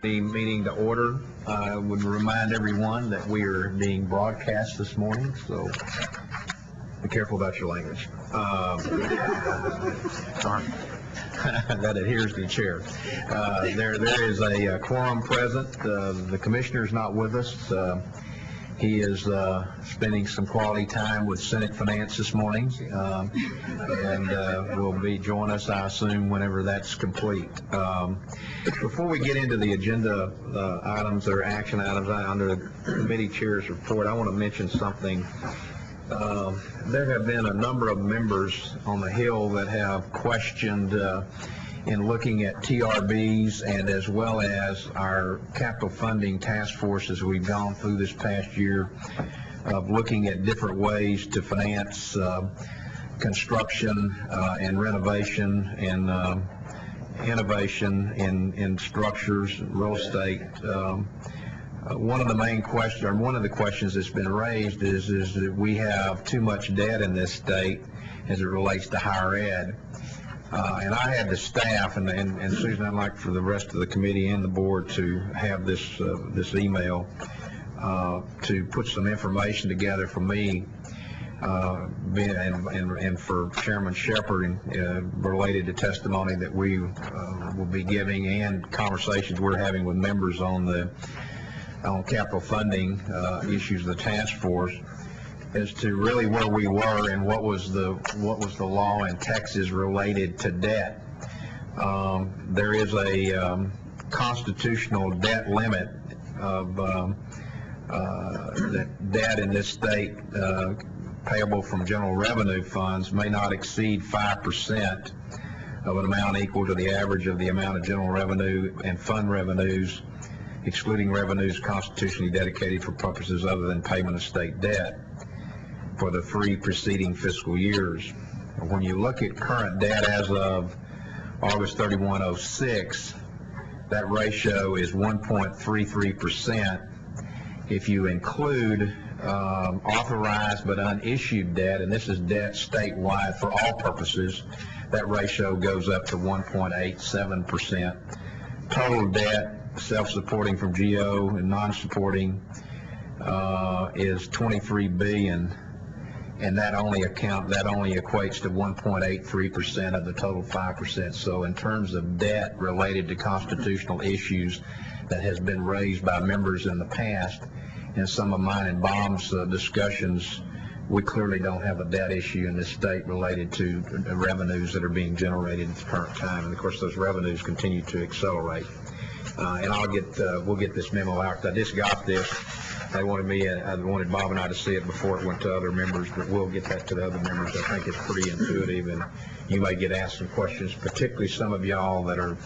The meeting to order. I would remind everyone that we are being broadcast this morning, so be careful about your language. That adheres to the chair. There is a quorum present. The commissioner is not with us. He is spending some quality time with Senate Finance this morning, and will be joining us, I assume, whenever that's complete. Before we get into the agenda items or action items under the committee chair's report, I want to mention something. There have been a number of members on the Hill that have questioned in looking at TRBs and as well as our capital funding task force as we've gone through this past year of looking at different ways to finance construction and renovation and innovation in structures, real estate. One of the main questions, or one of the questions that's been raised is that we have too much debt in this state as it relates to higher ed. And I had the staff, and Susan, I'd like for the rest of the committee and the board to have this email to put some information together for me and for Chairman Shepard related to testimony that we will be giving and conversations we're having with members on capital funding issues of the task force as to really where we were and what was the law in Texas related to debt. There is a constitutional debt limit of that debt in this state payable from general revenue funds may not exceed 5% of an amount equal to the average of the amount of general revenue and fund revenues, excluding revenues constitutionally dedicated for purposes other than payment of state debt for the 3 preceding fiscal years. When you look at current debt as of August 31/06, that ratio is 1.33%. If you include authorized but unissued debt, and this is debt statewide for all purposes, that ratio goes up to 1.87%. Total debt, self-supporting from GO and non-supporting, is $23 billion, and that only equates to 1.83% of the total 5%. So in terms of debt related to constitutional issues that has been raised by members in the past, and some of mine and Baum's discussions, we clearly don't have a debt issue in this state related to revenues that are being generated at the current time. And of course, those revenues continue to accelerate. And we'll get this memo out. I just got this. I wanted Bob and I to see it before it went to other members, but we'll get that to the other members. I think it's pretty intuitive, and you may get asked some questions, particularly some of y'all that are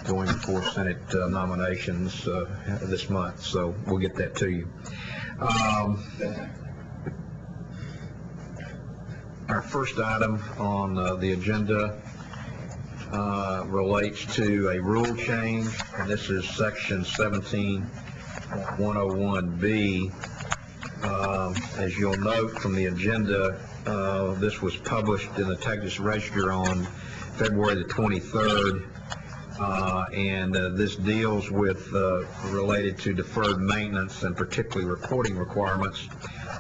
going for Senate nominations this month. So we'll get that to you. Our first item on the agenda relates to a rule change, and this is section 17.101B. As you'll note from the agenda, this was published in the Texas Register on February the 23rd, and this deals with related to deferred maintenance and particularly reporting requirements.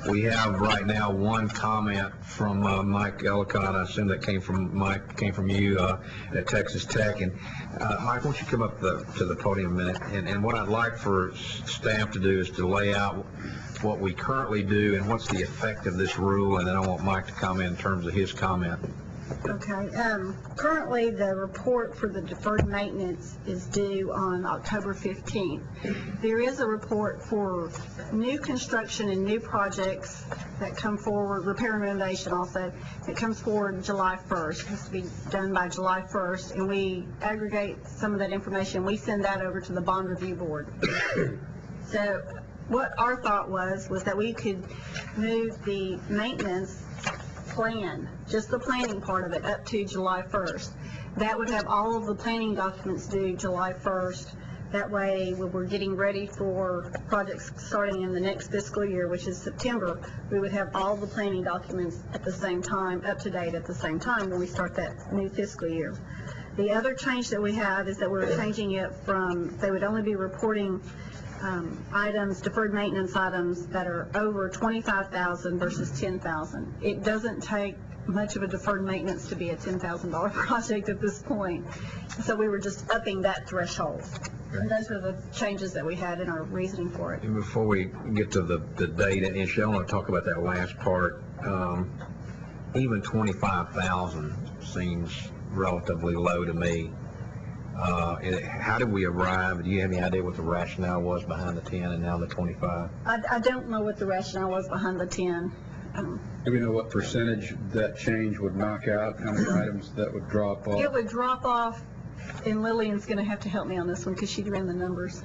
We have right now one comment from Mike Ellicott. I assume that came from you at Texas Tech. And Mike, why don't you come up to the podium a minute? And what I'd like for staff to do is to lay out what we currently do and what's the effect of this rule, and then I want Mike to comment in terms of his comment. Okay. Currently, the report for the deferred maintenance is due on October 15th. There is a report for new construction and new projects that come forward, repair and renovation also, that comes forward July 1st. It has to be done by July 1st, and we aggregate some of that information. We send that over to the bond review board. So what our thought was that we could move the maintenance plan, just the planning part of it, up to July 1st. That would have all of the planning documents due July 1st. That way, when we're getting ready for projects starting in the next fiscal year, which is September, we would have all the planning documents at the same time, up to date at the same time when we start that new fiscal year. The other change that we have is that we're changing it from, they would only be reporting items, deferred maintenance items that are over $25,000 versus $10,000. It doesn't take much of a deferred maintenance to be a $10,000 project at this point. So we were just upping that threshold. And those are the changes that we had in our reasoning for it. And before we get to the data issue, I want to talk about that last part. Even 25,000 seems relatively low to me. How did we arrive? Do you have any idea what the rationale was behind the 10 and now the 25? I don't know what the rationale was behind the 10. Do we know what percentage that change would knock out, how many items that would drop off? It would drop off, and Lillian's going to have to help me on this one because she ran the numbers.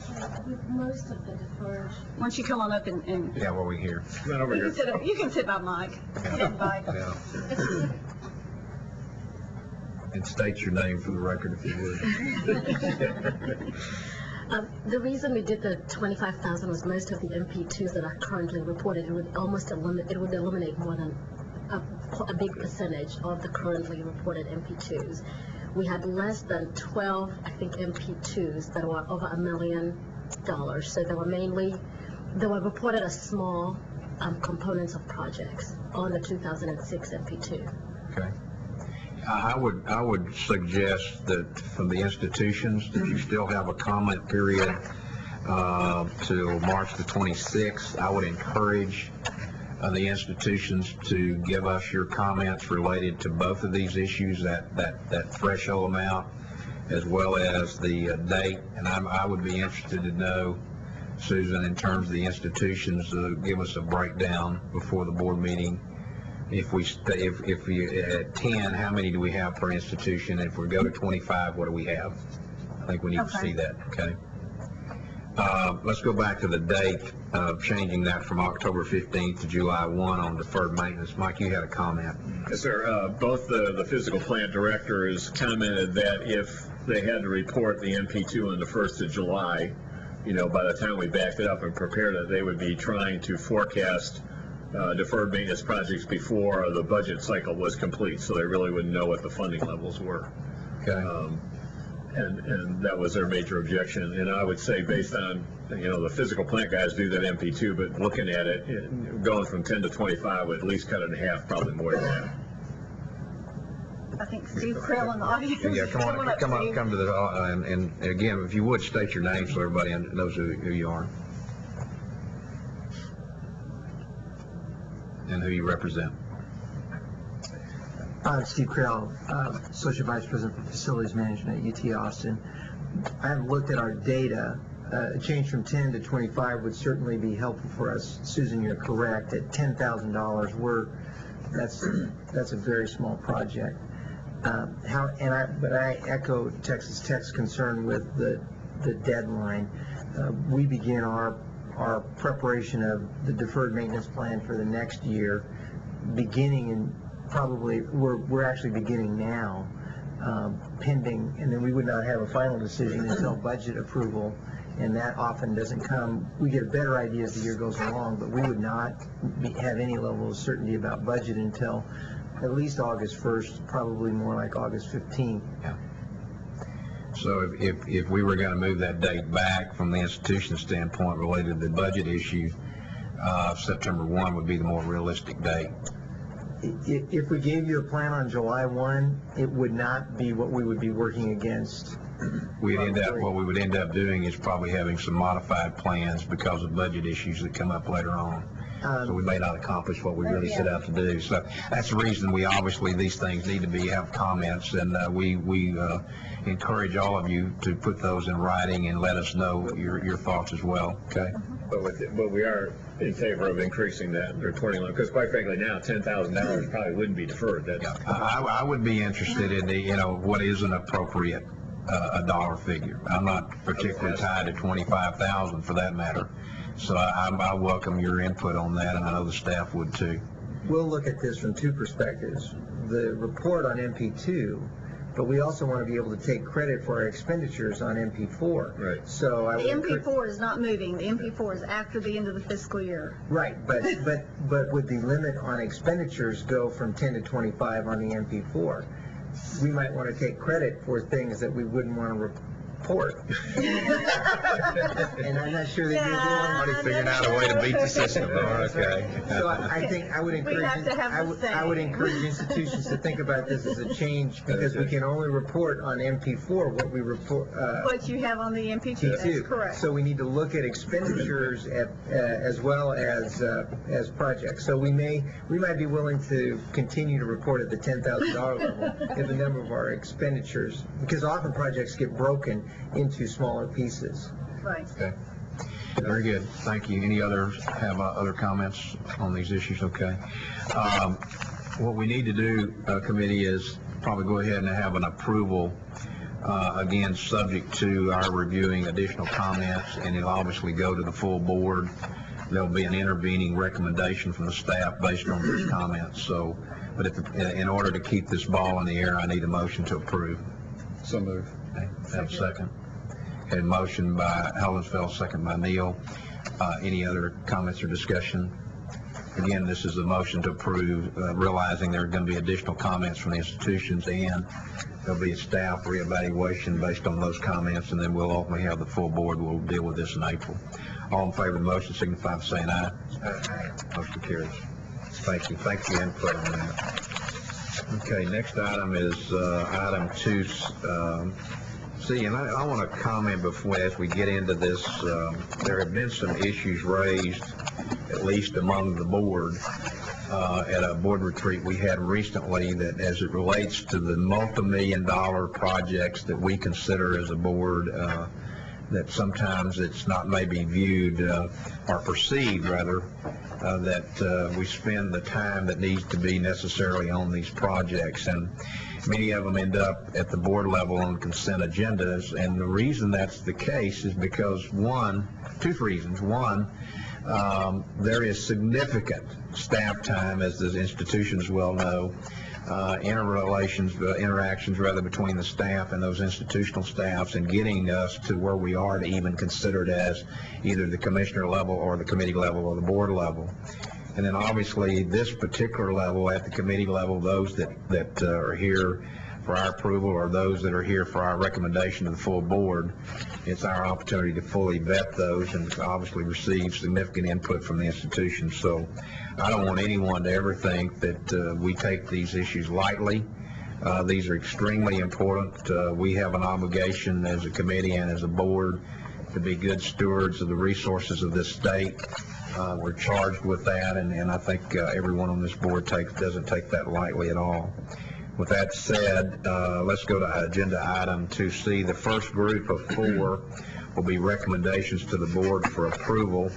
Most of the deferred. Why don't you come on up and Yeah, what we hear. you can sit by Mike. Sit by. Yeah. And state your name for the record if you would. The reason we did the 25,000 was most of the MP2s that are currently reported, it would eliminate more than a big percentage of the currently reported MP2s. We had less than 12, I think, MP2s that were over $1 million. So they were reported as small components of projects on the 2006 MP2. Okay. I would suggest that from the institutions that you still have a comment period till March the 26th. I would encourage the institutions to give us your comments related to both of these issues, that threshold amount, as well as the date. And I would be interested to know, Susan, in terms of the institutions, give us a breakdown before the board meeting. If we at 10, how many do we have per institution? If we go to 25, what do we have? I think we need to see that. Okay. Let's go back to the date of changing that from October 15th to July 1 on deferred maintenance. Mike, you had a comment. Yes, sir. Both the physical plant directors commented that if they had to report the MP2 on the 1st of July, by the time we backed it up and prepared it, they would be trying to forecast deferred maintenance projects before the budget cycle was complete, so they really wouldn't know what the funding levels were. Okay. And that was their major objection. And I would say, based on, the physical plant guys do that MP2, but looking at it, going from 10 to 25 would at least cut it in half, probably more than that. I think Steve Krill in the audience. Yeah, come to the and again, if you would state your name so everybody knows who you are and who you represent. I'm Steve Krill, Associate Vice President for Facilities Management at UT Austin. I have looked at our data. A change from 10 to 25 would certainly be helpful for us. Susan, you're correct. At $10,000, that's a very small project. But I echo Texas Tech's concern with the deadline. We begin our preparation of the deferred maintenance plan for the next year, beginning in we're actually beginning now, pending, and then we would not have a final decision until budget approval, and that often doesn't come. We get a better idea as the year goes along, but we would not have any level of certainty about budget until at least August 1st, probably more like August 15th. Yeah. So if we were going to move that date back from the institution standpoint related to the budget issue, September 1 would be the more realistic date. If we gave you a plan on July 1, it would not be what we would be working against. What we would end up doing is probably having some modified plans because of budget issues that come up later on. So we may not accomplish what we really set out to do. So that's the reason these things need to have comments, and we encourage all of you to put those in writing and let us know your thoughts as well. Okay. But we are in favor of increasing that reporting limit, because quite frankly now $10,000 probably wouldn't be deferred. I would be interested in what is an appropriate a dollar figure. I'm not particularly tied to 25,000 for that matter. So I welcome your input on that, and I know the staff would too. We'll look at this from two perspectives. The report on MP2, but we also want to be able to take credit for our expenditures on MP4. Right. So the MP4 is not moving. The MP4 is after the end of the fiscal year. Right, but would the limit on expenditures go from 10 to 25 on the MP4? we might want to take credit for things that we wouldn't want to report. And I'm not sure that you're willing. Somebody figuring out a way to beat the system. Okay. So I think I would encourage, have to have the I would same. encourage institutions to think about this as a change, because we can only report on MP4 what we report, What you have on the MP2, that's P2. correct. So we need to look at expenditures as well as projects. So we might be willing to continue to report at the $10,000 level if a number of our expenditures, because often projects get broken into smaller pieces. Right. Okay. Very good. Thank you. Any others have other comments on these issues? Okay. What we need to do, committee, is probably go ahead and have an approval, again, subject to our reviewing additional comments, and it'll obviously go to the full board. There'll be an intervening recommendation from the staff based on those comments. So, but in order to keep this ball in the air, I need a motion to approve. So moved. Okay, have a second. Okay, motion by Helensfeld, second by Neal. Any other comments or discussion? Again, this is a motion to approve, realizing there are going to be additional comments from the institutions, and there'll be a staff reevaluation based on those comments, and then we'll ultimately have the full board. We'll deal with this in April. All in favor of the motion signify by saying aye. Aye. Motion carries. Thank you. Thank you for your input on that. Okay, next item is item 2C, and I want to comment before, as we get into this, there have been some issues raised, at least among the board, at a board retreat we had recently, that as it relates to the multi-million-dollar projects that we consider as a board, that sometimes it's not maybe viewed, or perceived rather, that we spend the time that needs to be necessarily on these projects, and many of them end up at the board level on consent agendas. And the reason that's the case is because two reasons. One, there is significant staff time, as the institutions well know, interactions rather between the staff and those institutional staffs, and getting us to where we are to even consider it as either the commissioner level or the committee level or the board level. And then obviously this particular level, at the committee level, those that are here for our approval or those that are here for our recommendation to the full board, it's our opportunity to fully vet those and obviously receive significant input from the institution. So I don't want anyone to ever think that we take these issues lightly. These are extremely important. We have an obligation as a committee and as a board to be good stewards of the resources of this state. We're charged with that, and I think everyone on this board doesn't take that lightly at all. With that said, let's go to agenda item 2C. The first group of 4 will be recommendations to the board for approval,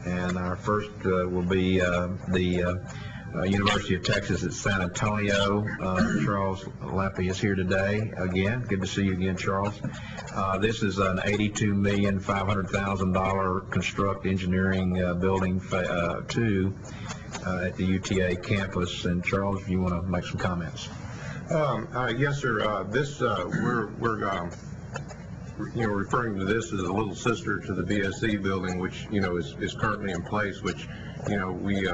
and our first will be the University of Texas at San Antonio. Charles Lappy is here today again. Good to see you again, Charles. This is an $82,500,000 construct engineering building 2 at the UTA campus. And Charles, if you want to make some comments. Yes, sir. This we're referring to this as a little sister to the BSC building, which is currently in place, which we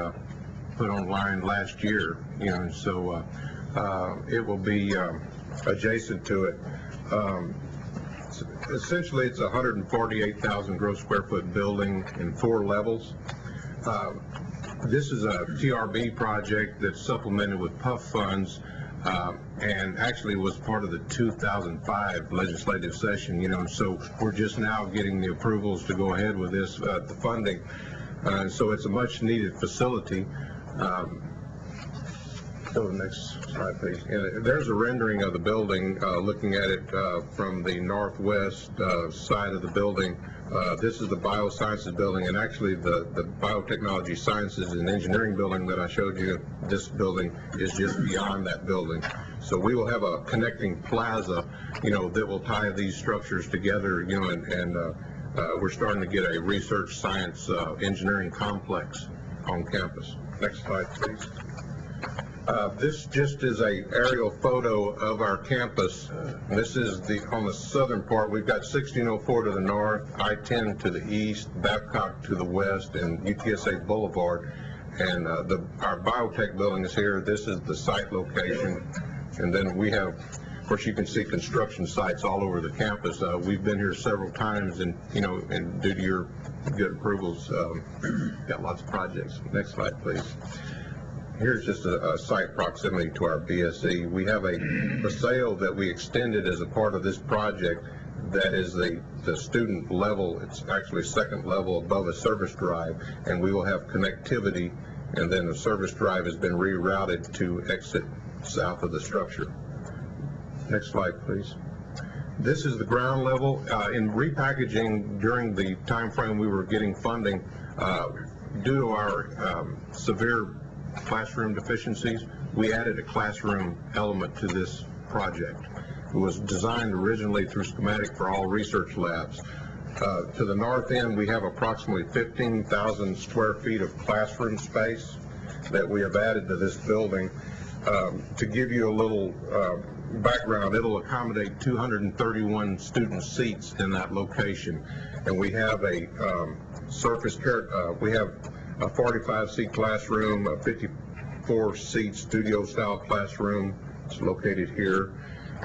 put online last year. So it will be adjacent to it. Essentially, it's a 148,000 gross square foot building in 4 levels. This is a TRB project that's supplemented with PUF funds, and actually was part of the 2005 legislative session, so we're just now getting the approvals to go ahead with this, the funding. So it's a much needed facility. Go to the next slide, please. There's a rendering of the building, looking at it from the northwest side of the building. This is the biosciences building, and actually the biotechnology sciences and engineering building that I showed you, this building is just beyond that building. So we will have a connecting plaza, that will tie these structures together, and we're starting to get a research science engineering complex on campus. Next slide, please. This just is a aerial photo of our campus. This is on the southern part. We've got 1604 to the north, I-10 to the east, Babcock to the west, and UTSA Boulevard. And our biotech building is here. This is the site location And then we have, of course, you can see construction sites all over the campus. We've been here several times, and and due to your good approvals, got lots of projects. Next slide, please. Here's just a site proximity to our BSE. We have a sale that we extended as a part of this project that is the student level. It's actually second level above a service drive, and we will have connectivity, and then the service drive has been rerouted to exit south of the structure. Next slide, please. This is the ground level. In repackaging during the time frame we were getting funding, due to our severe classroom deficiencies, we added a classroom element to this project. It was designed originally through schematic for all research labs. To the north end, we have approximately 15,000 square feet of classroom space that we have added to this building. To give you a little background, it'll accommodate 231 student seats in that location. And we have a we have a 45-seat classroom, a 54-seat studio-style classroom. It's located here.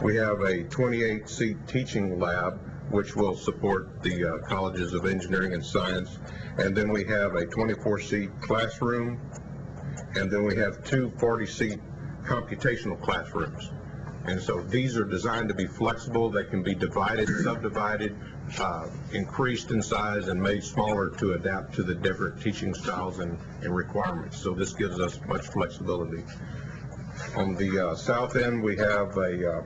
We have a 28-seat teaching lab, which will support the colleges of engineering and science. And then we have a 24-seat classroom. And then we have two 40-seat computational classrooms. And so these are designed to be flexible. They can be divided, subdivided, increased in size, and made smaller to adapt to the different teaching styles and requirements. So this gives us much flexibility. On the south end, we have a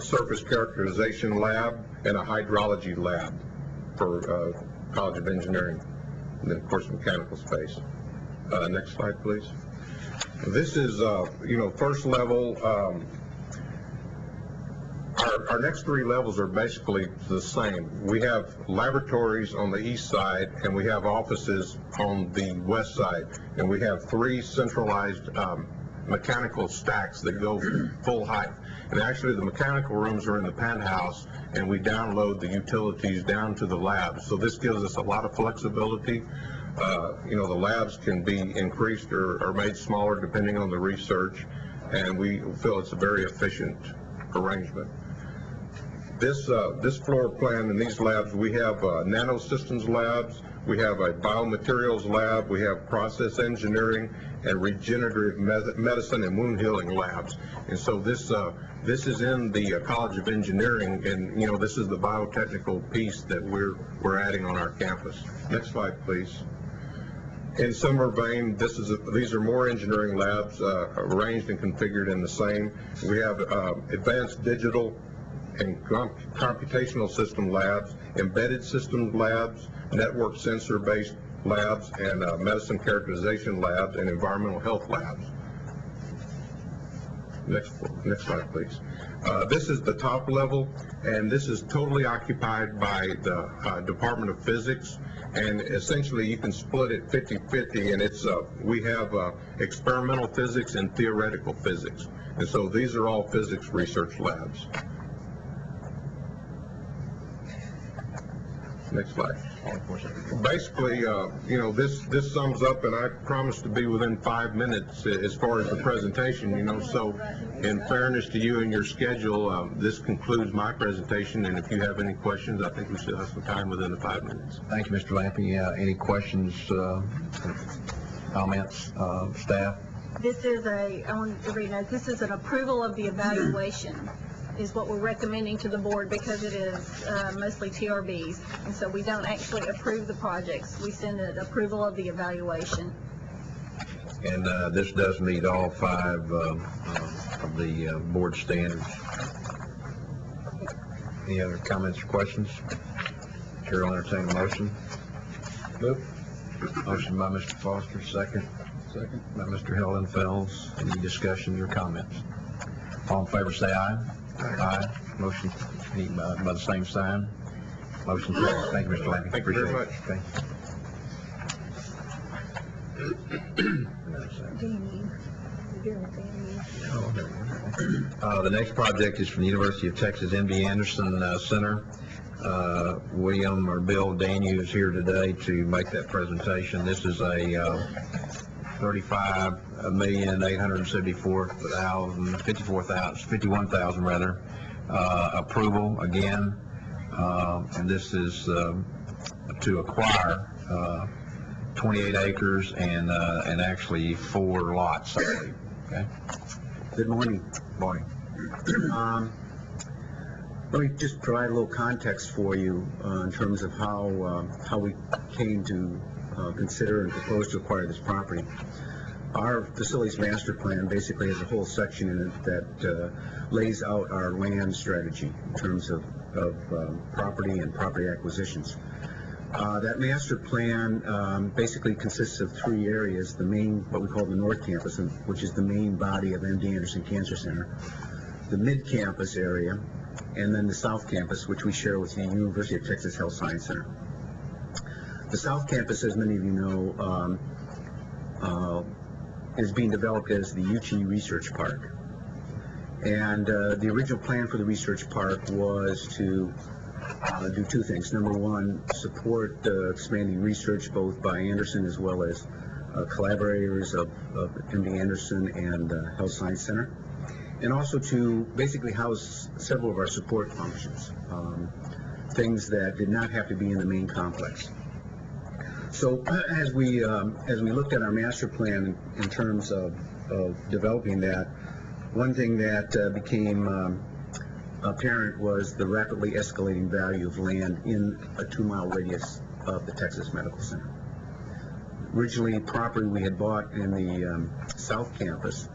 surface characterization lab and a hydrology lab for College of Engineering, and then of course mechanical space. Next slide, please. This is, first level. Our next three levels are basically the same. We have laboratories on the east side, and we have offices on the west side, and we have three centralized mechanical stacks that go full height. And actually, the mechanical rooms are in the penthouse, and we download the utilities down to the labs. So this gives us a lot of flexibility. The labs can be increased or made smaller depending on the research, and we feel it's a very efficient arrangement. This floor plan in these labs, we have nanosystems labs, we have a biomaterials lab, we have process engineering and regenerative medicine and wound healing labs. And so this is in the College of Engineering, and this is the biotechnical piece that we're adding on our campus. Next slide, please. In similar vein, these are more engineering labs arranged and configured in the same. We have advanced digital and computational system labs, embedded systems labs, network sensor-based labs, and medicine characterization labs, and environmental health labs. Next slide, please. This is the top level, and this is totally occupied by the Department of Physics, and essentially you can split it 50-50, and we have experimental physics and theoretical physics, and so these are all physics research labs. Next slide. Basically, this sums up, and I promise to be within 5 minutes as far as the presentation, so in fairness to you and your schedule, this concludes my presentation, and if you have any questions, I think we should have some time within the 5 minutes. Thank you, Mr. Lampe. Any questions, comments, staff? I want everybody to know, this is an approval of the evaluation is what we're recommending to the board, because it is mostly TRBs, and so we don't actually approve the projects. We send an approval of the evaluation. And this does meet all 5 of the board standards. Any other comments or questions? Chair will entertain a motion. Move. Motion by Mr. Foster, second. Second. By Mr. Hillenfels. Any discussion or comments? All in favor say aye. Aye. Motion, by the same sign. Motion carries. Thank you, Mr. Lampe. Thank you very much. The next project is from the University of Texas MD Anderson Center. Bill Daniel is here today to make that presentation. This is a $35,874,051 rather, approval again, and this is to acquire 28 acres and actually 4 lots, I believe. Okay? Good morning. Morning. Let me just provide a little context for you in terms of how we came to consider and propose to acquire this property. Our facilities master plan basically has a whole section in it that lays out our land strategy in terms of property and property acquisitions. That master plan basically consists of 3 areas: the main, what we call the North Campus, which is the main body of MD Anderson Cancer Center, the Mid-Campus area, and then the South Campus, which we share with the University of Texas Health Science Center. The South Campus, as many of you know, is being developed as the UT Research Park. And the original plan for the research park was to do 2 things. Number 1, support expanding research both by Anderson as well as collaborators of MD Anderson and Health Science Center, and also to basically house several of our support functions, things that did not have to be in the main complex. So as we looked at our master plan in terms of developing that, one thing that became apparent was the rapidly escalating value of land in a 2-mile radius of the Texas Medical Center. Originally, property we had bought in the South Campus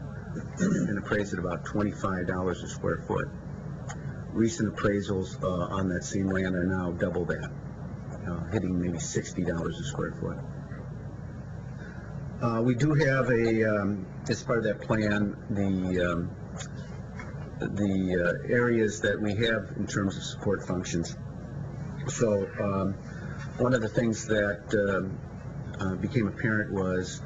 and appraised at about $25 a square foot. Recent appraisals on that same land are now double that, hitting maybe $60 a square foot. We do have as part of that plan, the areas that we have in terms of support functions. So one of the things that became apparent was,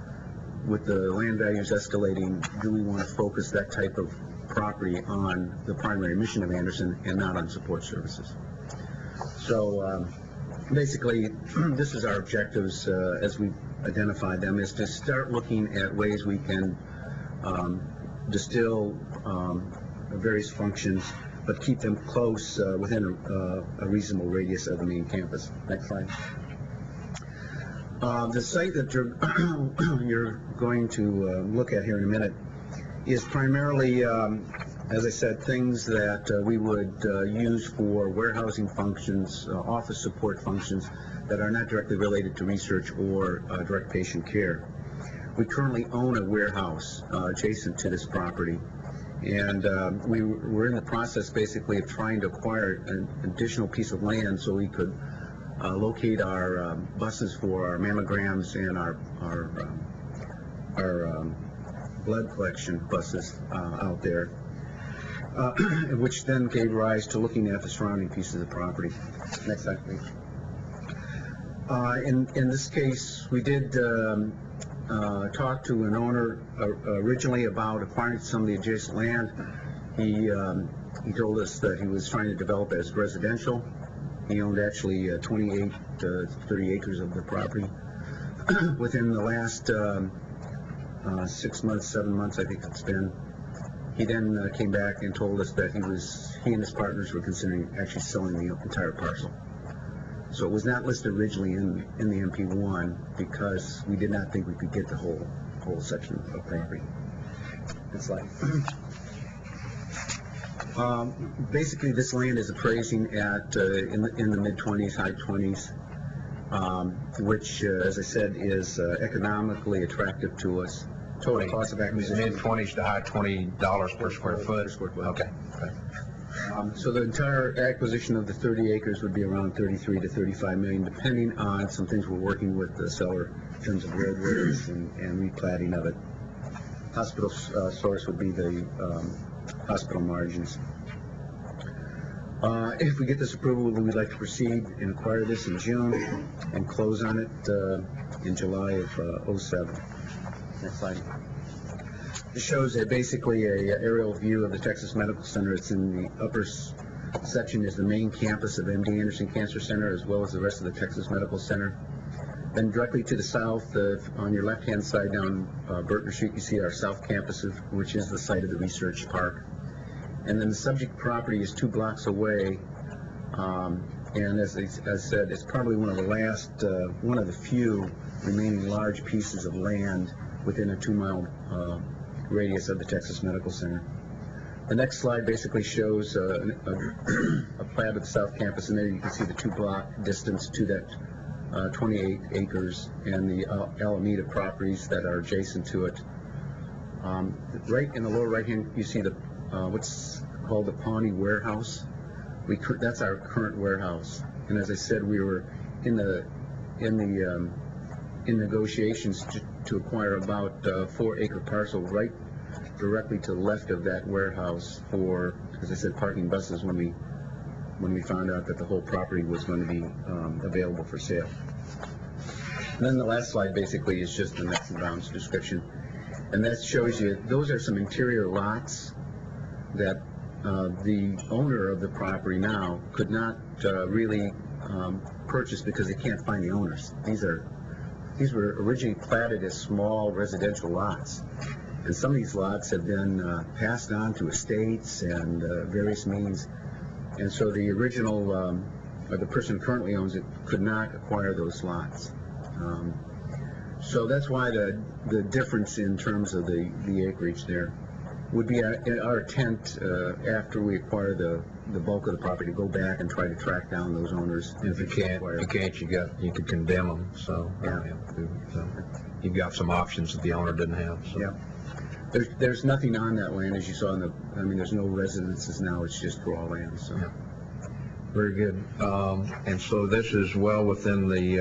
with the land values escalating, do we want to focus that type of property on the primary mission of Anderson and not on support services? So basically, this is our objectives as we identified them, is to start looking at ways we can distill various functions, but keep them close within a reasonable radius of the main campus. Next slide. The site that you're going to look at here in a minute is primarily, as I said, things that we would use for warehousing functions, office support functions that are not directly related to research or direct patient care. We currently own a warehouse adjacent to this property, and we're in the process basically of trying to acquire an additional piece of land so we could locate our buses for our mammograms and our blood collection buses out there, which then gave rise to looking at the surrounding pieces of property. Next slide, please. In this case, we did talk to an owner originally about acquiring some of the adjacent land. He told us that he was trying to develop it as residential. He owned actually 28 to 30 acres of the property. Within the last 6 months, 7 months, I think it's been, he then came back and told us that he and his partners were considering actually selling the entire parcel. So it was not listed originally in the MP1 because we did not think we could get the whole section of property. Next slide. Basically, this land is appraising at in the mid-20s, high 20s, which, as I said, is economically attractive to us. Total cost of acquisition. Mid-20s to high $20 per square foot. Okay. So the entire acquisition of the 30 acres would be around 33 to 35 million, depending on some things we're working with the seller in terms of roadways and replatting of it. Hospital source would be the hospital margins. If we get this approval, we'd like to proceed and acquire this in June and close on it in July of '07. Next slide. This shows basically an aerial view of the Texas Medical Center. It's in the upper section is the main campus of MD Anderson Cancer Center, as well as the rest of the Texas Medical Center. Then directly to the south, on your left-hand side down Burton Street, you see our south campus, which is the site of the research park. And then the subject property is 2 blocks away. And as I said, it's probably one of the few remaining large pieces of land within a 2-mile radius of the Texas Medical Center. The next slide basically shows a plat of the South Campus, and there you can see the 2-block distance to that 28 acres and the Alameda properties that are adjacent to it. Right in the lower right-hand, you see the what's called the Pawnee Warehouse. That's our current warehouse, and as I said, we were in negotiations to acquire about a 4-acre parcel right directly to the left of that warehouse for, as I said, parking buses when we found out that the whole property was going to be available for sale. And then the last slide basically is just the nuts and bounds description, and that shows you those are some interior lots that the owner of the property now could not really purchase because they can't find the owners. These were originally platted as small residential lots, and some of these lots have been passed on to estates and various means, and so the original, or the person who currently owns it, could not acquire those lots. So that's why the difference in terms of the acreage there would be our intent after we acquire the bulk of the property to go back and try to track down those owners. If you can't, you could condemn them. So, yeah. So you've got some options that the owner didn't have. So. Yeah. There's nothing on that land, as you saw there's no residences now. It's just raw land. So. Yeah. Very good. And so this is well within the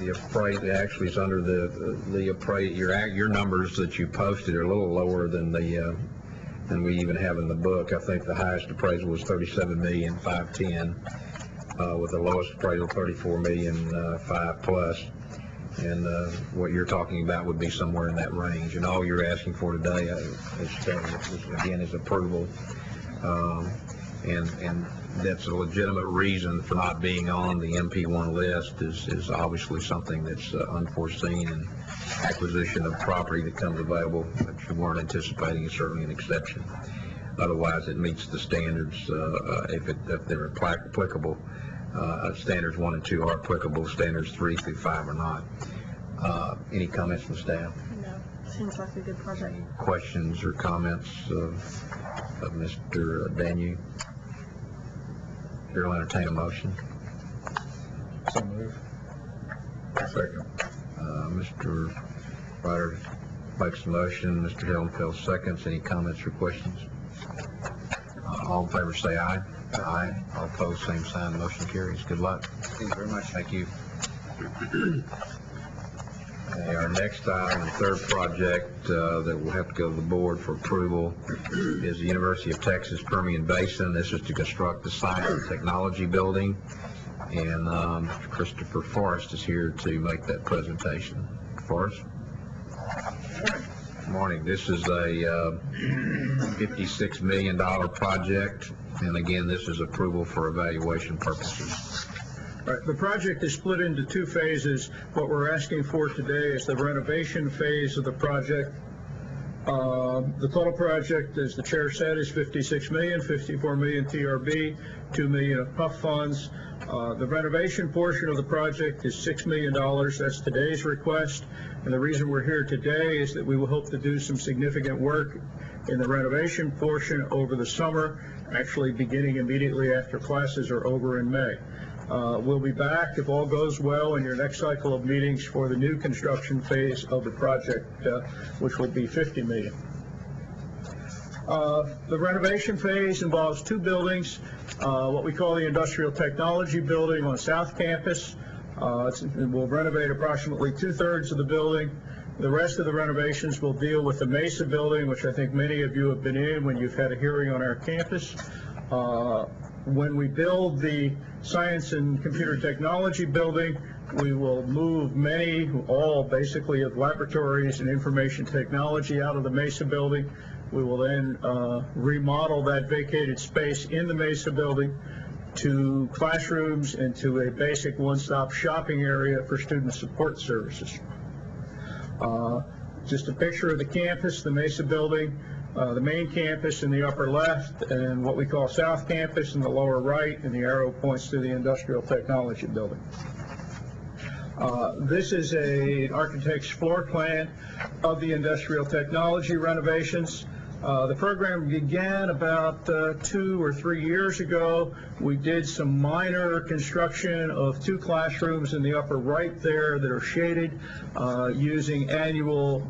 appraisal. Actually, it's under the appraisal. Your numbers that you posted are a little lower than we even have in the book. I think the highest appraisal was $37,510,000, with the lowest appraisal $34,500,000 plus. And what you're talking about would be somewhere in that range. And all you're asking for today, again, is approval. And that's a legitimate reason for not being on the MP1 list is obviously something that's unforeseen, and acquisition of property that comes available that you weren't anticipating is certainly an exception. Otherwise, it meets the standards if they're applicable. Standards 1 and 2 are applicable. Standards 3 through 5 are not. Any comments from staff? No. Seems like a good project. Any questions or comments of Mr. Danu? Here, I'll entertain a motion. So move. Second. Mr. Ryder makes the motion. Mr. Hillenfeld seconds. Any comments or questions? All in favor say aye. Aye. All opposed, same sign. Motion carries. Good luck. Thank you very much. Thank you. Okay, our next item, the third project that will have to go to the board for approval is the University of Texas Permian Basin. This is to construct the Science and Technology Building, and Christopher Forrest is here to make that presentation. Forrest? Good morning. This is a $56 million project, and again, this is approval for evaluation purposes. Right. The project is split into 2 phases. What we're asking for today is the renovation phase of the project. The total project, as the chair said, is $56 million, $54 million TRB, $2 million of PUF funds. The renovation portion of the project is $6 million. That's today's request. And the reason we're here today is that we will hope to do some significant work in the renovation portion over the summer, actually beginning immediately after classes are over in May. We'll be back, if all goes well, in your next cycle of meetings for the new construction phase of the project, which will be $50 million. The renovation phase involves 2 buildings, what we call the Industrial Technology Building on South Campus. We'll renovate approximately 2/3 of the building. The rest of the renovations will deal with the Mesa Building, which I think many of you have been in when you've had a hearing on our campus. When we build the Science and Computer Technology Building, we will move all basically of laboratories and information technology out of the Mesa Building. We will then remodel that vacated space in the Mesa Building. to classrooms and to a basic one-stop shopping area for student support services. Just a picture of the campus, the Mesa building, the main campus in the upper left, and what we call South Campus in the lower right, and the arrow points to the Industrial Technology building. This is an architect's floor plan of the Industrial Technology renovations. The program began about 2 or 3 years ago. We did some minor construction of 2 classrooms in the upper right there that are shaded using annual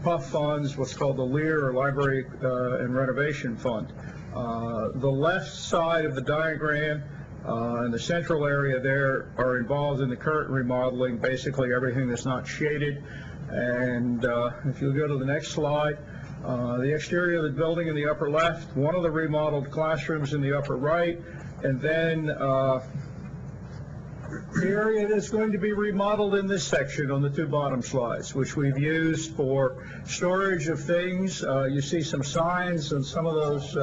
PUF funds, what's called the Lear, or Library and Renovation Fund. The left side of the diagram and the central area there are involved in the current remodeling, basically everything that's not shaded. And if you go to the next slide, the exterior of the building in the upper left, one of the remodeled classrooms in the upper right, and then the area that's going to be remodeled in this section on the 2 bottom slides, which we've used for storage of things. You see some signs on some of those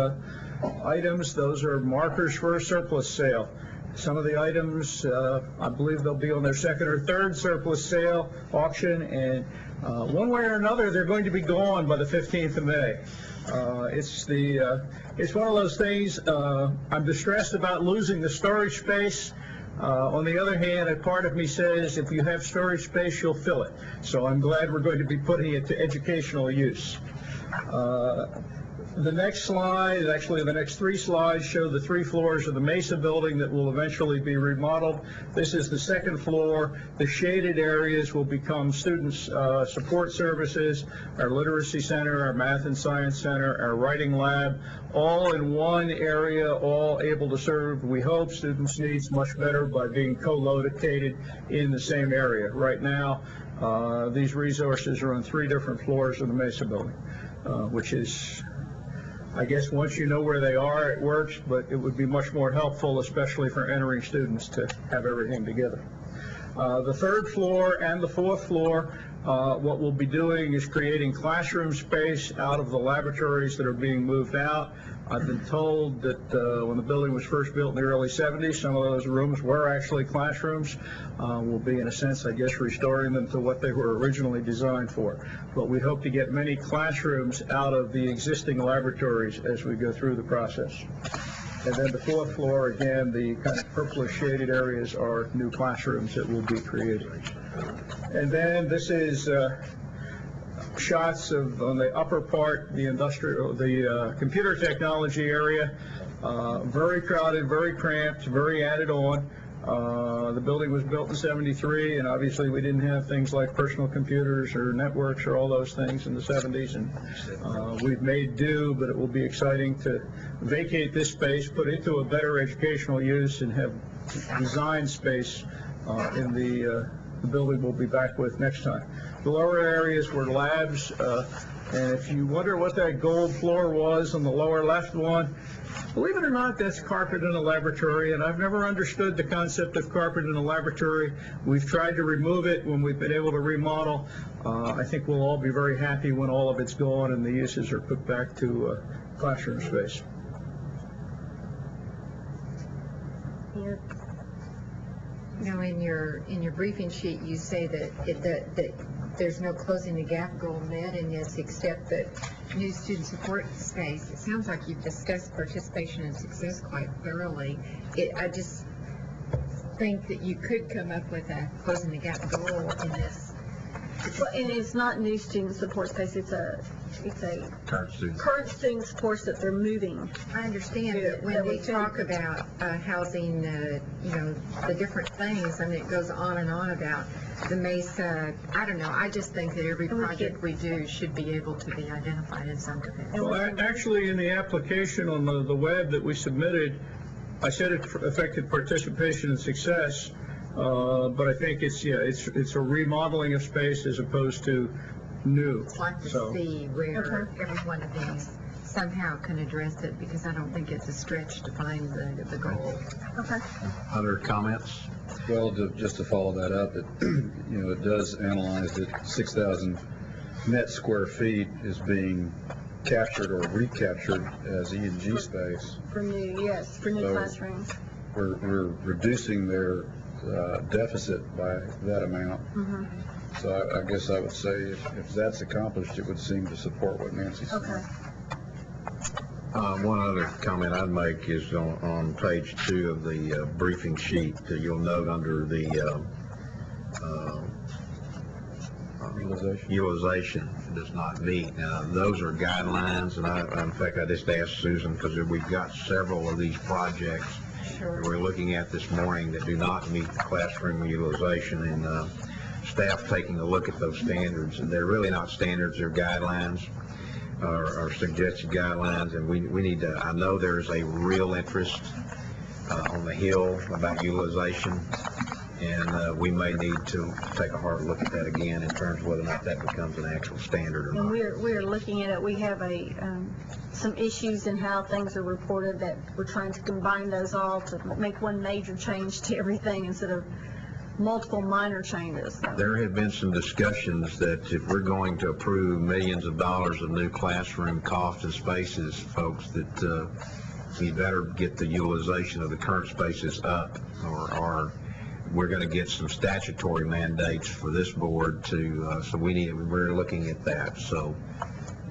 items. Those are markers for a surplus sale. Some of the items, I believe they'll be on their 2nd or 3rd surplus sale auction, and one way or another, they're going to be gone by the 15th of May. It's one of those things. I'm distressed about losing the storage space. On the other hand, a part of me says if you have storage space, you'll fill it. So I'm glad we're going to be putting it to educational use. The next slide, actually the next 3 slides, show the 3 floors of the Mesa building that will eventually be remodeled. This is the 2nd floor. The shaded areas will become students' support services, our literacy center, our math and science center, our writing lab, all in one area, all able to serve, we hope, students' needs much better by being co-located in the same area. Right now, these resources are on 3 different floors of the Mesa building, which is, I guess once you know where they are, it works, but it would be much more helpful, especially for entering students, to have everything together. The 3rd floor and the 4th floor, what we'll be doing is creating classroom space out of the laboratories that are being moved out. I've been told that when the building was first built in the early 70s, some of those rooms were actually classrooms. We'll be, in a sense, I guess, restoring them to what they were originally designed for. But we hope to get many classrooms out of the existing laboratories as we go through the process. And then the 4th floor, again, the kind of purplish shaded areas are new classrooms that will be created. And then this is shots of, on the upper part, the computer technology area. Very crowded, very cramped, very added on. The building was built in '73, and obviously we didn't have things like personal computers or networks or all those things in the '70s, and we've made do, but it will be exciting to vacate this space, put it to a better educational use, and have design space in the building we'll be back with next time. The lower areas were labs, and if you wonder what that gold floor was on the lower left one, believe it or not, that's carpet in a laboratory, and I've never understood the concept of carpet in a laboratory. We've tried to remove it when we've been able to remodel. I think we'll all be very happy when all of it's gone and the uses are put back to classroom space. Now, in your briefing sheet, you say that there's no closing the gap goal met in this, except that new student support space. It sounds like you've discussed participation and success quite thoroughly. I just think that you could come up with a closing the gap goal in this. Well, and it's not new student support space, it's a current student supports that they're moving. I understand that when we talk about housing, the different things, and it goes on and on about the Mesa, I don't know, I just think that every project we do should be able to be identified in some capacity. Well, actually, in the application on the web that we submitted, I said it affected participation and success. But I think it's a remodeling of space as opposed to new. I'd like to see where every one of these somehow can address it, because I don't think it's a stretch to find the goal. Okay. Other comments? Well, just to follow that up, it does analyze that 6,000 net square feet is being captured or recaptured as E&G space. For new classrooms. we're reducing their deficit by that amount. So I guess I would say if that's accomplished, it would seem to support what Nancy said. Okay. One other comment I'd make is on page 2 of the briefing sheet, you'll note under the utilization does not meet. Now, those are guidelines, and in fact, I just asked Susan, because we've got several of these projects that we're looking at this morning that do not meet the classroom utilization, and staff taking a look at those standards, and they're really not standards, they're guidelines, or suggested guidelines, and we need to, I know there's a real interest on the Hill about utilization, and we may need to take a hard look at that again in terms of whether or not that becomes an actual standard or And not. we're looking at it. We have some issues in how things are reported that we're trying to combine those all to make one major change to everything instead of multiple minor changes. There have been some discussions that if we're going to approve millions of dollars of new classroom costs and spaces, folks, that we better get the utilization of the current spaces up, or we're going to get some statutory mandates for this board to, so we're looking at that. So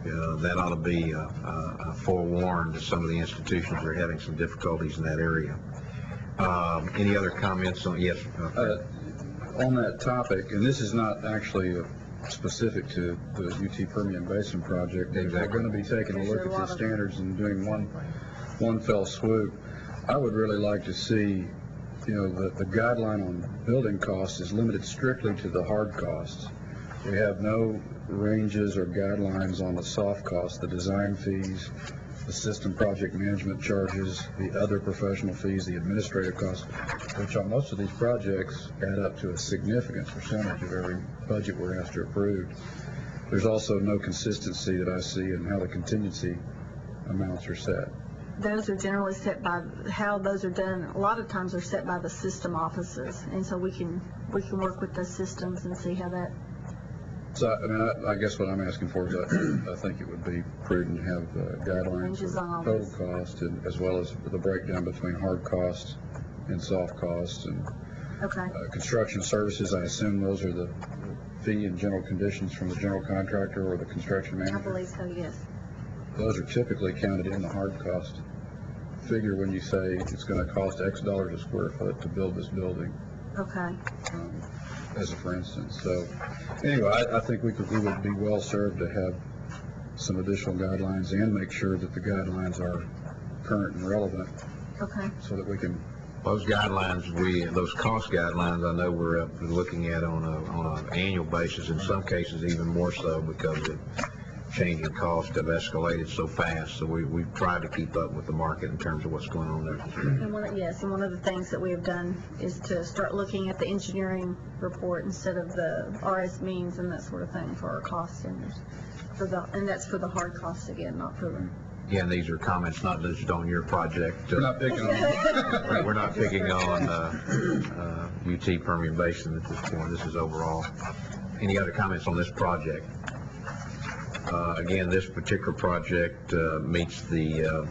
that ought to be forewarned to some of the institutions that are having some difficulties in that area. Any other comments on, yes? On that topic, and this is not actually specific to the UT Permian Basin project, but they're going to be taking a look at the standards and doing one fell swoop. I would really like to see, the guideline on building costs is limited strictly to the hard costs. We have no ranges or guidelines on the soft costs, the design fees, the system project management charges, the other professional fees, the administrative costs, which on most of these projects add up to a significant percentage of every budget we're asked to approve. There's also no consistency that I see in how the contingency amounts are set. Those are generally set by how those are done. A lot of times they're set by the system offices, and so we can work with those systems and see how that. So, I guess what I'm asking for is I think it would be prudent to have guidelines for total cost, and as well as the breakdown between hard costs and soft costs, and construction services. I assume those are the fee and general conditions from the general contractor or the construction manager. I believe so, yes. Those are typically counted in the hard cost figure when you say it's going to cost X dollars a square foot to build this building. Okay. As a for instance. So anyway, I think we would be well served to have some additional guidelines and make sure that the guidelines are current and relevant. Okay. So that we can. Those guidelines, those cost guidelines, I know we're looking at on an annual basis. In some cases, even more so because the changing costs have escalated so fast. So we've tried to keep up with the market in terms of what's going on there. And one of the things that we have done is to start looking at the engineering report instead of the RS means and that sort of thing for our cost centers. And that's for the hard costs again, not for them. Again, these are comments not just on your project. We're not picking on we're not picking on UT Permian Basin at this point. This is overall. Any other comments on this project? Again, this particular project meets the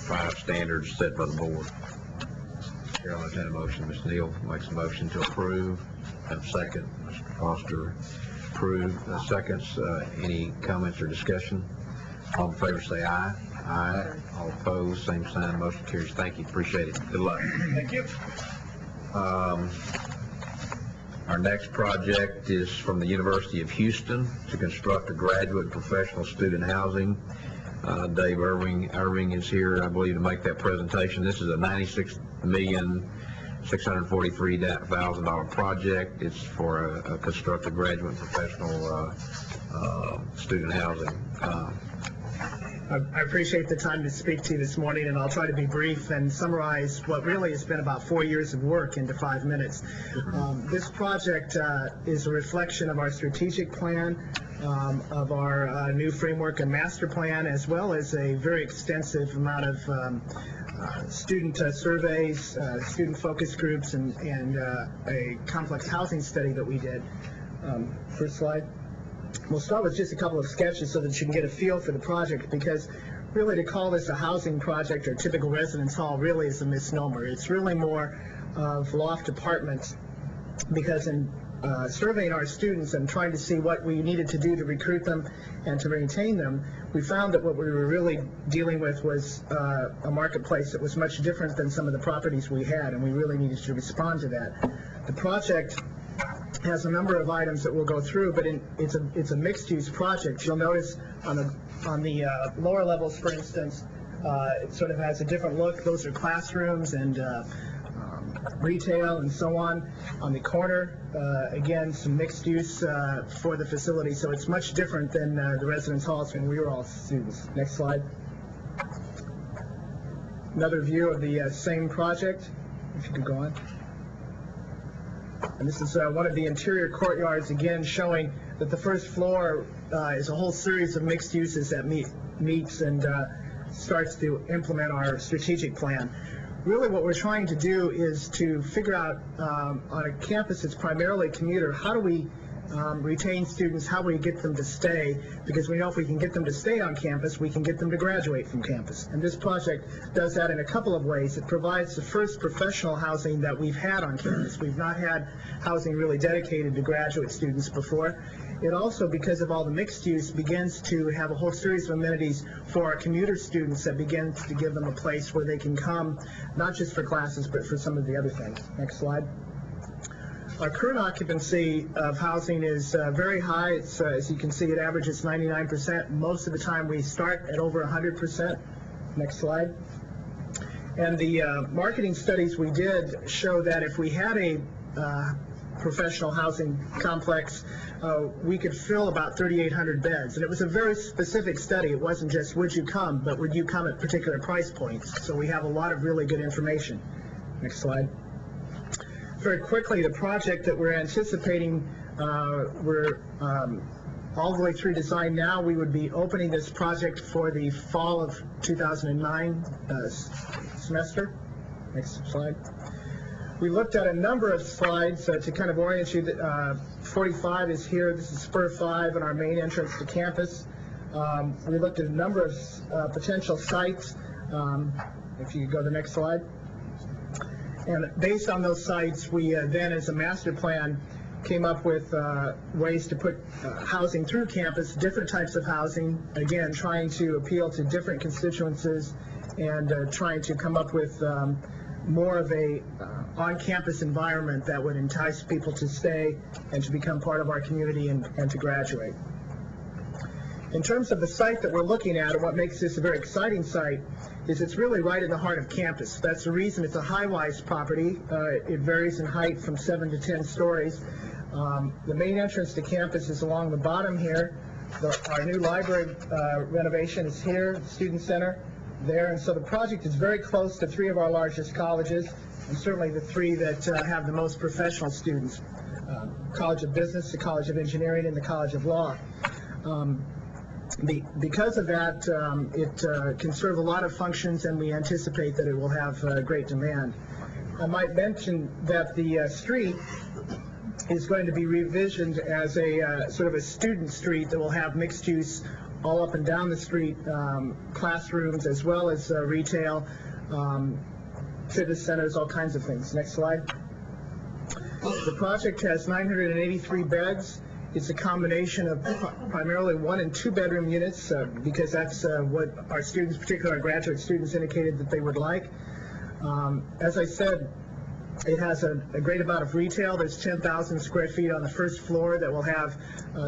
5 standards set by the board. Here, I'll entertain a motion. Ms. Neal makes a motion to approve. Have a second. Mr. Foster, approve. Seconds. Any comments or discussion? All in favor say aye. Aye. All opposed, same sign. Motion carries. Thank you. Appreciate it. Good luck. Thank you. Our next project is from the University of Houston to construct a graduate and professional student housing. Dave Irving is here, I believe, to make that presentation. This is a $96,643,000 project. It's for a construct a graduate and professional student housing. I appreciate the time to speak to you this morning, and I'll try to be brief and summarize what really has been about 4 years of work into 5 minutes. This project is a reflection of our strategic plan, of our new framework and master plan, as well as a very extensive amount of student surveys, student focus groups, and a complex housing study that we did. First slide. We'll start with just a couple of sketches so that you can get a feel for the project, because really to call this a housing project or typical residence hall really is a misnomer. It's really more of loft apartments, because in surveying our students and trying to see what we needed to do to recruit them and to maintain them, we found that what we were really dealing with was a marketplace that was much different than some of the properties we had, and we really needed to respond to that. The project has a number of items that we'll go through, but it's a mixed-use project. You'll notice on the lower levels, for instance, it sort of has a different look. Those are classrooms and retail and so on. On the corner, again, some mixed use for the facility, so it's much different than the residence halls when we were all students. Next slide. Another view of the same project, if you could go on. And this is one of the interior courtyards, again showing that the first floor is a whole series of mixed uses that meets and starts to implement our strategic plan. Really what we're trying to do is to figure out on a campus that's primarily commuter, how do we retain students, how do we get them to stay, because we know if we can get them to stay on campus, we can get them to graduate from campus. And this project does that in a couple of ways. It provides the first professional housing that we've had on campus. We've not had housing really dedicated to graduate students before. It also, because of all the mixed use, begins to have a whole series of amenities for our commuter students that begins to give them a place where they can come, not just for classes, but for some of the other things. Next slide. Our current occupancy of housing is very high. It's, as you can see, it averages 99%. Most of the time we start at over 100%. Next slide. And the marketing studies we did show that if we had a professional housing complex, we could fill about 3,800 beds. And it was a very specific study. It wasn't just would you come, but would you come at particular price points. So we have a lot of really good information. Next slide. Very quickly, the project that we're anticipating, we're all the way through design now. We would be opening this project for the fall of 2009 semester. Next slide. We looked at a number of slides to kind of orient you. 45 is here. This is Spur 5 and our main entrance to campus. We looked at a number of potential sites. If you could go to the next slide. And based on those sites, we then, as a master plan, came up with ways to put housing through campus, different types of housing, again, trying to appeal to different constituencies and trying to come up with more of a on-campus environment that would entice people to stay and to become part of our community and to graduate. In terms of the site that we're looking at, and what makes this a very exciting site, is it's really right in the heart of campus. That's the reason it's a high-rise property. It varies in height from 7 to 10 stories. The main entrance to campus is along the bottom here. Our new library renovation is here, the Student Center there, and so the project is very close to 3 of our largest colleges, and certainly the 3 that have the most professional students, College of Business, the College of Engineering, and the College of Law. Because of that, it can serve a lot of functions, and we anticipate that it will have great demand. I might mention that the street is going to be revisioned as a sort of a student street that will have mixed use all up and down the street, classrooms as well as retail, fitness centers, all kinds of things. Next slide. The project has 983 beds. It's a combination of primarily 1- and 2-bedroom units because that's what our students, particularly our graduate students, indicated that they would like. As I said, it has a great amount of retail. There's 10,000 square feet on the first floor that will have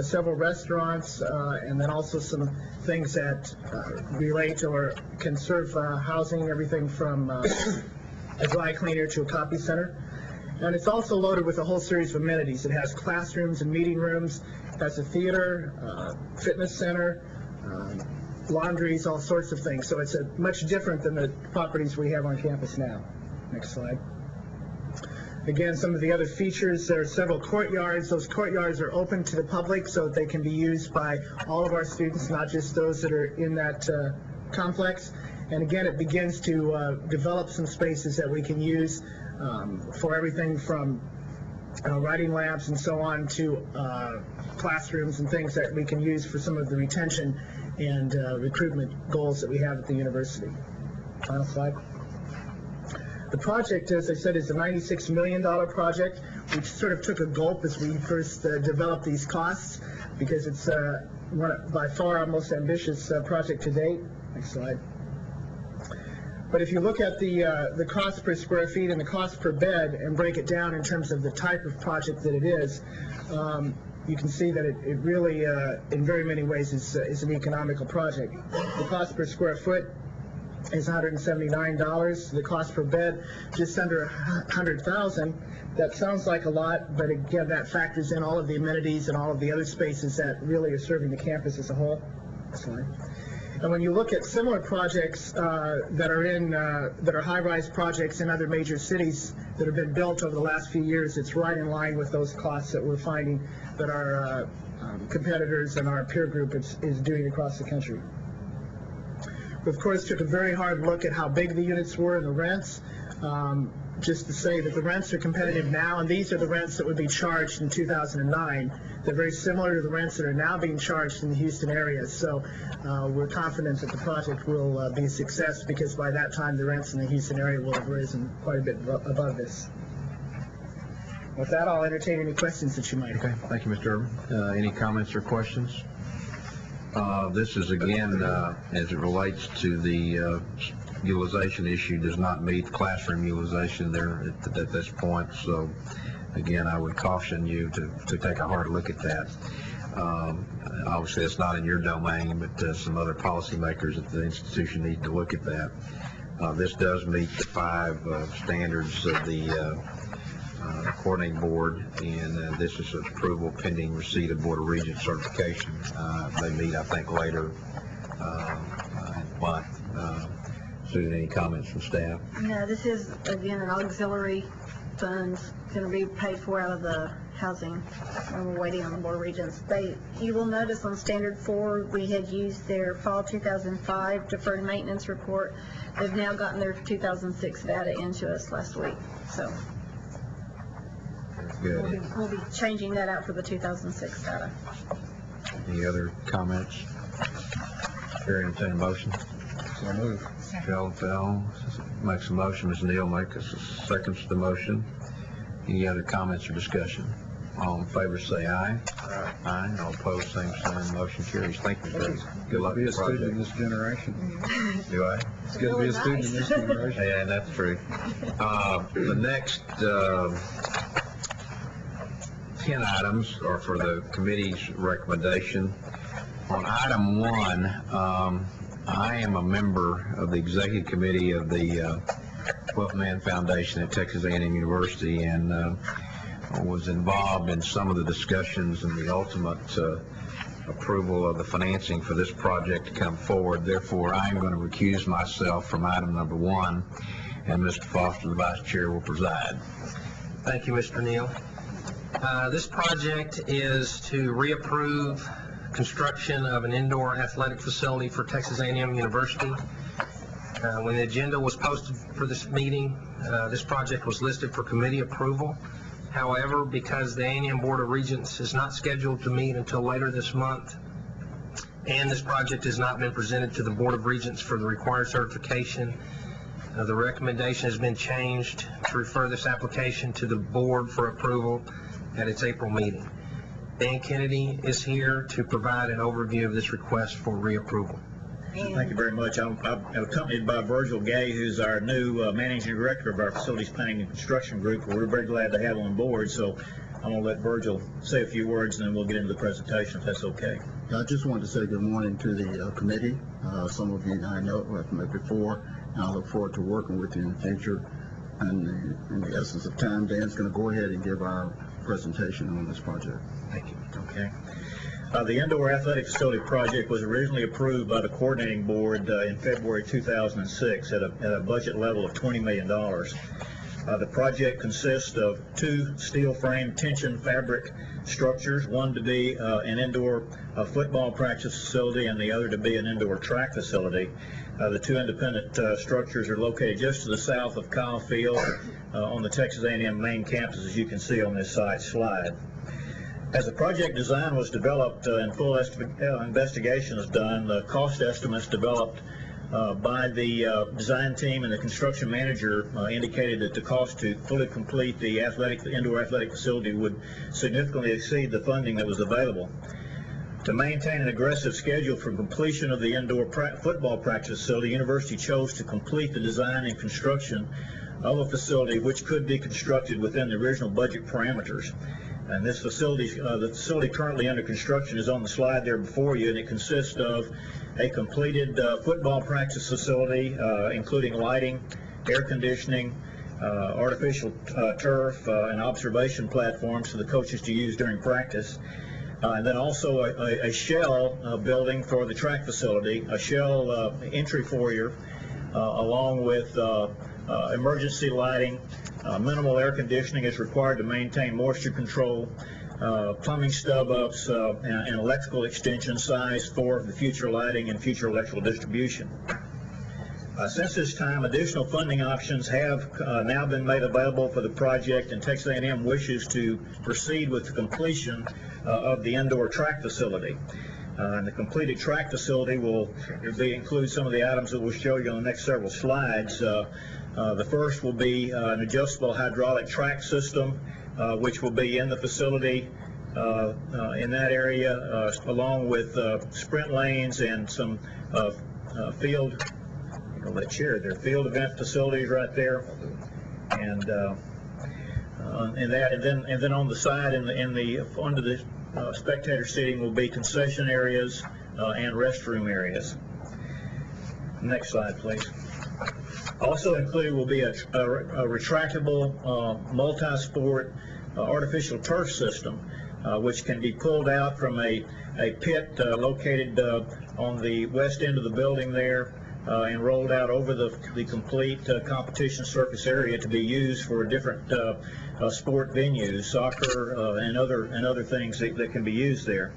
several restaurants and then also some things that relate or can serve housing, everything from a dry cleaner to a copy center. And it's also loaded with a whole series of amenities. It has classrooms and meeting rooms. It has a theater, fitness center, laundries, all sorts of things. So it's much different than the properties we have on campus now. Next slide. Again, some of the other features, there are several courtyards. Those courtyards are open to the public so that they can be used by all of our students, not just those that are in that complex. And again, it begins to develop some spaces that we can use for everything from writing labs and so on to classrooms and things that we can use for some of the retention and recruitment goals that we have at the university. Final slide. The project, as I said, is a $96 million project. We sort of took a gulp as we first developed these costs because it's by far our most ambitious project to date. Next slide. But if you look at the cost per square feet and the cost per bed and break it down in terms of the type of project that it is, you can see that it really, in very many ways, is an economical project. The cost per square foot is $179. The cost per bed, just under $100,000. That sounds like a lot, but again, that factors in all of the amenities and all of the other spaces that really are serving the campus as a whole. Next slide. And when you look at similar projects that are high-rise projects in other major cities that have been built over the last few years, it's right in line with those costs that we're finding that our competitors and our peer group is doing across the country. We, of course, took a very hard look at how big the units were and the rents, just to say that the rents are competitive now, and these are the rents that would be charged in 2009. They're very similar to the rents that are now being charged in the Houston area, so we're confident that the project will be a success because by that time the rents in the Houston area will have risen quite a bit above this. With that, I'll entertain any questions that you might have. Okay, thank you, Mr. Urban. Any comments or questions? This is, again, as it relates to the utilization issue, does not meet classroom utilization there at this point. So, again, I would caution you to take a hard look at that. Obviously, it's not in your domain, but some other policymakers at the institution need to look at that. This does meet the 5 standards of the coordinating board, and this is approval pending receipt of Board of Regents certification. They meet, I think, later in the month. Susan, any comments from staff? No, this is, again, an auxiliary fund, going to be paid for out of the housing, and we're waiting on the Board of Regents. You will notice on Standard 4, we had used their fall 2005 deferred maintenance report. They've now gotten their 2006 data into us last week, so Good. we'll be changing that out for the 2006 data. Any other comments? Chair, entertain a motion. So moved. Joe Bell makes a motion. Ms. Neal seconds the motion. Any other comments or discussion? All in favor say aye. Aye. Aye. All opposed, same sign. Motion carries. Thank you, sir. Good luck Be with a the student in project. this generation. Do I? It's good to be a student in this generation. Yeah, that's true. The next 10 items are for the committee's recommendation. On item 1, I am a member of the executive committee of the 12-Man Foundation at Texas A&M University, and was involved in some of the discussions and the ultimate approval of the financing for this project to come forward. Therefore, I am going to recuse myself from item number 1, and Mr. Foster, the vice chair, will preside. Thank you, Mr. Neal. This project is to reapprove construction of an indoor athletic facility for Texas A&M University. When the agenda was posted for this meeting, this project was listed for committee approval. However, because the A&M Board of Regents is not scheduled to meet until later this month, and this project has not been presented to the Board of Regents for the required certification, the recommendation has been changed to refer this application to the board for approval at its April meeting. Dan Kennedy is here to provide an overview of this request for reapproval. Thank you very much. I'm accompanied by Virgil Gay, who's our new managing director of our facilities planning and construction group. We're very glad to have on board, so I'm going to let Virgil say a few words, and then we'll get into the presentation, if that's okay. I just wanted to say good morning to the committee. Some of you I know have met before, and I look forward to working with you in the future. And in the essence of time, Dan's going to go ahead and give our presentation on this project. Thank you. Okay. The indoor athletic facility project was originally approved by the coordinating board in February 2006 at a budget level of $20 million. The project consists of 2 steel frame tension fabric structures, one to be an indoor football practice facility and the other to be an indoor track facility. The 2 independent structures are located just to the south of ConcourselField on the Texas A&M main campus, as you can see on this slide. As the project design was developed and full investigation is done, the cost estimates developed by the design team and the construction manager indicated that the cost to fully complete the indoor athletic facility would significantly exceed the funding that was available. To maintain an aggressive schedule for completion of the indoor football practice facility, the university chose to complete the design and construction of a facility which could be constructed within the original budget parameters. And this facility, the facility currently under construction is on the slide there before you, and it consists of a completed football practice facility, including lighting, air conditioning, artificial turf, and observation platforms for the coaches to use during practice. And then also a shell building for the track facility, a shell entry foyer, along with emergency lighting. Minimal air conditioning is required to maintain moisture control, plumbing stub-ups, and electrical extension size for the future lighting and future electrical distribution. Since this time, additional funding options have now been made available for the project, and Texas A&M wishes to proceed with the completion of the indoor track facility. And the completed track facility will include some of the items that we'll show you on the next several slides. The first will be an adjustable hydraulic track system, which will be in the facility in that area, along with sprint lanes and some field event facilities right there, and then on the side under the spectator seating will be concession areas and restroom areas. Next slide, please. Also included will be a retractable multi-sport artificial turf system, which can be pulled out from a pit located on the west end of the building there, and rolled out over the complete competition surface area to be used for different sport venues, soccer and other things that can be used there.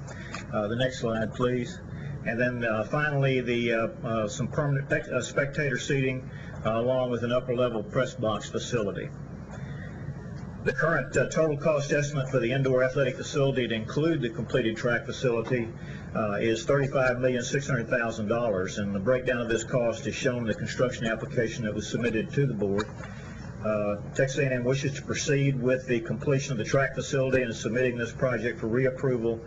The next slide, please. And then finally, some permanent spectator seating, along with an upper level press box facility. The current total cost estimate for the indoor athletic facility to include the completed track facility is $35,600,000, and the breakdown of this cost is shown in the construction application that was submitted to the board. Texas A&M wishes to proceed with the completion of the track facility and is submitting this project for reapproval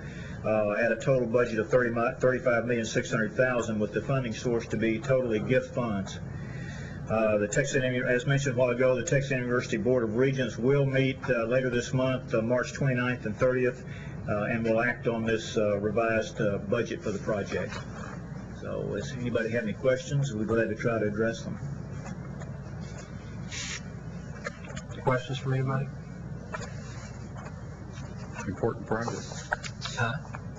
at a total budget of $35,600,000, with the funding source to be totally gift funds. The Texas A&M, as mentioned a while ago, the Texas A&M University Board of Regents will meet later this month, March 29th and 30th, and will act on this revised budget for the project. So, does anybody have any questions? We're glad to try to address them. Questions from anybody? Important project. Huh?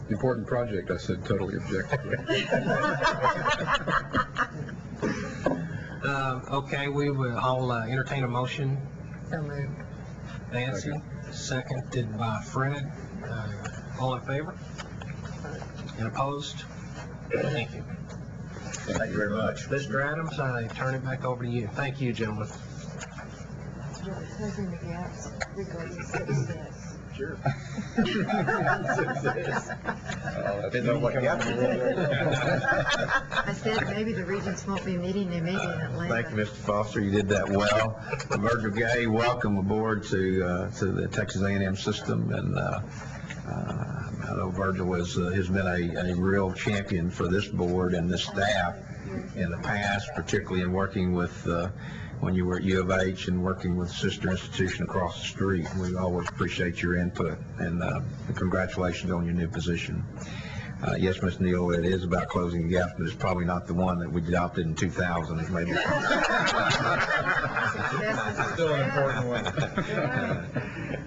Important project, I said totally objectively. Okay, we will all entertain a motion. So moved. Nancy, seconded by Fred. All in favor? And opposed? Thank you. Thank you very much. Mr. Adams, I turn it back over to you. Thank you, gentlemen. Closing the gaps regarding success. Sure. I said maybe the Regents won't be meeting, they may be in Atlanta. Thank you, Mr. Foster. You did that well. Virgil Gay, welcome aboard to the Texas A&M system, and I know Virgil has been a real champion for this board and this staff in the past, particularly in working with when you were at U of H and working with the sister institution across the street. We always appreciate your input, and congratulations on your new position. Yes, Ms. Neal, it is about closing the gap, but it's probably not the one that we adopted in 2000. It's maybe Still an important one.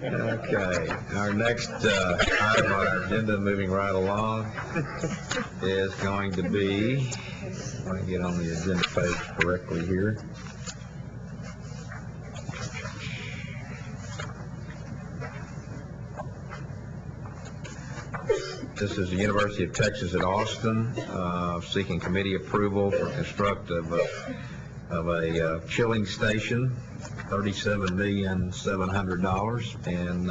Okay, our next item on our agenda, moving right along, is going to be, let me get on the agenda page correctly here. This is the University of Texas at Austin, seeking committee approval for construct of a chilling station, $37,700,000, and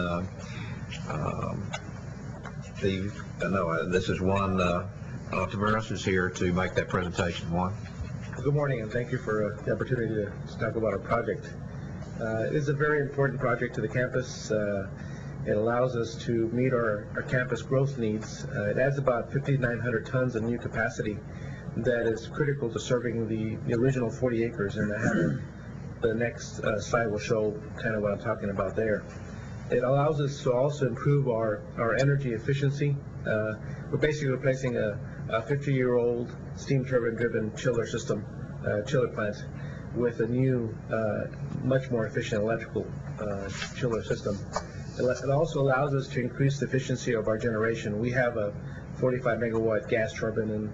this is Juan Taveras is here to make that presentation. Juan. Good morning, and thank you for the opportunity to talk about our project. It is a very important project to the campus. It allows us to meet our campus growth needs. It adds about 5,900 tons of new capacity that is critical to serving the original 40 acres, and the next slide will show kind of what I'm talking about there. It allows us to also improve our energy efficiency. We're basically replacing a 50-year-old steam turbine-driven chiller system, chiller plant, with a new, much more efficient electrical chiller system. It also allows us to increase the efficiency of our generation. We have a 45 megawatt gas turbine, and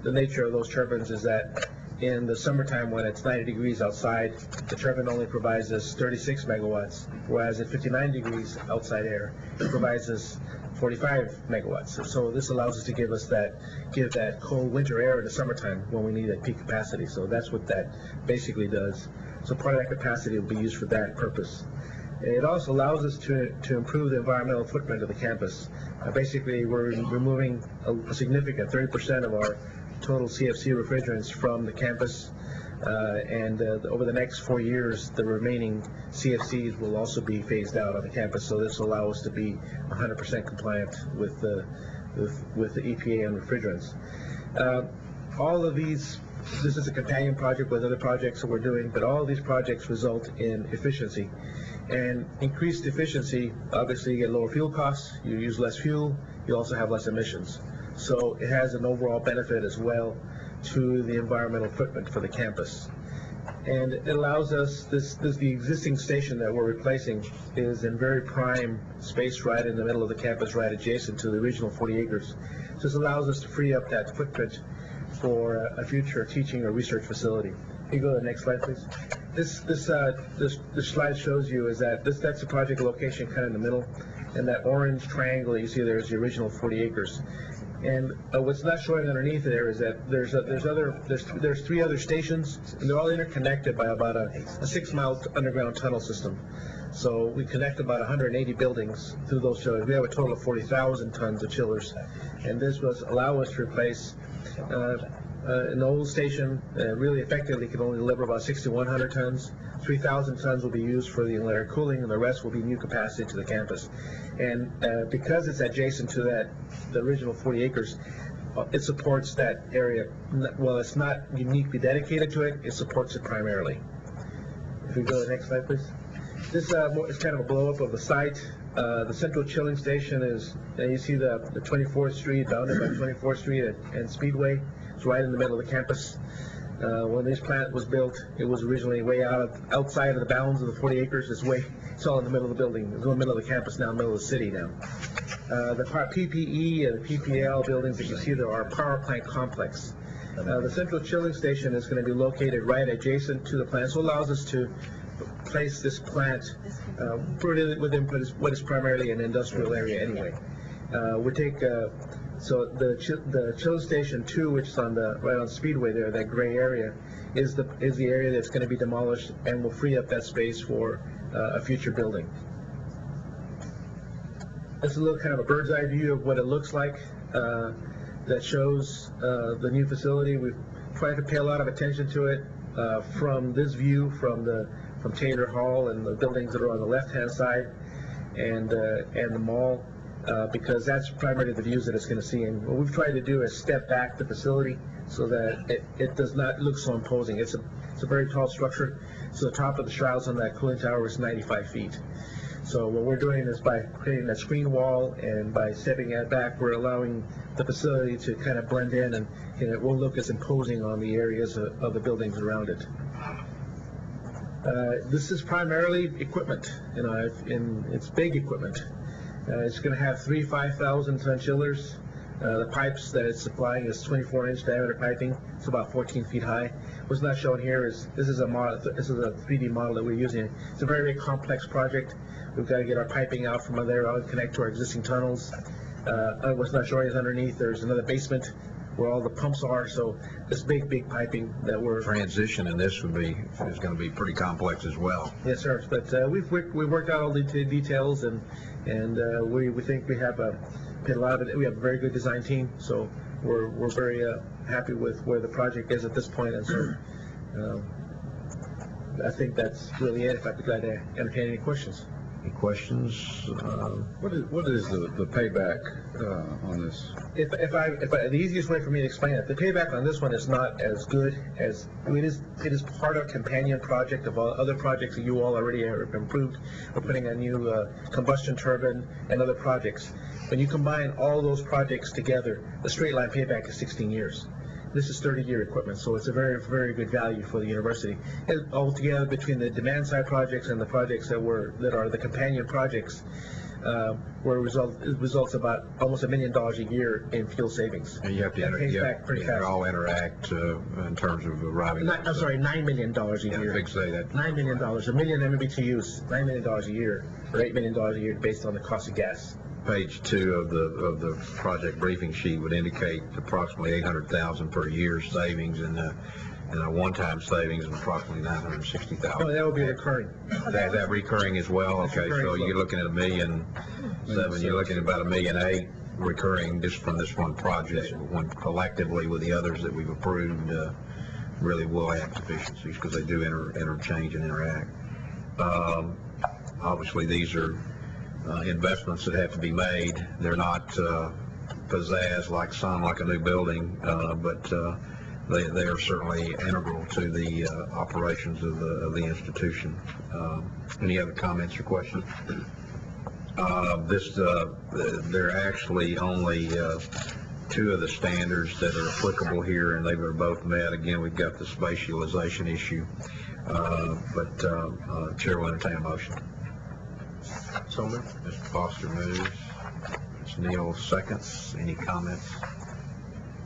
the nature of those turbines is that in the summertime when it's 90 degrees outside, the turbine only provides us 36 megawatts, whereas at 59 degrees outside air, it provides us 45 megawatts. So this allows us to give that cold winter air in the summertime when we need that peak capacity. So that's what that basically does. So part of that capacity will be used for that purpose. It also allows us to improve the environmental footprint of the campus. Basically, we're removing a significant 30% of our total CFC refrigerants from the campus, and over the next 4 years, the remaining CFCs will also be phased out on the campus. So this will allow us to be 100% compliant with the EPA on refrigerants. All of these. This is a companion project with other projects that we're doing, but all of these projects result in efficiency. And increased efficiency, obviously you get lower fuel costs, you use less fuel, you also have less emissions. So it has an overall benefit as well to the environmental footprint for the campus. And it allows us, the existing station that we're replacing is in very prime space right in the middle of the campus, right adjacent to the original 40 acres. So this allows us to free up that footprint for a future teaching or research facility. Can you go to the next slide, please? This slide shows you is that that's the project location kind of in the middle, and that orange triangle that you see there is the original 40 acres. And what's not showing underneath there is that there's 3 other stations, and they're all interconnected by about a 6-mile underground tunnel system. So we connect about 180 buildings through those chillers. We have a total of 40,000 tons of chillers, and this will allow us to replace an old station. Really effectively can only deliver about 6,100 tons. 3,000 tons will be used for the inlet cooling, and the rest will be new capacity to the campus. And because it's adjacent to the original 40 acres, it supports that area. Well, it's not uniquely dedicated to it, it supports it primarily. If we go to the next slide, please. This is kind of a blow-up of the site. The central chilling station is, you see the 24th Street, bounded by 24th Street and Speedway. It's right in the middle of the campus. When this plant was built, it was originally way outside of the bounds of the 40 acres. It's all in the middle of the building. It's in the middle of the campus now, middle of the city now. The PPE and the PPL buildings that you see there are power plant complex. The central chilling station is going to be located right adjacent to the plant, so it allows us to place this plant within what is primarily an industrial area anyway. We take so the chilling station 2, which is right on Speedway there, that gray area, is the area that's going to be demolished and will free up that space for a future building. This is a little kind of a bird's eye view of what it looks like. That shows the new facility. We've tried to pay a lot of attention to it from this view from Taylor Hall and the buildings that are on the left-hand side, and the mall, because that's primarily the views that it's going to see. And what we've tried to do is step back the facility so that it does not look so imposing. It's a very tall structure, so the top of the shrouds on that cooling tower is 95 feet. So what we're doing is by creating that screen wall and by stepping it back, we're allowing the facility to kind of blend in, and it won't look as imposing on the areas of the buildings around it. This is primarily equipment, it's big equipment. It's going to have 3 5,000-ton chillers. The pipes that it's supplying is 24-inch diameter piping. It's about 14 feet high. What's not shown here is this is a 3D model that we're using. It's a very, very complex project. We've got to get our piping out from there, connect to our existing tunnels. What's not showing is underneath there's another basement where all the pumps are, so this big piping that we're... Transition in this is going to be pretty complex as well. Yes, sir, but we've worked out all the details, and we think we have a lot of it. We have a very good design team, so we're very happy with where the project is at this point, and so I think that's really it. If I'd be glad to entertain any questions. Any questions? What is the payback on this? If the easiest way for me to explain it, the payback on this one is not as good as it is part of a companion project of all other projects that you all already have improved. We're putting a new combustion turbine and other projects. When you combine all those projects together, the straight line payback is 16 years. This is 30-year equipment, so it's a very, very good value for the university. And altogether, between the demand side projects and the projects that are the companion projects, where it results about almost $1 million a year in fuel savings. And you have to they all interact in terms of arriving. I'm sorry, $9 million a year. Fix that. $9 million, $1 million MMBTUs, $9 million a year, or $8 million a year based on the cost of gas. Page 2 of the project briefing sheet would indicate approximately $800,000 per year savings and a one-time savings of approximately $960,000. Oh, that would be recurring. That recurring as well? Okay, so you're looking at $1.7 million, you're looking at about $1.8 million recurring just from this one project, when collectively with the others that we've approved really will have deficiencies because they do interchange and interact. Obviously, these are investments that have to be made. They're not pizzazz like a new building, but they are certainly integral to the operations of the institution. Any other comments or questions? There are actually only 2 of the standards that are applicable here, and they were both met. Again, we've got the spatialization issue, but Chair will entertain a motion. So moved. Mr. Foster moves. Ms. Neal seconds. Any comments?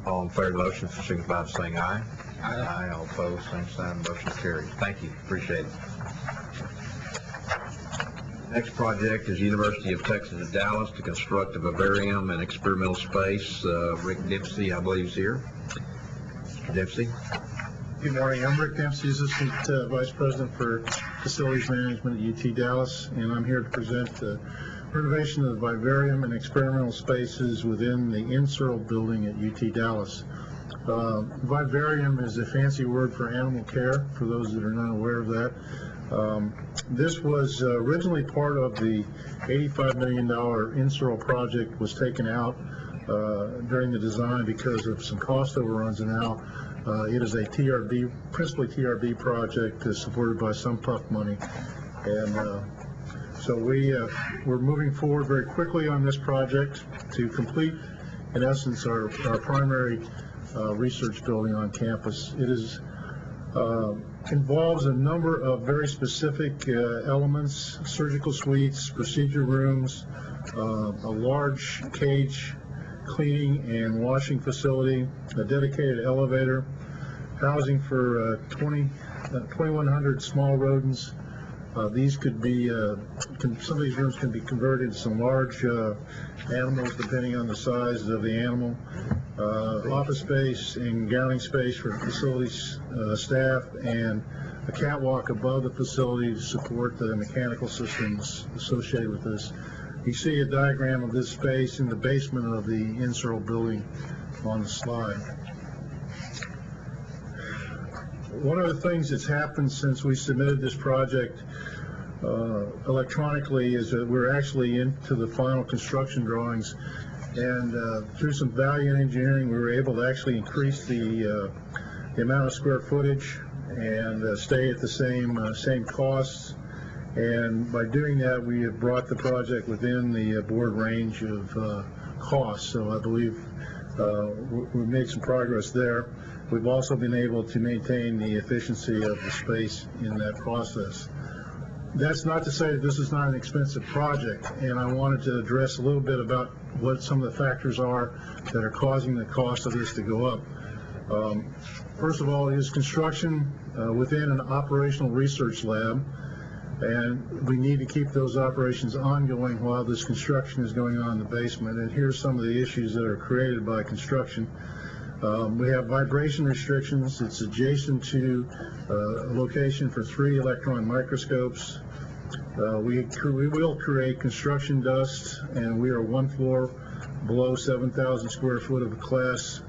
All in favor of the motion, signify by saying aye. Aye. All opposed, same sign. Motion carries. Thank you. Appreciate it. Next project is University of Texas at Dallas to construct a vivarium and experimental space. Rick Dempsey, I believe, is here. Mr. Dempsey. Good morning. I'm Rick Dempsey, Assistant Vice President for Facilities Management at UT Dallas, and I'm here to present the renovation of the vivarium and experimental spaces within the InSearle building at UT Dallas. Vivarium is a fancy word for animal care, for those that are not aware of that. This was originally part of the $85 million InSearle project, was taken out during the design because of some cost overruns, and now it is a principally TRB project supported by some PUF money. And so we're moving forward very quickly on this project to complete, in essence, our primary research building on campus. It involves a number of very specific elements: surgical suites, procedure rooms, a large cage cleaning and washing facility, a dedicated elevator, housing for 2,100 small rodents. These could be, some of these rooms can be converted to some large animals depending on the size of the animal. Office space and gowning space for facilities staff, and a catwalk above the facility to support the mechanical systems associated with this. You see a diagram of this space in the basement of the InSearle building on the slide. One of the things that's happened since we submitted this project electronically is that we're actually into the final construction drawings, and through some value engineering we were able to actually increase the amount of square footage and stay at the same costs. And by doing that, we have brought the project within the board range of costs. So I believe we've made some progress there. We've also been able to maintain the efficiency of the space in that process. That's not to say that this is not an expensive project, and I wanted to address a little bit about what some of the factors are that are causing the cost of this to go up. First of all, it is construction within an operational research lab, and we need to keep those operations ongoing while this construction is going on in the basement. And here's some of the issues that are created by construction. We have vibration restrictions. It's adjacent to a location for 3 electron microscopes. We will create construction dust, and we are 1 floor below 7,000 square foot of a class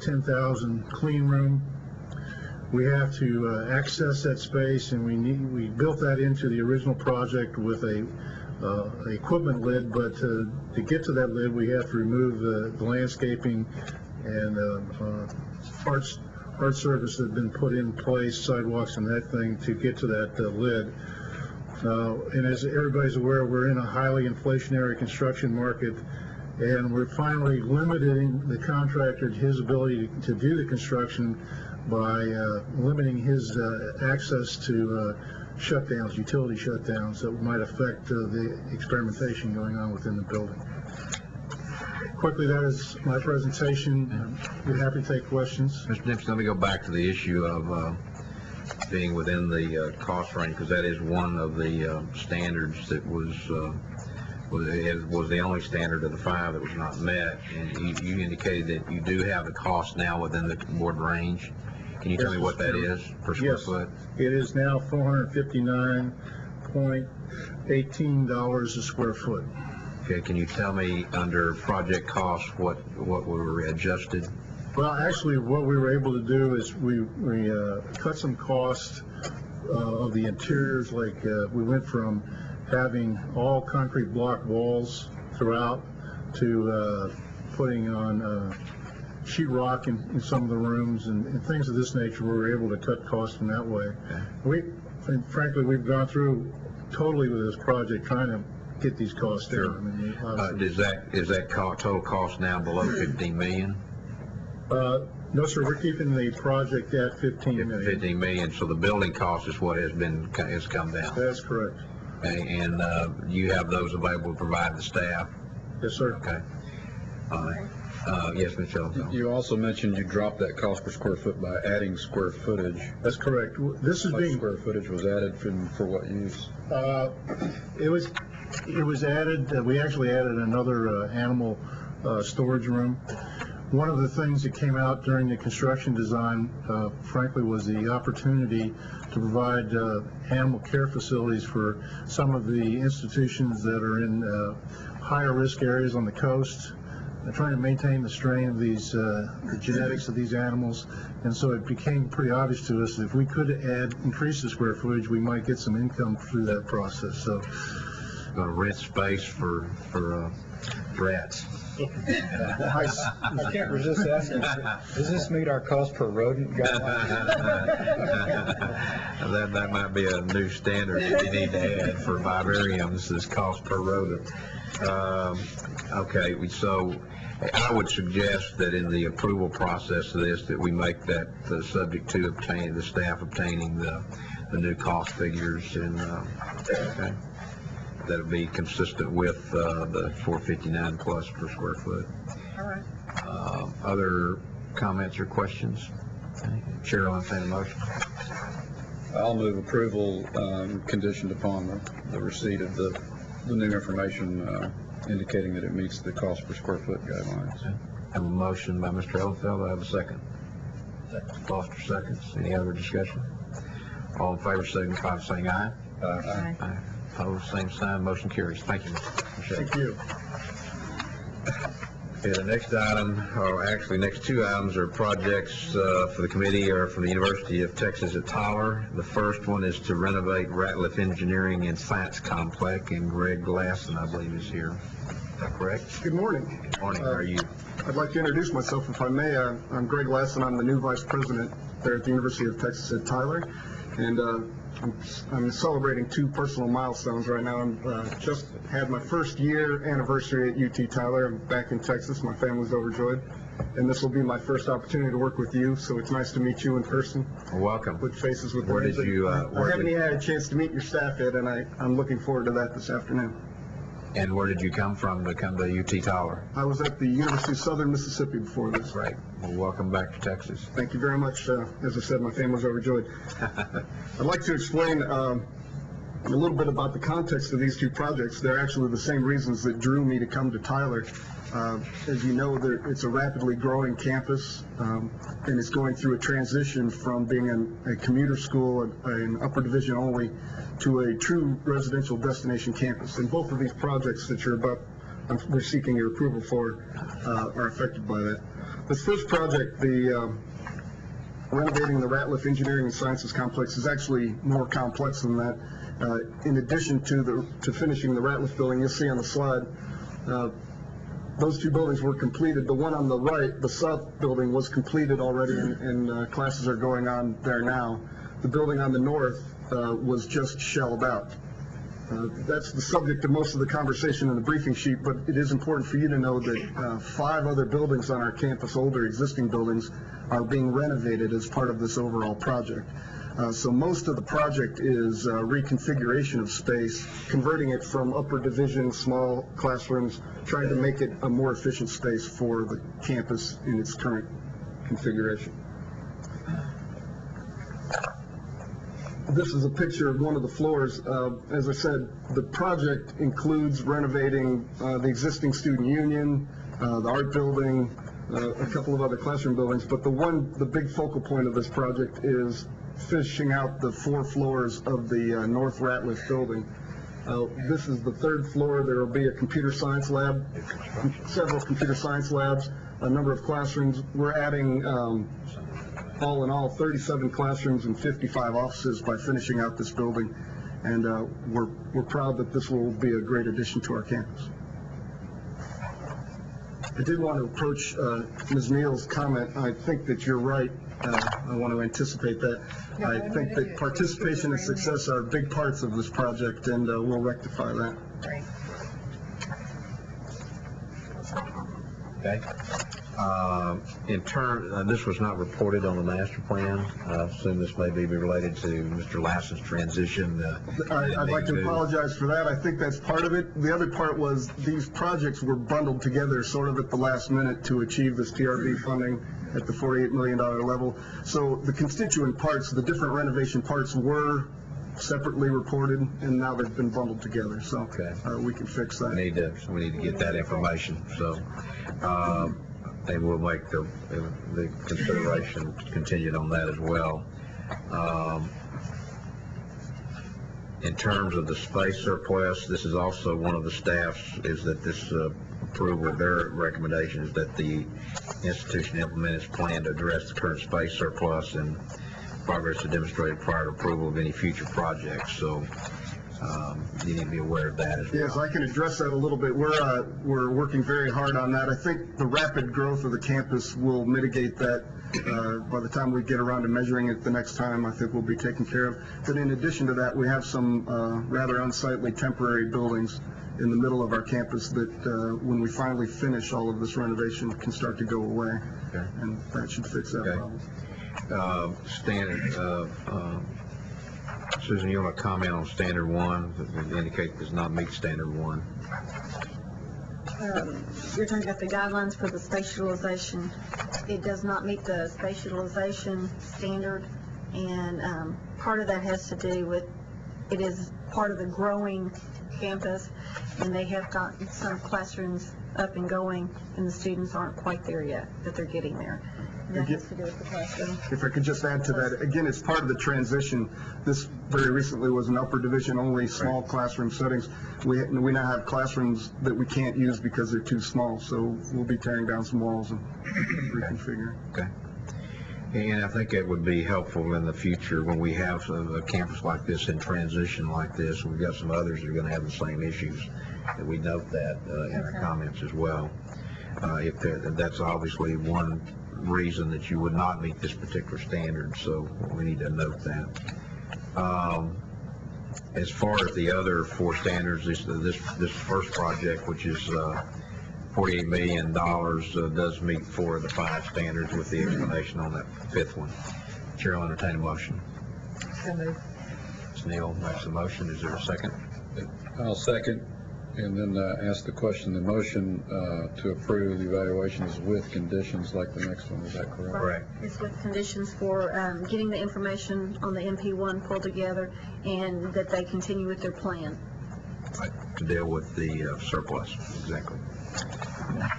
10,000 clean room. We have to access that space, and we built that into the original project with a equipment lid, but to get to that lid, we have to remove the landscaping and hard surface that had been put in place, sidewalks and that thing, to get to that lid. And as everybody's aware, we're in a highly inflationary construction market, and we're finally limiting the contractor to his ability to do the construction by limiting his access to shutdowns, utility shutdowns that might affect the experimentation going on within the building. Quickly, that is my presentation. We're happy to take questions. Mr. Dempsey, let me go back to the issue of being within the cost range, because that is one of the standards that was the only standard of the 5 that was not met. And you indicated that you do have the cost now within the board range. Can you tell me what that is per square foot? It is now $459.18 a square foot. Okay, can you tell me under project costs what were adjusted? Well, actually, what we were able to do is we cut some costs of the interiors. Like we went from having all concrete block walls throughout to putting on sheetrock in some of the rooms and things of this nature. We were able to cut costs in that way. Okay. Frankly, we've gone through totally with this project trying to get these costs down. Sure. I mean, is that total cost now below 15 million? No, sir. We're keeping the project at 15 million. 15 million. So the building cost is what has come down. That's correct. Okay, and you have those available to provide the staff? Yes, sir. Okay. All right. Yes, Ms. Shelton. You also mentioned you dropped that cost per square foot by adding square footage. That's correct. This is What being square footage was added for what use? It was added. We actually added another animal storage room. One of the things that came out during the construction design, frankly, was the opportunity to provide animal care facilities for some of the institutions that are in higher risk areas on the coast, trying to maintain the strain of these, the genetics of these animals. And so it became pretty obvious to us that if we could increase the square footage, we might get some income through that process. So, going to rent space for rats. I can't resist asking, does this meet our cost per rodent guidelines? That might be a new standard that you need to add for vivariums, is cost per rodent. Okay, so I would suggest that in the approval process of this, that we make that subject to the staff obtaining the new cost figures, and okay. That'll be consistent with the 459 plus per square foot. All right. Other comments or questions? Okay. Chair will entertain a motion. I'll move approval conditioned upon the receipt of the new information indicating that it meets the cost per square foot guidelines. Okay. I have a motion by Mr. Ellenfeld. I have a second. Foster seconds. Any other discussion? All in favor, signify by saying aye. Aye. Aye. Opposed, same sign. Motion carries. Thank you, Mr. Michelle. thank you. Okay, the next item, or actually next 2 items, are projects for the committee or from the University of Texas at Tyler. The first one is to renovate Ratliff Engineering and Science Complex, and Greg Glasson, I believe, is here. Is that correct? Good morning. Good morning. How are you? I'd like to introduce myself, if I may. I'm Greg Glasson. I'm the new vice president there at the University of Texas at Tyler, and I'm celebrating 2 personal milestones right now. I'm just had my first year anniversary at UT Tyler. I'm back in Texas. My family's overjoyed, and this will be my first opportunity to work with you. So it's nice to meet you in person. Welcome. Put faces with Where names. did you? I haven't yet had a chance to meet your staff yet, and I'm looking forward to that this afternoon. And where did you come from to come to UT Tyler? I was at the University of Southern Mississippi before this. Great. Well, welcome back to Texas. Thank you very much. As I said, my family's overjoyed. I'd like to explain A little bit about the context of these two projects. They're actually the same reasons that drew me to come to Tyler. As you know, it's a rapidly growing campus, and it's going through a transition from being a commuter school, an upper division only, to a true residential destination campus. And both of these projects that we're seeking your approval for are affected by that. This first project, the renovating the Ratliff Engineering and Sciences Complex, is actually more complex than that. In addition to finishing the Ratliff building, you'll see on the slide, those two buildings were completed. The one on the right, the south building, was completed already, and classes are going on there now. The building on the north was just shelled out. That's the subject of most of the conversation in the briefing sheet, but it is important for you to know that 5 other buildings on our campus, older existing buildings, are being renovated as part of this overall project. So most of the project is reconfiguration of space, converting it from upper division, small classrooms, trying to make it a more efficient space for the campus in its current configuration. This is a picture of one of the floors. As I said, the project includes renovating the existing student union, the art building, a couple of other classroom buildings, but the big focal point of this project is finishing out the 4 floors of the North Ratliff building. This is the 3rd floor. There will be a computer science lab, several computer science labs, a number of classrooms. We're adding, all in all, 37 classrooms and 55 offices by finishing out this building, and we're proud that this will be a great addition to our campus. I did want to approach Ms. Neal's comment. I think that you're right. I want to anticipate that. I think that participation and success are big parts of this project, and we'll rectify that. Okay. This was not reported on the master plan. I assume this may be related to Mr. Lassen's transition. I'd like to apologize for that. I think that's part of it. The other part was these projects were bundled together sort of at the last minute to achieve this TRB funding at the $48 million level. So the constituent parts, the different renovation parts, were separately reported, and now they've been bundled together. So we can fix that. We need to get that information. So. And we'll make the consideration continued on that as well. In terms of the space surplus, this is also one of the staff's, is that this approval, their recommendation is that the institution implement its plan to address the current space surplus and progress to demonstrate prior to approval of any future projects. So you need to be aware of that as well. Yes, I can address that a little bit. We're working very hard on that. I think the rapid growth of the campus will mitigate that. By the time we get around to measuring it the next time, I think we'll be taken care of. But in addition to that, we have some rather unsightly temporary buildings in the middle of our campus that when we finally finish all of this renovation can start to go away. Okay. And that should fix that problem. Susan, you want to comment on standard 1, that indicate does not meet standard 1? You're talking about the guidelines for the space utilization. It does not meet the space utilization standard, and part of that has to do with it is part of the growing campus, and they have gotten some classrooms up and going, and the students aren't quite there yet, but they're getting there. That has to do with the classroom. If I could just add to that, again, it's part of the transition. This very recently was an upper division only, small classroom settings. We now have classrooms that we can't use because they're too small, so we'll be tearing down some walls and reconfiguring. Okay. And I think it would be helpful in the future when we have a campus like this in transition like this. We've got some others that are going to have the same issues, and we note that in our comments as well. That's obviously one reason that you would not meet this particular standard, so we need to note that. As far as the other 4 standards, this first project, which is $48 million, does meet 4 of the 5 standards with the explanation on that 5th one. Chair will entertain a motion. So moved. Ms. Neal makes a motion. Is there a second? I'll second. And then ask the question, the motion to approve the evaluations with conditions like the next one, is that correct? Correct. It's with conditions for getting the information on the MP1 pulled together and that they continue with their plan. To deal with the surplus, exactly.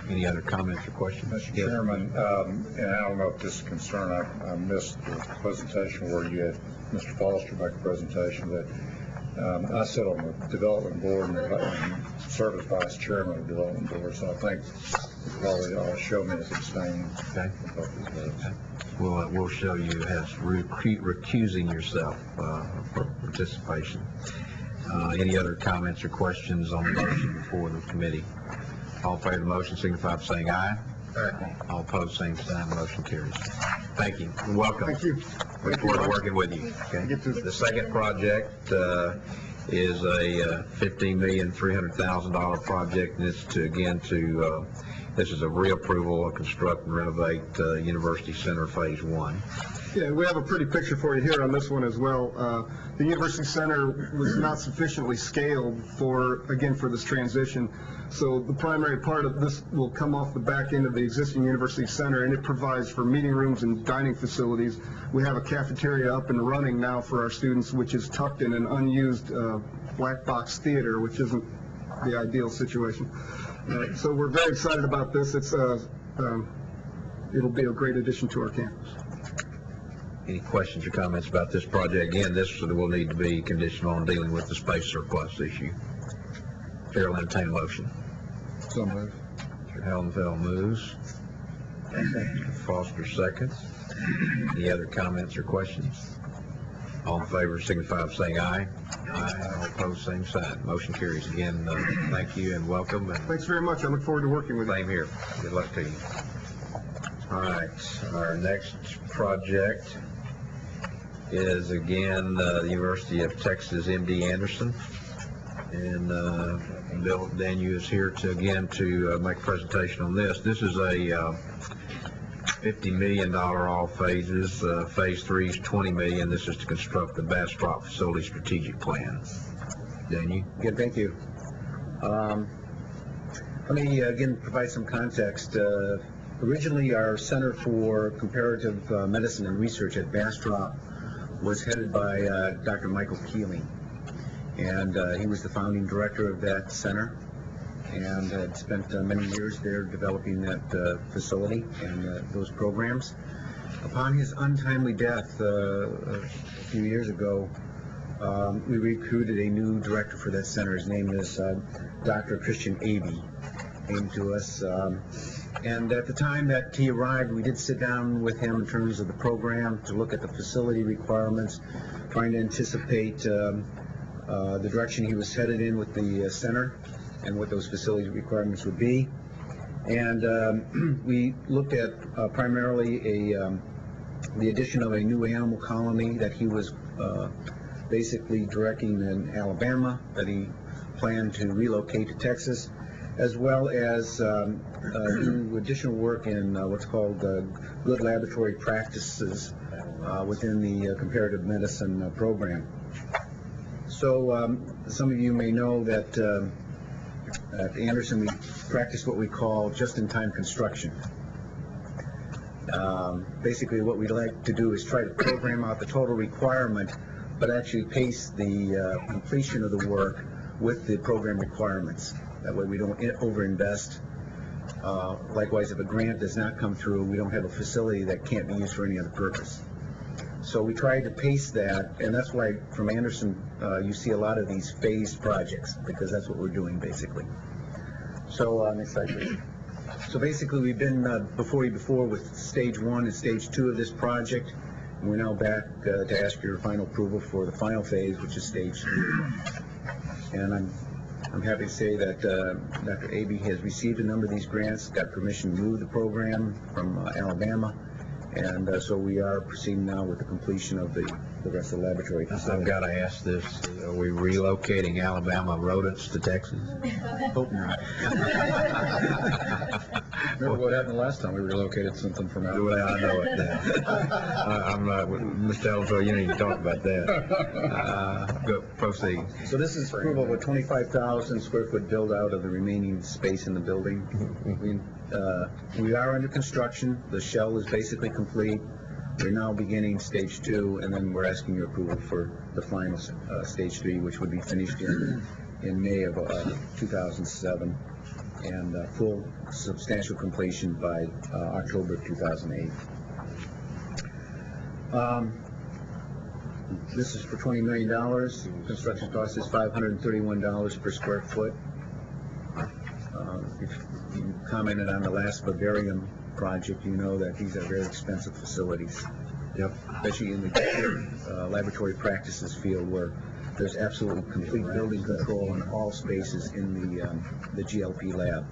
Any other comments or questions? Mr. Chairman, and I don't know if this is a concern, I missed the presentation where you had Mr. Foster make a presentation that I sit on the development board and serve as vice chairman of the development board, so I think probably I'll show me as abstaining. Okay. We'll show you as recusing yourself for participation. Any other comments or questions on the motion before the committee? All in favor of the motion signify by saying aye. Aye. All opposed, same sign. Motion carries. Thank you. You're welcome. Thank you. Look forward to working with you. Okay. The second project is a $15,300,000 project, and it's this is a reapproval of construct and renovate University Center Phase 1. Yeah, we have a pretty picture for you here on this one as well. The University Center was not sufficiently scaled for this transition. So the primary part of this will come off the back end of the existing University Center, and it provides for meeting rooms and dining facilities. We have a cafeteria up and running now for our students, which is tucked in an unused black box theater, which isn't the ideal situation. So we're very excited about this. It'll be a great addition to our campus. Any questions or comments about this project? Again, this will need to be conditional on dealing with the space surplus issue. Chair will entertain a motion. So moved. Mr. Hellenfeld moves. Mr. Foster seconds. Any other comments or questions? All in favor signify by saying aye. Aye. All opposed, same sign. Motion carries. Again, thank you and welcome. And thanks very much. I look forward to working with you. Same here. Good luck to you. All right. Our next project is again the University of Texas MD Anderson, and Bill Danu is here to make a presentation on this. This is a $50 million all phases. Phase 3 is $20 million. This is to construct the Bastrop Facility Strategic Plan. Danu? Good, thank you. Let me again provide some context. Originally, our Center for Comparative Medicine and Research at Bastrop was headed by Dr. Michael Keeling, and he was the founding director of that center and had spent many years there developing that facility and those programs. Upon his untimely death a few years ago, we recruited a new director for that center. His name is Dr. Christian Aby, came to us. And at the time that he arrived, we did sit down with him in terms of the program to look at the facility requirements, trying to anticipate the direction he was headed in with the center and what those facility requirements would be. And we looked at primarily the addition of a new animal colony that he was basically directing in Alabama, that he planned to relocate to Texas, as well as do additional work in what's called good laboratory practices within the comparative medicine program. So some of you may know that at Anderson we practice what we call just-in-time construction. Basically what we'd like to do is try to program out the total requirement, but actually pace the completion of the work with the program requirements. That way we don't overinvest. Likewise, if a grant does not come through, we don't have a facility that can't be used for any other purpose. So we try to pace that, and that's why from Anderson you see a lot of these phased projects, because that's what we're doing basically. So next slide, please. So basically we've been before you before with stage 1 and stage 2 of this project, and we're now back to ask your final approval for the final phase, which is stage 3. And I'm happy to say that Dr. Aby has received a number of these grants, got permission to move the program from Alabama, and so we are proceeding now with the completion of the the rest of the laboratory I've facility. got to ask this, are we relocating Alabama rodents to Texas? Hope not. Remember what happened last time we relocated something from out? Well, I know it now. I'm not, Mr. Ellisville, you don't even talk about that. Go, proceed. So this is approval of a 25,000 square foot build out of the remaining space in the building. We are under construction. The shell is basically complete. We're now beginning stage 2, and then we're asking your approval for the final stage 3, which would be finished in May of 2007, and full substantial completion by October of 2008. This is for $20 million. Construction cost is $531 per square foot. If you commented on the last Bavarian project, you know that these are very expensive facilities. Yep. Especially in the laboratory practices field, where there's absolutely complete building control in all spaces in the GLP lab.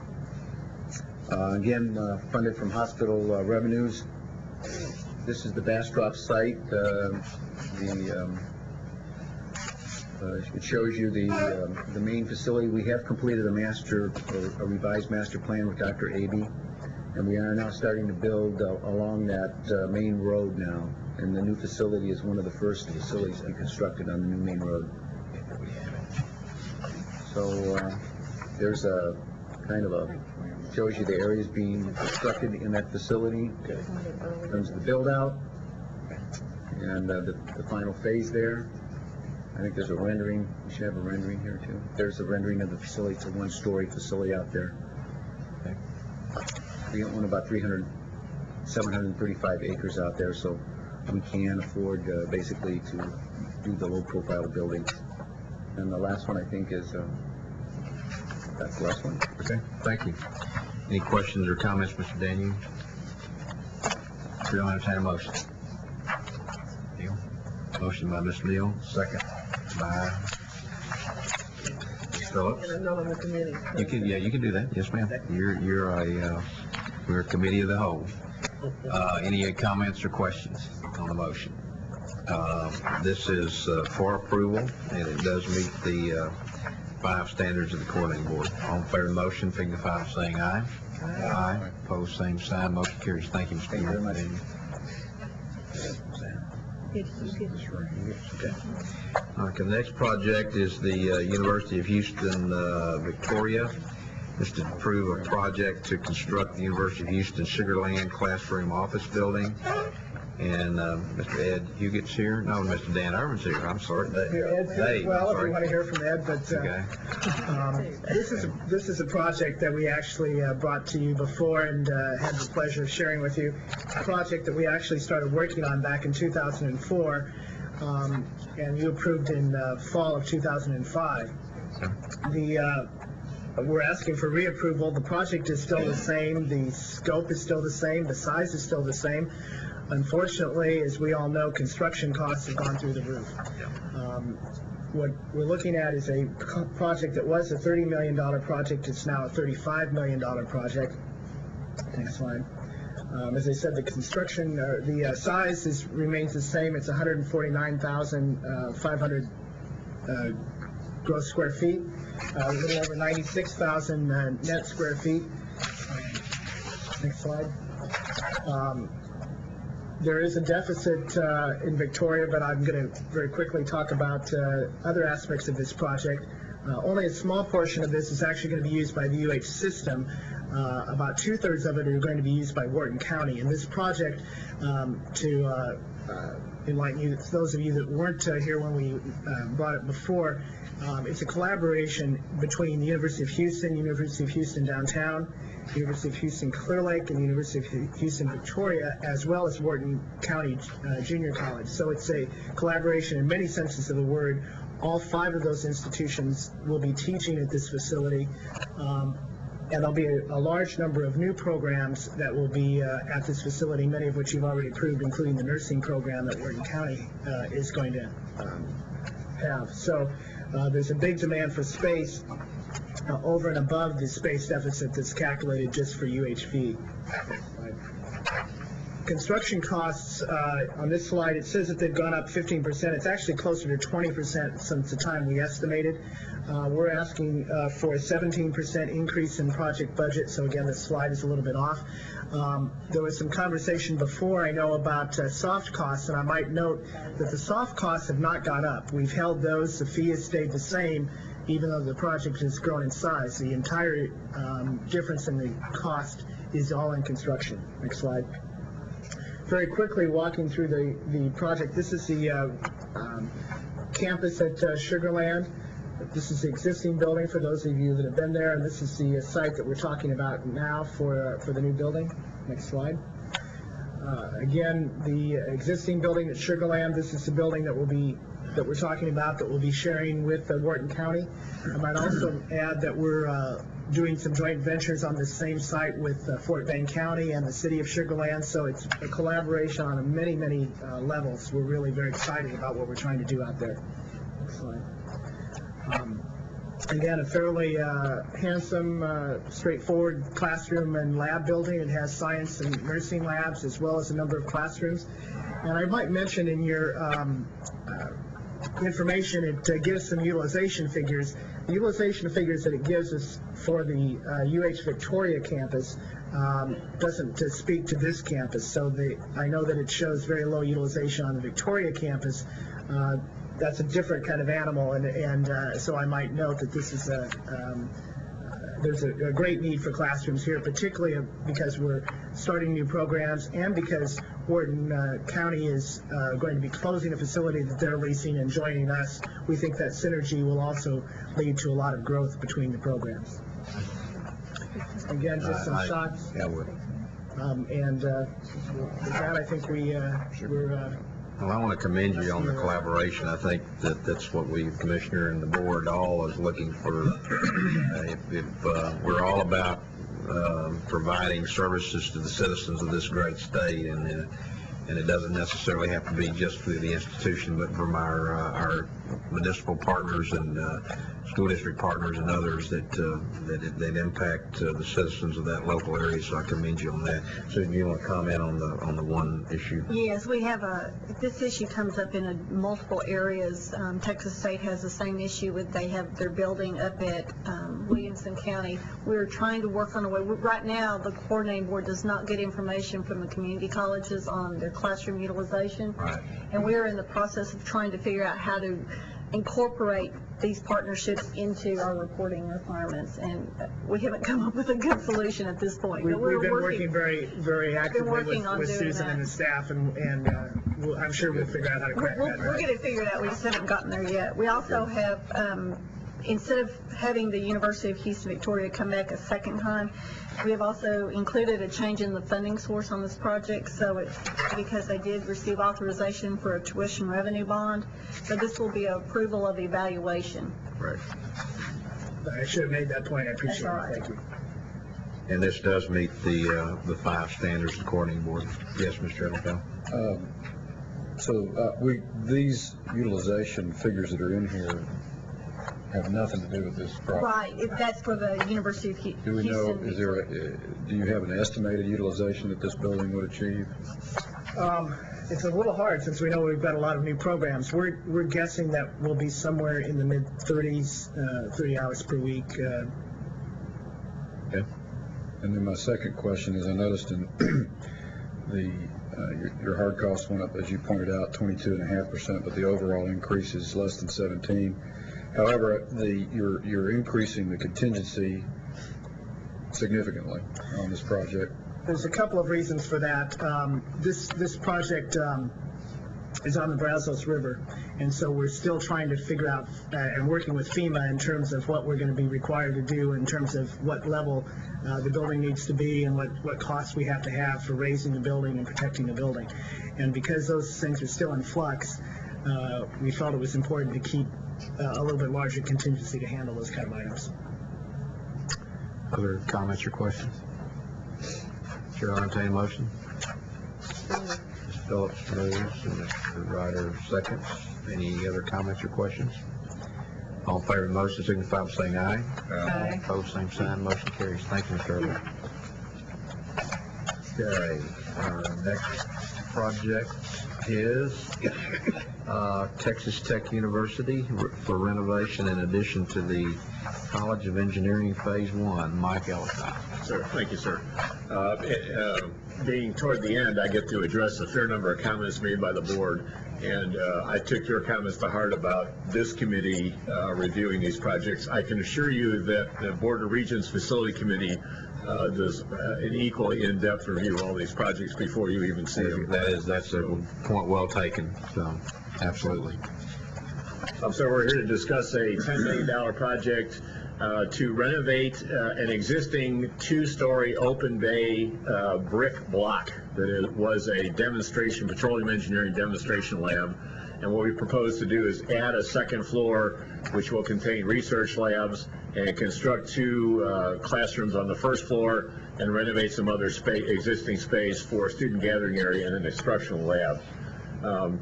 Again, funded from hospital revenues. This is the Bastrop site. It shows you the main facility. We have completed a revised master plan with Dr. Aby, and we are now starting to build along that main road now. And the new facility is one of the first facilities to be constructed on the new main road. So there's a kind of shows you the areas being constructed in that facility in terms of the build out and the final phase there. I think there's a rendering. We should have a rendering here too. There's a rendering of the facility. It's a one-story facility out there. Okay. We own about 735 acres out there, so we can afford basically to do the low-profile building. And the last one, I think, is that's the last one. Okay, thank you. Any questions or comments, Mr. Daniel? We'll entertain a motion. Neal? Motion by Mr. Neal, second by Ms. Phillips. And I'm not on the committee. You can do that. Yes, ma'am. We're a committee of the whole. Any comments or questions on the motion? This is for approval, and it does meet the 5 standards of the coordinating board. All in favor of the motion, signify by saying aye. Aye. Opposed, same sign. Motion carries. Thank you, Mr. Thank you very much. Okay. The next project is the University of Houston, Victoria. This is to approve a project to construct the University of Houston Sugar Land Classroom Office Building. And Mr. Ed Hugett's here. No, Mr. Dan Irvin's here. I'm sorry. Ed's here as well, if you want to hear from Ed, but Okay. this is a project that we actually brought to you before and had the pleasure of sharing with you. A project that we actually started working on back in 2004, and you approved in fall of 2005. We're asking for reapproval. The project is still the same. The scope is still the same. The size is still the same. Unfortunately, as we all know, construction costs have gone through the roof. What we're looking at is a project that was a $30 million project. It's now a $35 million project. Next slide. As I said, the construction, the size remains the same. It's 149,500 gross square feet, a little over 96,000 net square feet. Next slide. There is a deficit in Victoria, but I'm going to very quickly talk about other aspects of this project. Only a small portion of this is actually going to be used by the UH system. About 2/3 of it are going to be used by Wharton County. And this project, to enlighten you, those of you that weren't here when we brought it before, it's a collaboration between the University of Houston downtown, University of Houston Clear Lake, and the University of Houston Victoria, as well as Wharton County Junior College. So it's a collaboration in many senses of the word. All 5 of those institutions will be teaching at this facility, and there'll be a large number of new programs that will be at this facility, many of which you've already approved, including the nursing program that Wharton County is going to have. So there's a big demand for space over and above the space deficit that's calculated just for UHV. Construction costs, on this slide, it says that they've gone up 15%. It's actually closer to 20% since the time we estimated. We're asking for a 17% increase in project budget, so again, this slide is a little bit off. There was some conversation before, I know, about soft costs, and I might note that the soft costs have not gone up. We've held those. The fee has stayed the same, even though the project has grown in size. The entire difference in the cost is all in construction. Next slide. Very quickly, walking through the project, this is the campus at Sugarland. This is the existing building for those of you that have been there, and this is the site that we're talking about now for the new building. Next slide. Again, the existing building at Sugarland, this is the building that we're talking about that we'll be sharing with Wharton County. I might also add that we're doing some joint ventures on this same site with Fort Bend County and the city of Sugarland, so it's a collaboration on many, many levels. We're really very excited about what we're trying to do out there. Next slide. Again, a fairly handsome, straightforward classroom and lab building. It has science and nursing labs as well as a number of classrooms. And I might mention in your information, it gives some utilization figures. The utilization figures that it gives us for the UH Victoria campus doesn't speak to this campus. So I know that it shows very low utilization on the Victoria campus. That's a different kind of animal, and so I might note that this is there's a great need for classrooms here, particularly because we're starting new programs and because Wharton County is going to be closing a facility that they're leasing and joining us. We think that synergy will also lead to a lot of growth between the programs. Again, just some shots. Yeah, with that, I think we're well, I want to commend you on the collaboration. I think that's what we, the commissioner and the board, all is looking for. If we're all about providing services to the citizens of this great state, and it doesn't necessarily have to be just through the institution, but from our municipal partners and school district partners and others that impact the citizens of that local area. So I commend you on that. So do you want to comment on the one issue? Yes, we have this issue comes up in multiple areas. Texas State has the same issue with they have their building up at Williamson County. We're trying to work on a way. Right now, the coordinating board does not get information from the community colleges on their classroom utilization. Right. And we're in the process of trying to figure out how to incorporate these partnerships into our reporting requirements, and we haven't come up with a good solution at this point. We've been working very, very actively with Susan and the staff, and I'm sure we'll figure out how to crack that. We'll get it figured out. We just haven't gotten there yet. We also have, instead of having the University of Houston Victoria come back a second time, we have also included a change in the funding source on this project. So it's because they did receive authorization for a tuition revenue bond. So this will be approval of evaluation. Right. I should have made that point. I appreciate That's all right. it. Thank you. And this does meet the 5 standards of the coordinating board. Yes, Mr. Edelfeld. These utilization figures that are in here have nothing to do with this project. Right. That's for the University of Houston. Do we know, do you have an estimated utilization that this building would achieve? It's a little hard since we know we've got a lot of new programs. We're guessing that we'll be somewhere in the mid-30s, 30 hours per week. Okay. And then my second question is, I noticed in your hard costs went up, as you pointed out, 22.5%, but the overall increase is less than 17%. However, you're increasing the contingency significantly on this project. There's a couple of reasons for that. This project is on the Brazos River, and so we're still trying to figure out and working with FEMA in terms of what we're going to be required to do in terms of what level the building needs to be and what costs we have to have for raising the building and protecting the building. And because those things are still in flux, we felt it was important to keep a little bit larger contingency to handle those kind of items. Other comments or questions? Chair, I'll entertain a motion. Ms. Phillips moves and Mr. Ryder seconds. Any other comments or questions? All in favor of the motion signify by saying aye. Aye. Opposed, same sign. Motion carries. Thank you, Mr. Irvin. Okay, next project is Texas Tech University for renovation in addition to the College of Engineering Phase 1. Mike Ellicott. Sir, thank you, sir. Being toward the end, I get to address a fair number of comments made by the board, and I took your comments to heart about this committee reviewing these projects. I can assure you that the Board of Regents Facility Committee does an equally in-depth review of all these projects before you even see them. That's a point well taken, so absolutely. So we're here to discuss a $10 million project to renovate an existing two-story open bay brick block that was a demonstration, petroleum engineering demonstration lab. And what we propose to do is add a second floor, which will contain research labs, and construct two classrooms on the first floor and renovate some other existing space for a student gathering area and an instructional lab.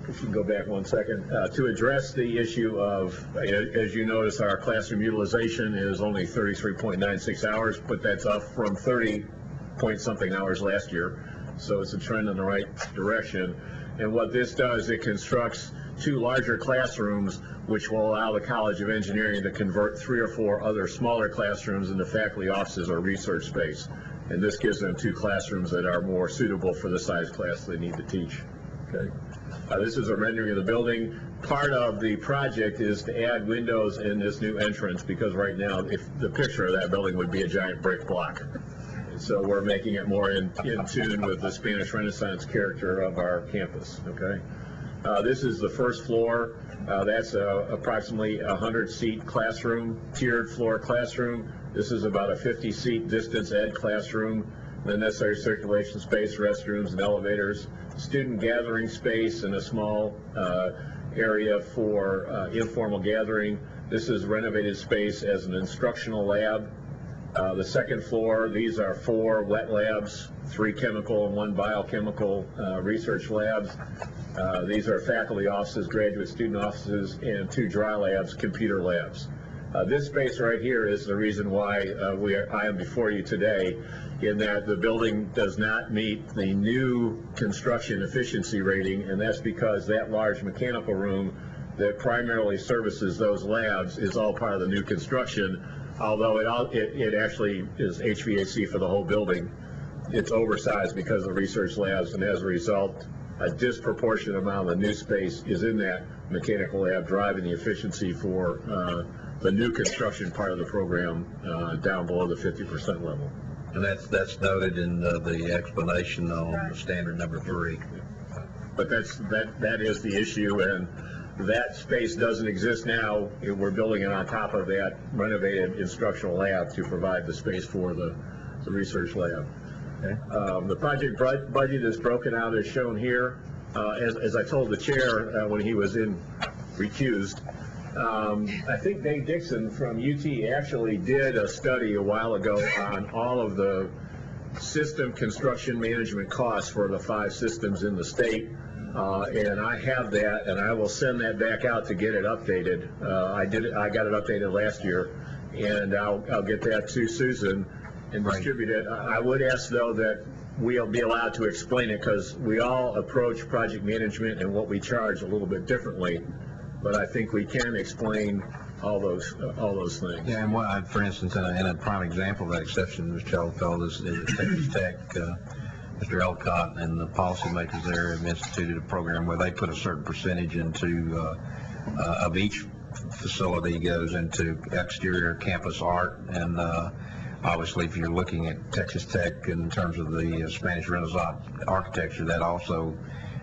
If you can go back 1 second. To address the issue of, as you notice, our classroom utilization is only 33.96 hours, but that's up from 30-point-something hours last year. So it's a trend in the right direction. And what this does, it constructs two larger classrooms, which will allow the College of Engineering to convert 3 or 4 other smaller classrooms into faculty offices or research space. And this gives them 2 classrooms that are more suitable for the size class they need to teach. Okay. This is a rendering of the building. Part of the project is to add windows in this new entrance, because right now, if the picture of that building would be a giant brick block. So we're making it more in tune with the Spanish Renaissance character of our campus. Okay. This is the first floor. That's approximately a 100-seat classroom, tiered floor classroom. This is about a 50-seat distance ed classroom. The necessary circulation space, restrooms and elevators, student gathering space, and a small area for informal gathering. This is renovated space as an instructional lab. The second floor, these are 4 wet labs, 3 chemical and 1 biochemical research labs. These are faculty offices, graduate student offices, and 2 dry labs, computer labs. This space right here is the reason why I am before you today, in that the building does not meet the new construction efficiency rating, and that's because that large mechanical room that primarily services those labs is all part of the new construction, although it actually is HVAC for the whole building. It's oversized because of research labs, and as a result, a disproportionate amount of the new space is in that mechanical lab, driving the efficiency for the new construction part of the program down below the 50% level. And that's noted in the explanation on standard number 3. But that is the issue, and that space doesn't exist now. We're building it on top of that renovated instructional lab to provide the space for the research lab. Okay. The project budget is broken out as shown here. As I told the chair when he was recused, I think Dave Dixon from UT actually did a study a while ago on all of the system construction management costs for the 5 systems in the state. And I have that, and I will send that back out to get it updated. I got it updated last year, and I'll get that to Susan and distribute it. I would ask, though, that we'll be allowed to explain it, because we all approach project management and what we charge a little bit differently. But I think we can explain all those things. Yeah, and for instance, in a prime example of that exception, Mr. Ellicott, is Texas Tech. Mr. Ellicott and the policymakers there have instituted a program where they put a certain percentage into of each facility goes into exterior campus art, and obviously if you're looking at Texas Tech in terms of the Spanish Renaissance architecture, that also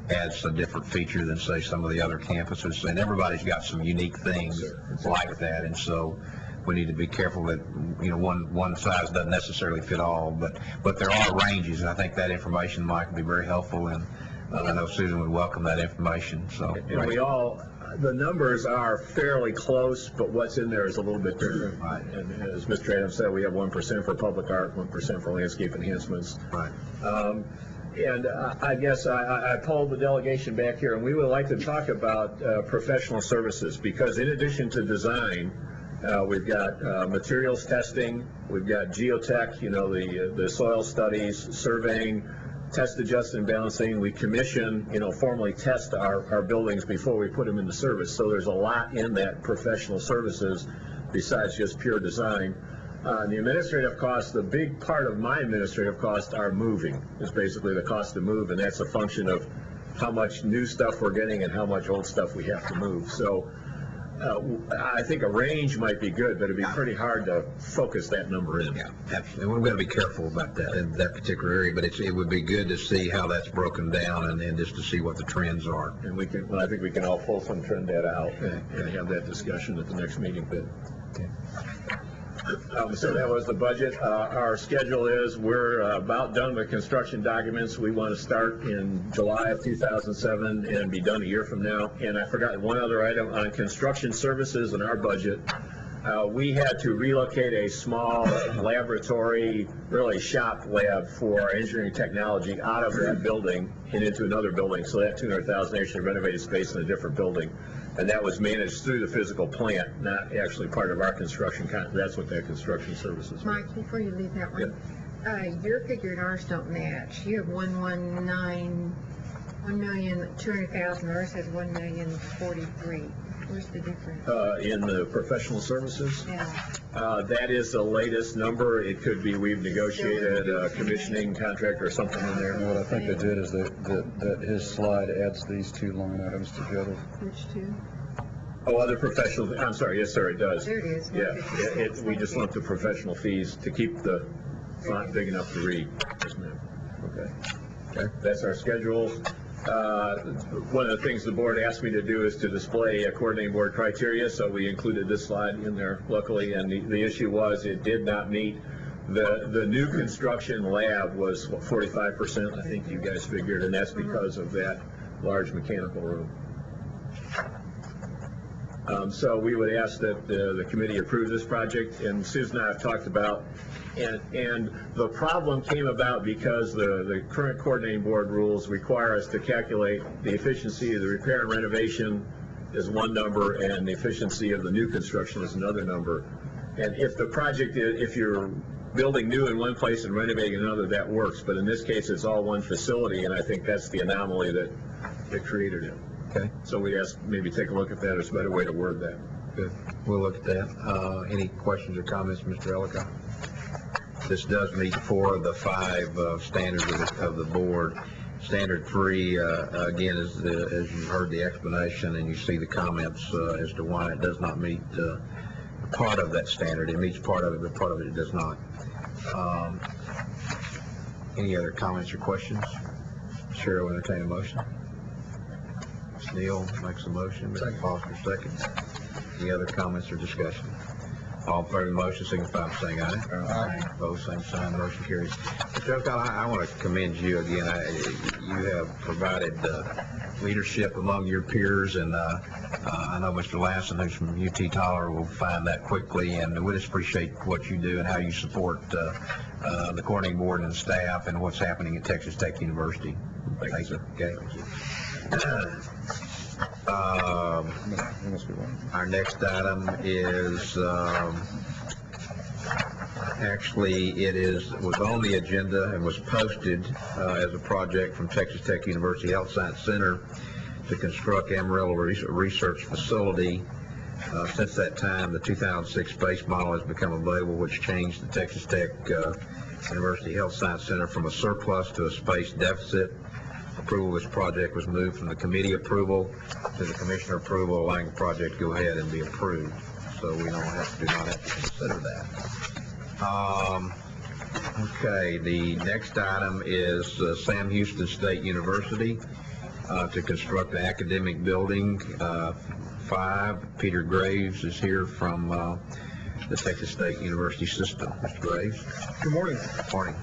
adds a different feature than, say, some of the other campuses, and everybody's got some unique things like that, and so we need to be careful that, you know, one size doesn't necessarily fit all, but there are ranges, and I think that information might be very helpful, and I know Susan would welcome that information. So, and the numbers are fairly close, but what's in there is a little bit different. Right. And as Mr. Adams said, we have 1% for public art, 1% for landscape enhancements. Right. And I guess I polled the delegation back here, and we would like to talk about professional services, because in addition to design, we've got materials testing, we've got geotech, you know, the soil studies, surveying, test, adjust, and balancing. We commission, formally test our buildings before we put them into service. So there's a lot in that professional services besides just pure design. The administrative costs, the big part of my administrative costs are moving, is basically the cost to move, and that's a function of how much new stuff we're getting and how much old stuff we have to move. So I think a range might be good, but it'd be pretty hard to focus that number in. Yeah, absolutely. We're going to be careful about that in that particular area, but it would be good to see how that's broken down and then just to see what the trends are. And I think we can all pull some trend data out and have that discussion at the next meeting. Okay. So that was the budget. Our schedule is we're about done with construction documents. We want to start in July of 2007 and be done a year from now. And I forgot one other item on construction services in our budget. We had to relocate a small laboratory, really shop lab for engineering technology out of that building and into another building. So that $200,000 actually renovated space in a different building. And that was managed through the physical plant, not actually part of our construction. That's what that construction services. Mike, before you leave that one, your figure and ours don't match. You have 1,200,000. Ours has 1,043,000. Where's the difference? In the professional services? Yeah. That is the latest number. It could be we've negotiated a commissioning contract or something in there. And what I think they did is that his slide adds these two line items together. Which two? Oh, other professional, I'm sorry, yes, sir, it does. There it is. Yeah, we just lumped the professional fees to keep the font big enough to read. Yes, ma'am. Okay. That's our schedule. One of the things the board asked me to do is to display a coordinating board criteria, so we included this slide in there luckily, and the issue was it did not meet. The new construction lab was 45%, I think you guys figured, and that's because of that large mechanical room. So we would ask that the committee approve this project, and Susan and I have talked about, and the problem came about because the current coordinating board rules require us to calculate the efficiency of the repair and renovation is one number, and the efficiency of the new construction is another number. And if the project, if you're building new in one place and renovating another, that works, but in this case, it's all one facility, and I think that's the anomaly that created it. Okay. So we asked maybe take a look at that. There's a better way to word that. Good. We'll look at that. Any questions or comments, Mr. Ellicott? This does meet 4 of the 5 standards of the board. Standard 3, again, as you heard the explanation and you see the comments as to why it does not meet part of that standard. It meets part of it, but part of it does not. Any other comments or questions? Chair will entertain a motion. Ms. Neal makes a motion. Mr. Foster seconds. Any other comments or discussion? All in favor of the motion signify by saying aye. Aye. Opposed, same sign. Motion carries. Mr. Ellicott, I want to commend you again. You have provided leadership among your peers, and I know Mr. Lassen, who's from UT Tyler, will find that quickly, and we just appreciate what you do and how you support the coordinating board and staff and what's happening at Texas Tech University. Thank you. Okay. Our next item is actually was on the agenda and was posted as a project from Texas Tech University Health Science Center to construct Amarillo Research Facility. Since that time, the 2006 space model has become available, which changed the Texas Tech University Health Science Center from a surplus to a space deficit. Approval of this project was moved from the committee approval to the commissioner approval, allowing the project to go ahead and be approved. So we do not have to consider that. Okay, the next item is Sam Houston State University to construct the academic building 5. Peter Graves is here from the Texas State University system. Mr. Graves. Good morning. Morning.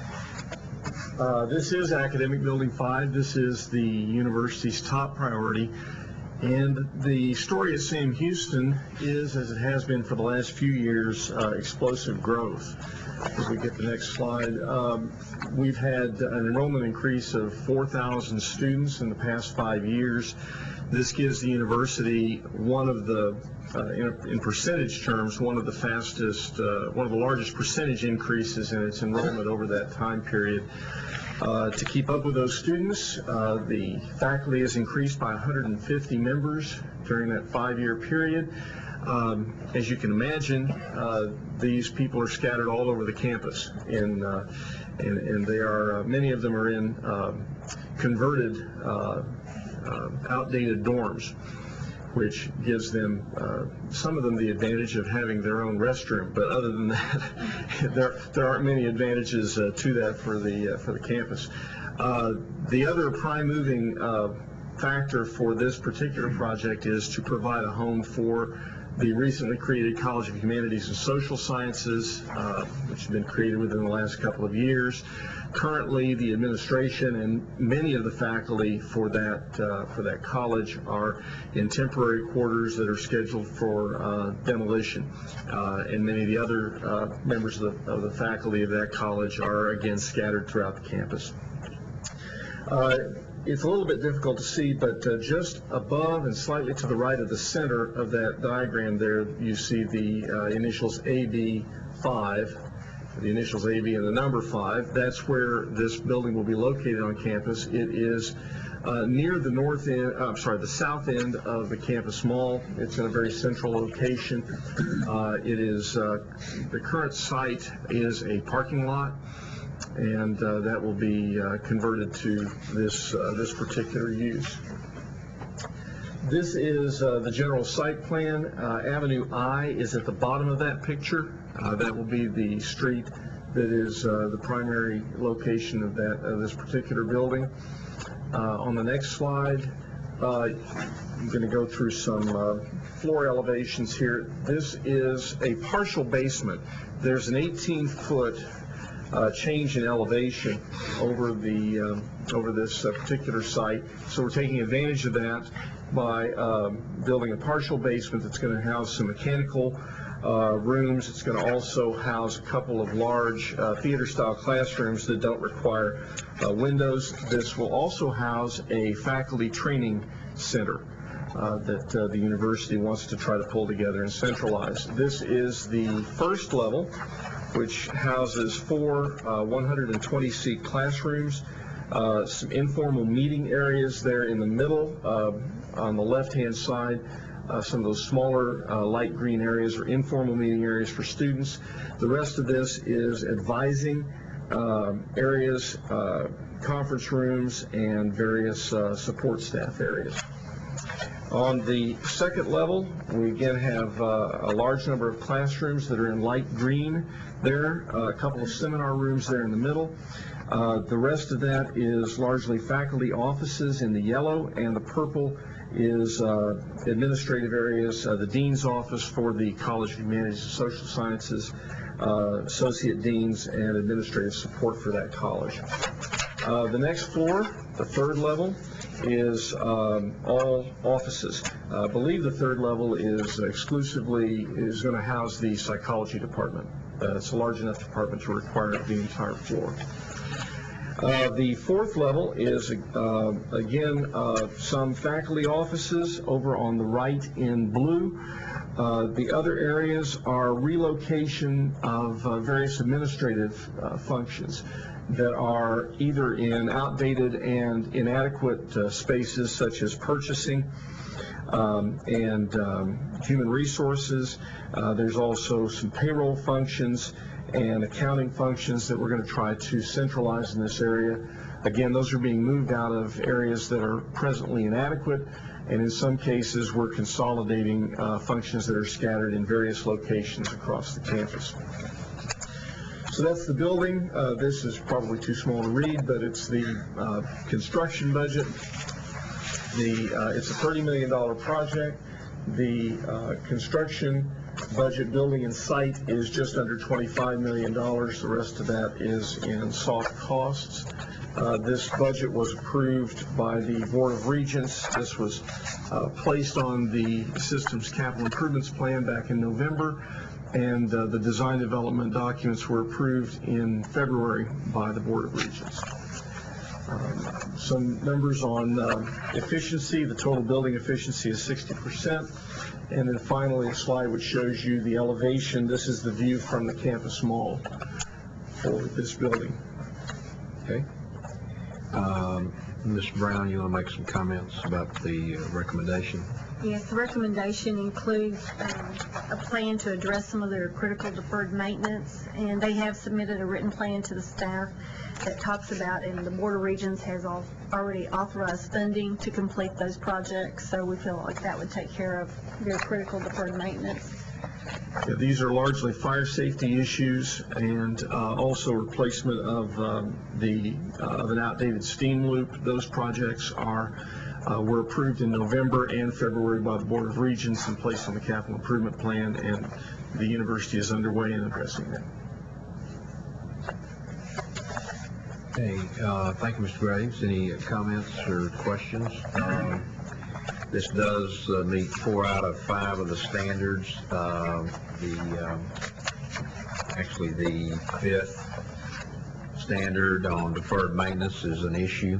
This is Academic Building 5. This is the university's top priority. And the story at Sam Houston is, as it has been for the last few years, explosive growth. As we get the next slide, we've had an enrollment increase of 4,000 students in the past 5 years. This gives the university one of the in percentage terms, one of the largest percentage increases in its enrollment over that time period. To keep up with those students, the faculty has increased by 150 members during that 5-year period. As you can imagine, these people are scattered all over the campus, and they are, many of them are in converted, outdated dorms, which gives them, some of them, the advantage of having their own restroom. But other than that, there aren't many advantages to that for the campus. The other prime moving factor for this particular project is to provide a home for the recently created College of Humanities and Social Sciences, which has been created within the last couple of years. Currently, the administration and many of the faculty for that college are in temporary quarters that are scheduled for demolition, and many of the other members of the faculty of that college are again scattered throughout the campus. It's a little bit difficult to see, but just above and slightly to the right of the center of that diagram there, you see the initials AB5, the initials AB and the number 5. That's where this building will be located on campus. It is near the the south end of the campus mall. It's in a very central location. It is, the current site is a parking lot, and that will be converted to this particular use. This is the general site plan. Avenue I is at the bottom of that picture. That will be the street that is the primary location of this particular building. On the next slide, I'm going to go through some floor elevations here. This is a partial basement. There's an 18-foot change in elevation over this particular site. So we're taking advantage of that by building a partial basement that's going to house some mechanical rooms. It's going to also house a couple of large theater-style classrooms that don't require windows. This will also house a faculty training center that the university wants to try to pull together and centralize. This is the first level, which houses 4 120-seat classrooms, some informal meeting areas there in the middle. On the left-hand side, some of those smaller light green areas are informal meeting areas for students. The rest of this is advising areas, conference rooms, and various support staff areas. On the second level, we again have a large number of classrooms that are in light green there, a couple of seminar rooms there in the middle. The rest of that is largely faculty offices in the yellow, and the purple is administrative areas, the dean's office for the College of Humanities and Social Sciences, associate deans, and administrative support for that college. The next floor, the third level, is all offices. I believe the third level is going to house the psychology department. It's a large enough department to require the entire floor. The fourth level is, again, some faculty offices over on the right in blue. The other areas are relocation of various administrative functions that are either in outdated and inadequate spaces, such as purchasing and human resources. There's also some payroll functions and accounting functions that we're going to try to centralize in this area. Again, those are being moved out of areas that are presently inadequate, and in some cases we're consolidating functions that are scattered in various locations across the campus. So that's the building. This is probably too small to read, but it's the construction budget. It's a $30 million project. The construction budget, building and site, is just under $25 million. The rest of that is in soft costs. This budget was approved by the Board of Regents. This was placed on the Systems Capital Improvements Plan back in November, and the design development documents were approved in February by the Board of Regents. Some numbers on efficiency. The total building efficiency is 60%. And then finally, a slide which shows you the elevation. This is the view from the campus mall for this building. Okay. Ms. Brown, you want to make some comments about the recommendation? Yes, the recommendation includes a plan to address some of their critical deferred maintenance, and they have submitted a written plan to the staff that talks about, and the Board of Regents has already authorized funding to complete those projects, so we feel like that would take care of their critical deferred maintenance. Yeah, these are largely fire safety issues and also replacement of an outdated steam loop. Those projects were approved in November and February by the Board of Regents and placed on the capital improvement plan, and the university is underway in addressing that. Okay, thank you, Mr. Graves. Any comments or questions? This does meet 4 out of 5 of the standards. Actually, the 5th standard on deferred maintenance is an issue.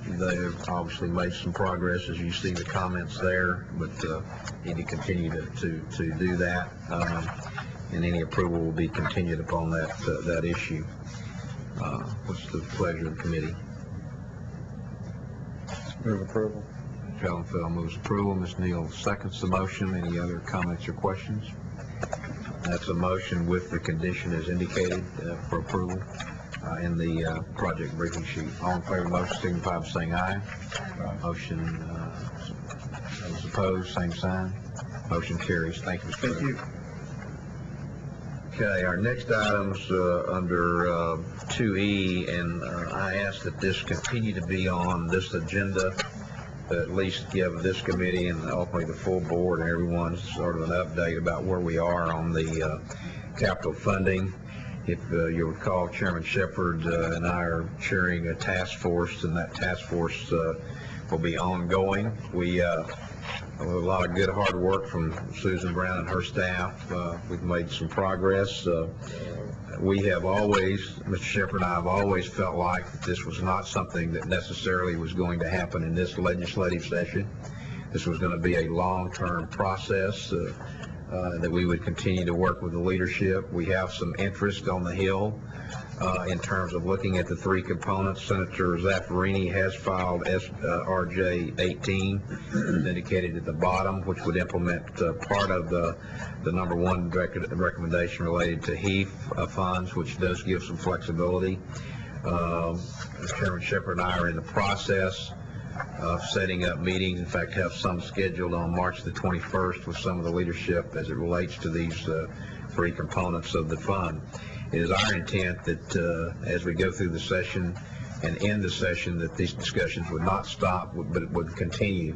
They've obviously made some progress, as you see the comments there, but need to continue to do that. And any approval will be continued upon that issue. What's the pleasure of the committee? Move approval. ConcourselField moves approval. Ms. Neal seconds the motion. Any other comments or questions? That's a motion with the condition as indicated for approval in the project briefing sheet. All in favor of the motion signify by saying aye. Motion, those opposed, same sign. Motion carries. Thank you, Mr. Thank you. Okay, our next item's under 2E, and I ask that this continue to be on this agenda, at least give this committee and ultimately the full board and everyone sort of an update about where we are on the capital funding. If you'll recall, Chairman Shepard and I are chairing a task force, and that task force will be ongoing. We a lot of good hard work from Susan Brown and her staff. We've made some progress. We have always, Mr. Shepard and I have always felt like that this was not something that necessarily was going to happen in this legislative session. This was going to be a long-term process that we would continue to work with the leadership. We have some interest on the Hill in terms of looking at the 3 components. Senator Zaffarini has filed RJ 18, indicated at the bottom, which would implement part of the number 1 recommendation related to HEAF funds, which does give some flexibility. Chairman Shepard and I are in the process of setting up meetings, in fact have some scheduled on March the 21st with some of the leadership as it relates to these 3 components of the fund. It is our intent that as we go through the session and end the session, that these discussions would not stop, but would continue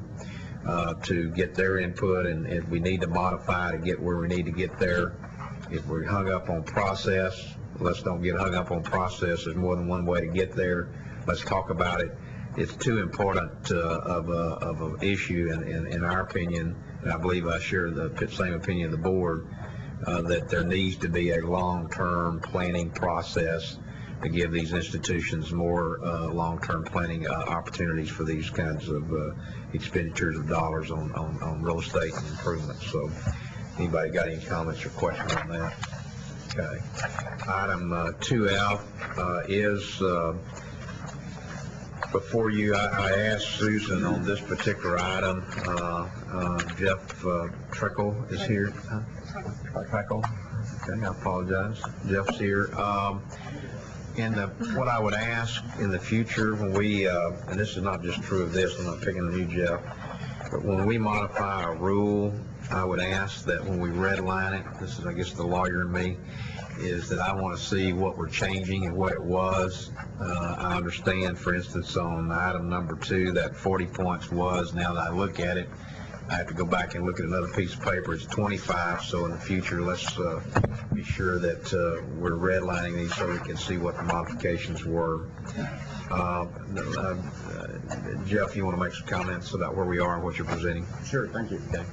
to get their input, and if we need to modify to get where we need to get there. If we're hung up on process, let's don't get hung up on process. There's more than one way to get there. Let's talk about it. It's too important of an issue, in our opinion, and I believe I share the same opinion of the board, that there needs to be a long-term planning process to give these institutions more long-term planning opportunities for these kinds of expenditures of dollars on real estate and improvements. So anybody got any comments or questions on that? Okay. Item 2F is before you. I asked Susan on this particular item. Jeff Trickle is here. Trickle. Okay, I apologize. Jeff's here. And what I would ask in the future when we, and this is not just true of this, I'm not picking on you, Jeff, but when we modify a rule, I would ask that when we redline it, this is, I guess, the lawyer in me, is that I want to see what we're changing and what it was. I understand, for instance, on item number 2, that 40 points was, now that I look at it, I have to go back and look at another piece of paper. It's 25, so in the future, let's be sure that we're redlining these so we can see what the modifications were. Jeff, you want to make some comments about where we are and what you're presenting? Sure, thank you. Okay.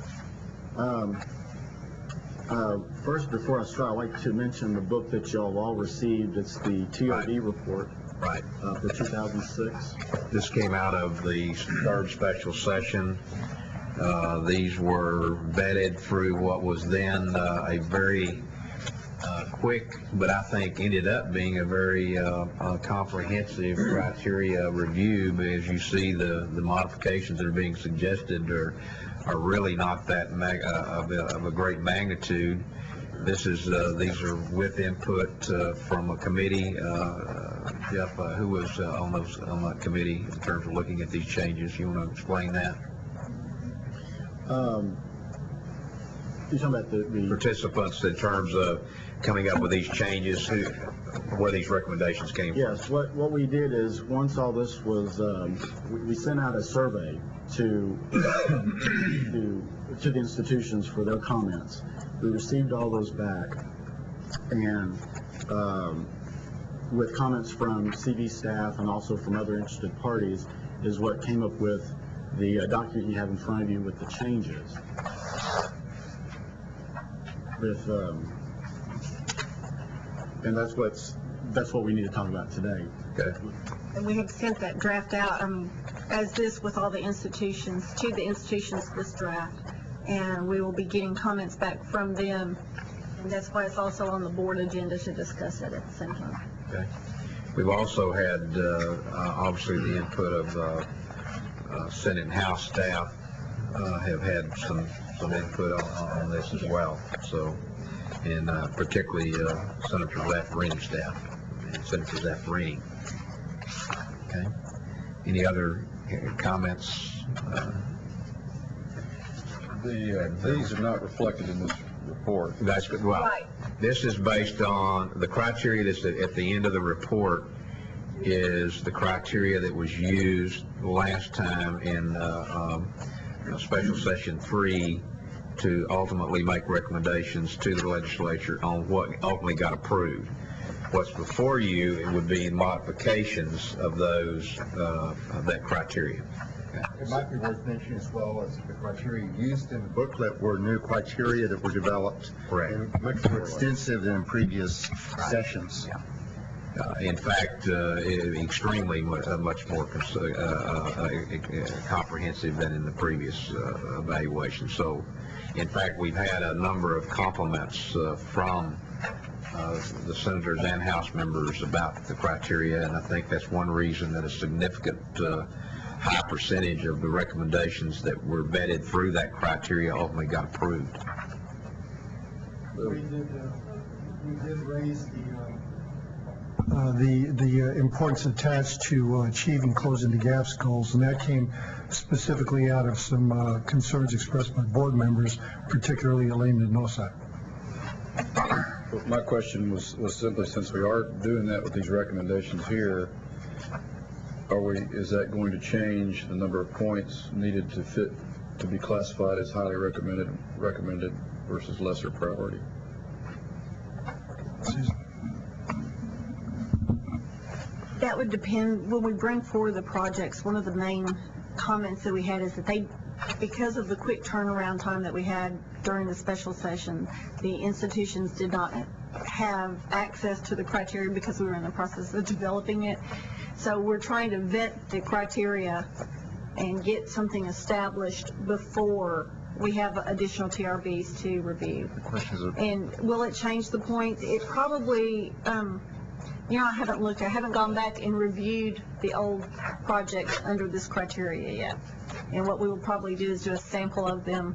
First, before I start, I'd like to mention the book that y'all all received. It's the TRD report. Right. For 2006. This came out of the third special session. These were vetted through what was then a very quick, but I think ended up being a very comprehensive criteria review. But as you see, the modifications that are being suggested are really not that of a great magnitude. These are with input from a committee. Jeff, who was on that committee in terms of looking at these changes? You want to explain that? You're talking about the participants in terms of coming up with these changes, where these recommendations came from? Yes, what we did is, once all this was, we sent out a survey to the institutions for their comments. We received all those back, and with comments from CV staff and also from other interested parties, is what came up with the document you have in front of you with the changes. And that's what we need to talk about today. Okay. And we have sent that draft out, as this with all the institutions, to the institutions, this draft, and we will be getting comments back from them, and that's why it's also on the board agenda to discuss it at the same time. Okay. We've also had, obviously, the input of Senate and House staff have had some input on this as well. So, and particularly Senator Zaffarini staff and Senator Zaffarini. Okay. Any other comments? These are not reflected in this report. That's good. Well, right. This is based on the criteria that's at the end of the report is the criteria that was used last time in special session 3 to ultimately make recommendations to the legislature on what ultimately got approved. What's before you, it would be modifications of those of that criteria. It might be worth mentioning as well as the criteria used in the booklet were new criteria that were developed. Correct. And much more extensive than in previous sessions. Yeah. In fact, extremely much more comprehensive than in the previous evaluation. So, in fact, we've had a number of compliments from the senators and House members about the criteria, and I think that's one reason that a significant high percentage of the recommendations that were vetted through that criteria ultimately got approved. We did raise the importance attached to achieving closing the gaps goals, and that came specifically out of some concerns expressed by board members, particularly Elaine Minosa. My question was simply, since we are doing that with these recommendations here, is that going to change the number of points needed to be classified as highly recommended versus lesser priority? That would depend. When we bring forward the projects, one of the main comments that we had is that because of the quick turnaround time that we had during the special session, the institutions did not have access to the criteria because we were in the process of developing it. So we're trying to vet the criteria and get something established before we have additional TRBs to review. And will it change the points? It probably, I haven't gone back and reviewed the old projects under this criteria yet. And what we will probably do is do a sample of them.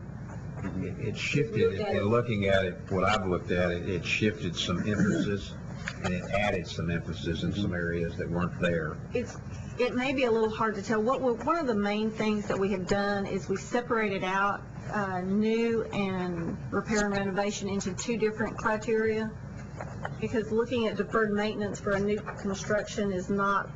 It shifted, in looking at it, what I've looked at, it shifted some emphasis, and it added some emphasis in some areas that weren't there. It may be a little hard to tell. One of the main things that we have done is we separated out new and repair and renovation into two different criteria, because looking at deferred maintenance for a new construction is not,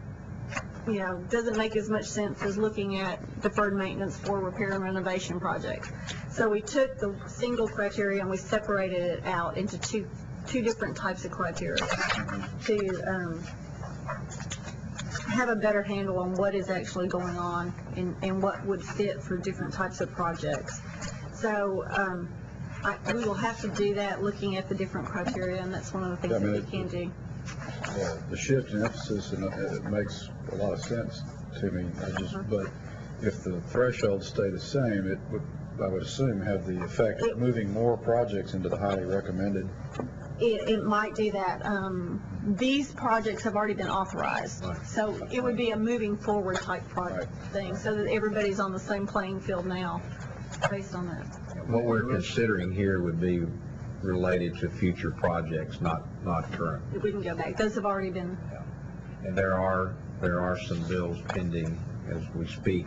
doesn't make as much sense as looking at deferred maintenance for repair and renovation projects. So we took the single criteria and we separated it out into two different types of criteria to have a better handle on what is actually going on and what would fit for different types of projects. So we will have to do that, looking at the different criteria, and that's one of the things that we can do. the shift in emphasis, and it makes a lot of sense to me. But if the thresholds stay the same, it would, I would assume, have the effect of moving more projects into the highly recommended. It might do that. These projects have already been authorized, so it would be a moving forward type project thing, so that everybody's on the same playing field now, based on that. What we're considering here would be related to future projects, not current. We can go back. Those have already been. And there are some bills pending as we speak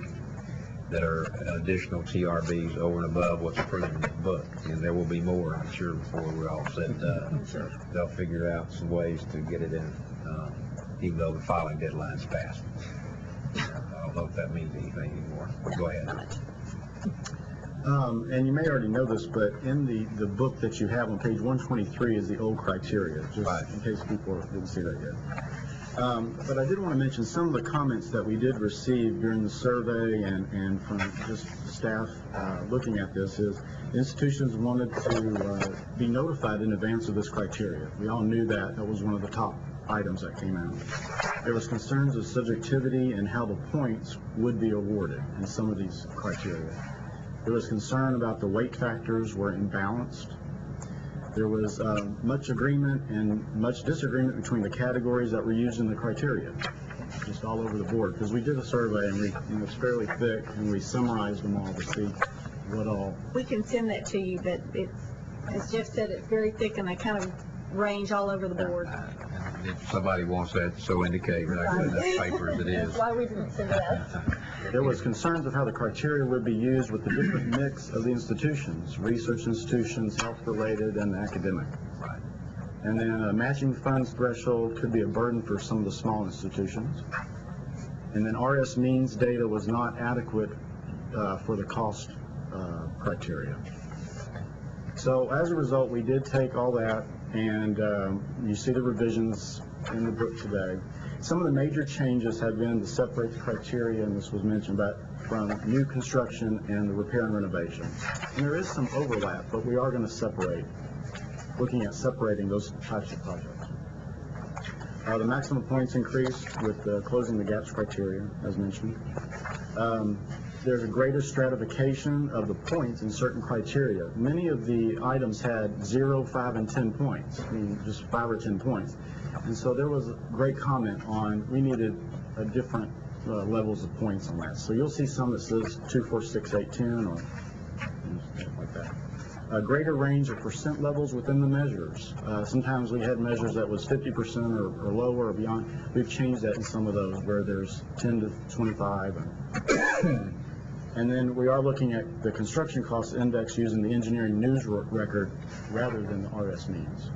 that are additional TRBs over and above what's approved in the book. And there will be more, I'm sure, before we're all set. They'll figure out some ways to get it in, even though the filing deadline's passed. I don't know if that means anything anymore. But go ahead. And you may already know this, but in the book that you have on page 123 is the old criteria, just in case people didn't see that yet. But I did want to mention some of the comments that we did receive during the survey and from just staff looking at this is institutions wanted to be notified in advance of this criteria. We all knew that. That was one of the top items that came out. There was concerns of subjectivity and how the points would be awarded in some of these criteria. There was concern about the weight factors were imbalanced. There was much agreement and much disagreement between the categories that were used in the criteria, just all over the board, because we did a survey and it was fairly thick, and we summarized them all to see what all. We can send that to you, but it's, as Jeff said, it's very thick and they kind of range all over the board. If somebody wants that, so indicate, but I got enough paper as it is. That's why we didn't send it out. There was concerns of how the criteria would be used with the different mix of the institutions, research institutions, health-related, and academic. Right. And then a matching funds threshold could be a burden for some of the small institutions. And then RS means data was not adequate for the cost criteria. So as a result, we did take all that, and you see the revisions in the book today. Some of the major changes have been to separate the criteria, and this was mentioned, but from new construction and the repair and renovation. And there is some overlap, but we are going to separate, looking at separating those types of projects. The maximum points increased with closing the gaps criteria, as mentioned. There's a greater stratification of the points in certain criteria. Many of the items had 0, 5, and 10 points, I mean, just 5 or 10 points. And so there was a great comment on we needed a different levels of points on that. So you'll see some that says 2, 4, 6, 8, 10, or stuff like that. A greater range of percent levels within the measures. Sometimes we had measures that was 50% or lower or beyond. We've changed that in some of those where there's 10 to 25. And then we are looking at the construction cost index using the engineering news record rather than the RS means.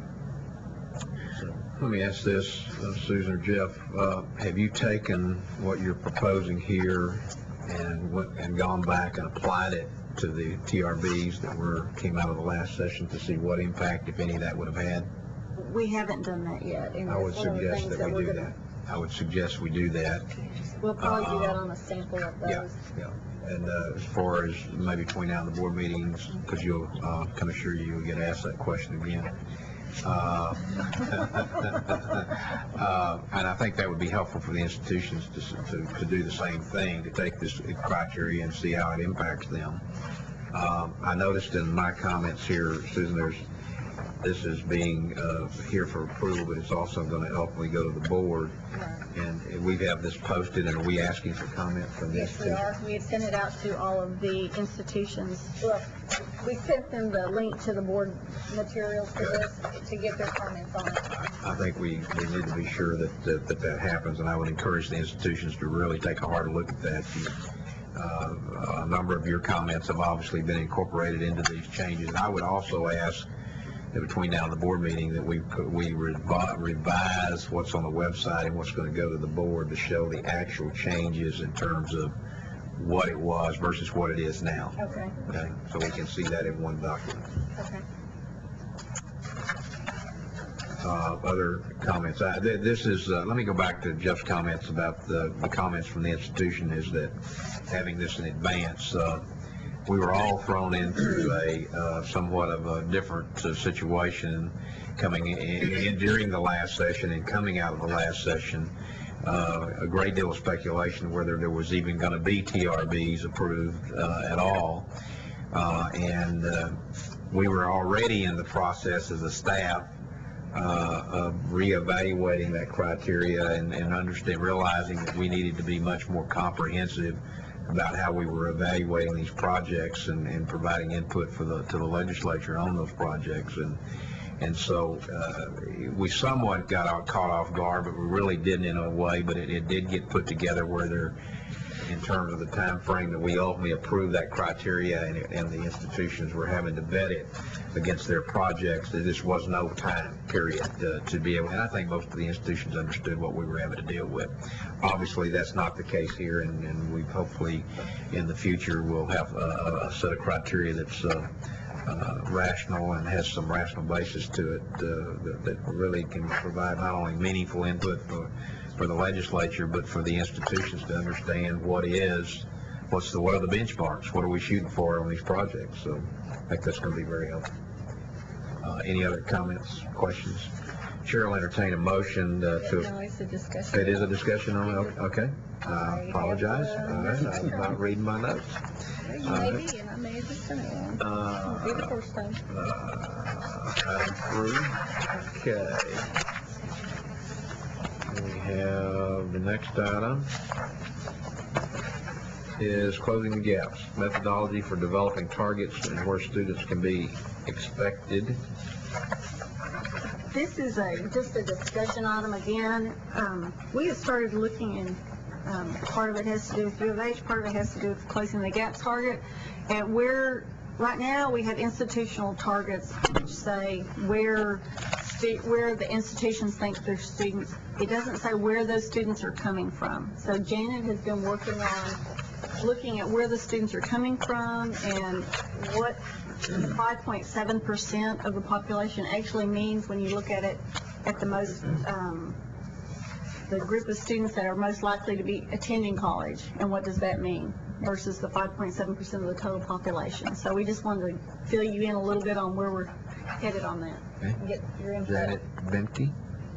Let me ask this, Susan or Jeff, have you taken what you're proposing here and gone back and applied it to the TRBs that came out of the last session to see what impact, if any, that would have had? We haven't done that yet. And I would that's one of the suggest things that we do gonna- that. I would suggest we do that. We'll probably do that on a sample of those. Yeah. And as far as maybe between now and the board meetings, because you'll, can assure you, you'll get asked that question again. And I think that would be helpful for the institutions to do the same thing, to take this criteria and see how it impacts them. I noticed in my comments here, Susan, this is being here for approval, but it's also going to ultimately go to the board. And we have this posted, and are we asking for comment from this? Yes, we are. We had sent it out to all of the institutions. Well, we sent them the link to the board materials for this to get their comments on it. I think we need to be sure that happens, and I would encourage the institutions to really take a hard look at that. A number of your comments have obviously been incorporated into these changes. And I would also ask that between now and the board meeting that we revise what's on the website and what's going to go to the board to show the actual changes in terms of what it was versus what it is now. Okay. Okay, so we can see that in one document. Okay. Other comments? This is, let me go back to Jeff's comments about the comments from the institution is that having this in advance, we were all thrown into a somewhat of a different situation coming in during the last session and coming out of the last session. A great deal of speculation whether there was even going to be TRBs approved at all. And we were already in the process as a staff of reevaluating that criteria and realizing that we needed to be much more comprehensive about how we were evaluating these projects and providing input to the legislature on those projects. And so we somewhat got caught off guard, but we really didn't in a way, but it did get put together where there, in terms of the time frame that we ultimately approved that criteria and the institutions were having to vet it against their projects, there just was no time period to be able, and I think most of the institutions understood what we were having to deal with. Obviously, that's not the case here, and we hopefully in the future will have a set of criteria that's rational and has some rational basis to it that really can provide not only meaningful input for the legislature, but for the institutions to understand what are the benchmarks, what are we shooting for on these projects. So I think that's going to be very helpful. Any other comments, questions? Chair will entertain a motion to... No, it's a discussion. It is a discussion on it? Okay. I apologize. I'm not reading my notes. You may be, and I may have just done it wrong. It'll be the first time. Item 3. Okay. We have the next item is closing the gaps, methodology for developing targets and where students can be expected. This is just a discussion item again. We have started looking in, part of it has to do with U of H, part of it has to do with closing the gaps target. And right now we have institutional targets which say where the institutions think their students, it doesn't say where those students are coming from. So Janet has been working on looking at where the students are coming from and what 5.7% of the population actually means when you look at it at the most, the group of students that are most likely to be attending college, and what does that mean versus the 5.7% of the total population. So we just wanted to fill you in a little bit on where we're headed on that. Okay. Get your input. Janet Benke.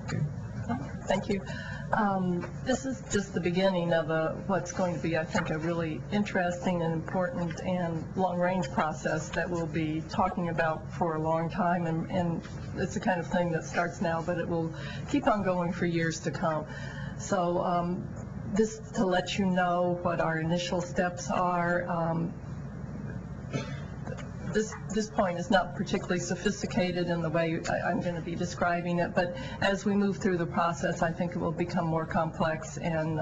Okay. Thank you. This is just the beginning of what's going to be, I think, a really interesting and important and long-range process that we'll be talking about for a long time, and it's the kind of thing that starts now, but it will keep on going for years to come. So this to let you know what our initial steps are. This point is not particularly sophisticated in the way I'm going to be describing it, but as we move through the process, I think it will become more complex and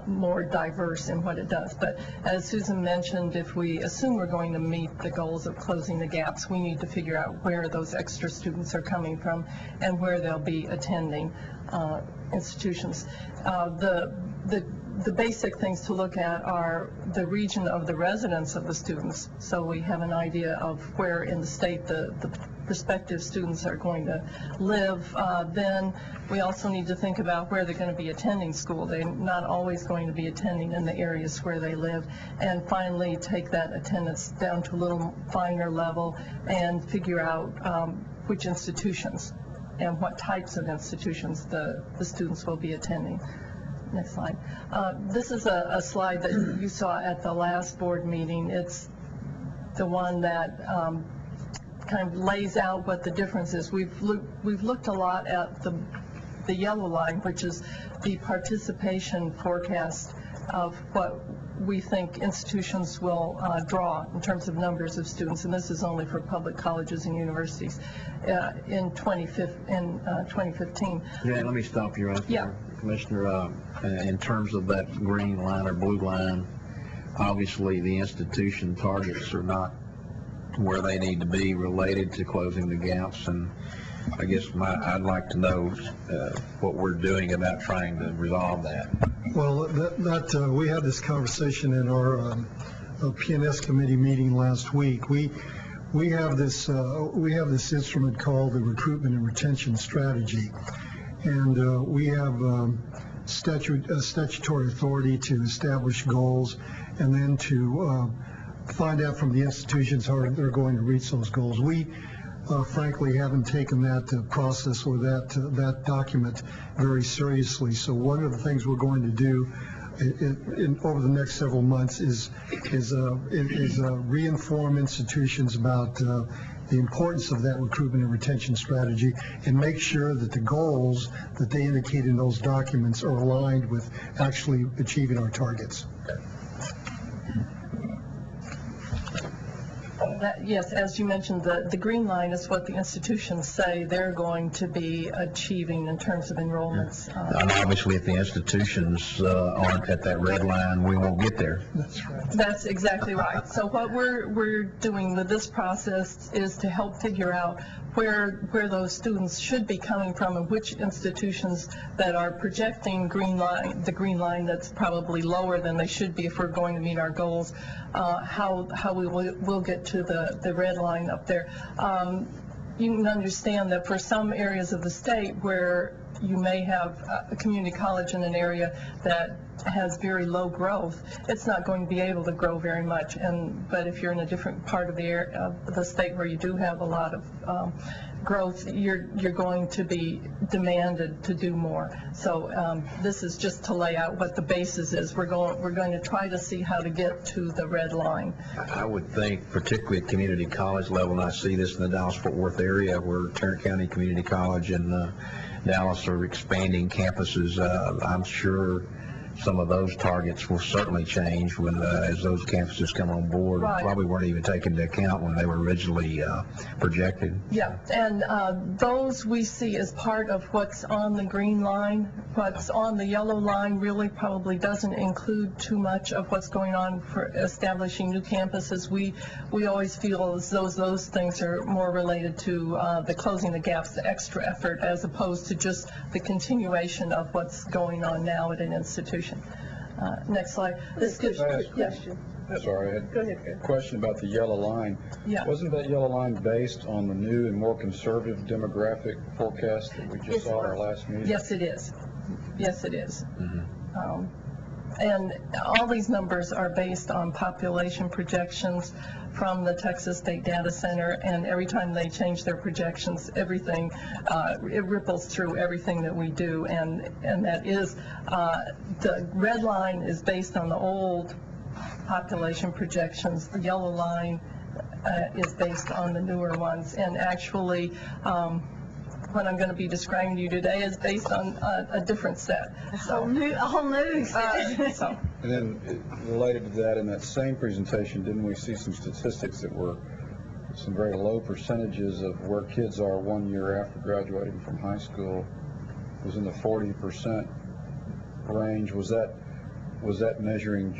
more diverse in what it does. But as Susan mentioned, if we assume we're going to meet the goals of closing the gaps, we need to figure out where those extra students are coming from and where they'll be attending institutions. The basic things to look at are the region of the residence of the students, so we have an idea of where in the state the prospective students are going to live. Then we also need to think about where they're going to be attending school. They're not always going to be attending in the areas where they live. And finally, take that attendance down to a little finer level and figure out which institutions and what types of institutions the students will be attending. Next slide. This is a slide that you saw at the last board meeting. It's the one that kind of lays out what the difference is. We've looked a lot at the yellow line, which is the participation forecast of what we think institutions will draw in terms of numbers of students, and this is only for public colleges and universities in 2015. Yeah, let me stop you right there. Yeah. Commissioner, in terms of that green line or blue line, obviously the institution targets are not where they need to be related to closing the gaps, and I guess I'd like to know what we're doing about trying to resolve that. Well, we had this conversation in our P&S committee meeting last week. We have this instrument called the Recruitment and Retention Strategy, and we have statutory authority to establish goals and then to find out from the institutions how they're going to reach those goals. We frankly haven't taken that process or that document very seriously. So one of the things we're going to do over the next several months is re-inform institutions about the importance of that recruitment and retention strategy, and make sure that the goals that they indicate in those documents are aligned with actually achieving our targets. Yes, as you mentioned, the green line is what the institutions say they're going to be achieving in terms of enrollments. And obviously, if the institutions aren't at that red line, we won't get there. That's right. That's exactly right. So what we're doing with this process is to help figure out where those students should be coming from and which institutions that are projecting the green line that's probably lower than they should be if we're going to meet our goals, how we will get to the red line up there. You can understand that for some areas of the state where you may have a community college in an area that has very low growth, it's not going to be able to grow very much. But if you're in a different part of the state where you do have a lot of growth, you're going to be demanded to do more. So this is just to lay out what the basis is. We're going to try to see how to get to the red line. I would think, particularly at community college level, and I see this in the Dallas-Fort Worth area where Tarrant County Community College and Dallas are expanding campuses. I'm sure some of those targets will certainly change as those campuses come on board. Right. Probably weren't even taken into account when they were originally projected. Yeah, and those we see as part of what's on the green line. What's on the yellow line really probably doesn't include too much of what's going on for establishing new campuses. We always feel as though those things are more related to the closing the gaps, the extra effort, as opposed to just the continuation of what's going on now at an institution. Next slide. This gives question. Sorry, I had a question about the yellow line. Yeah. Wasn't that yellow line based on the new and more conservative demographic forecast that we just saw at our last meeting? Yes, it is. Yes, it is. Mm-hmm. And all these numbers are based on population projections from the Texas State Data Center, and every time they change their projections, everything, it ripples through everything that we do, and that is, the red line is based on the old population projections. The yellow line is based on the newer ones, and actually, what I'm going to be describing to you today is based on a different set. A whole new set. And then related to that, in that same presentation, didn't we see some statistics that were some very low percentages of where kids are 1 year after graduating from high school? It was in the 40% range. Was that measuring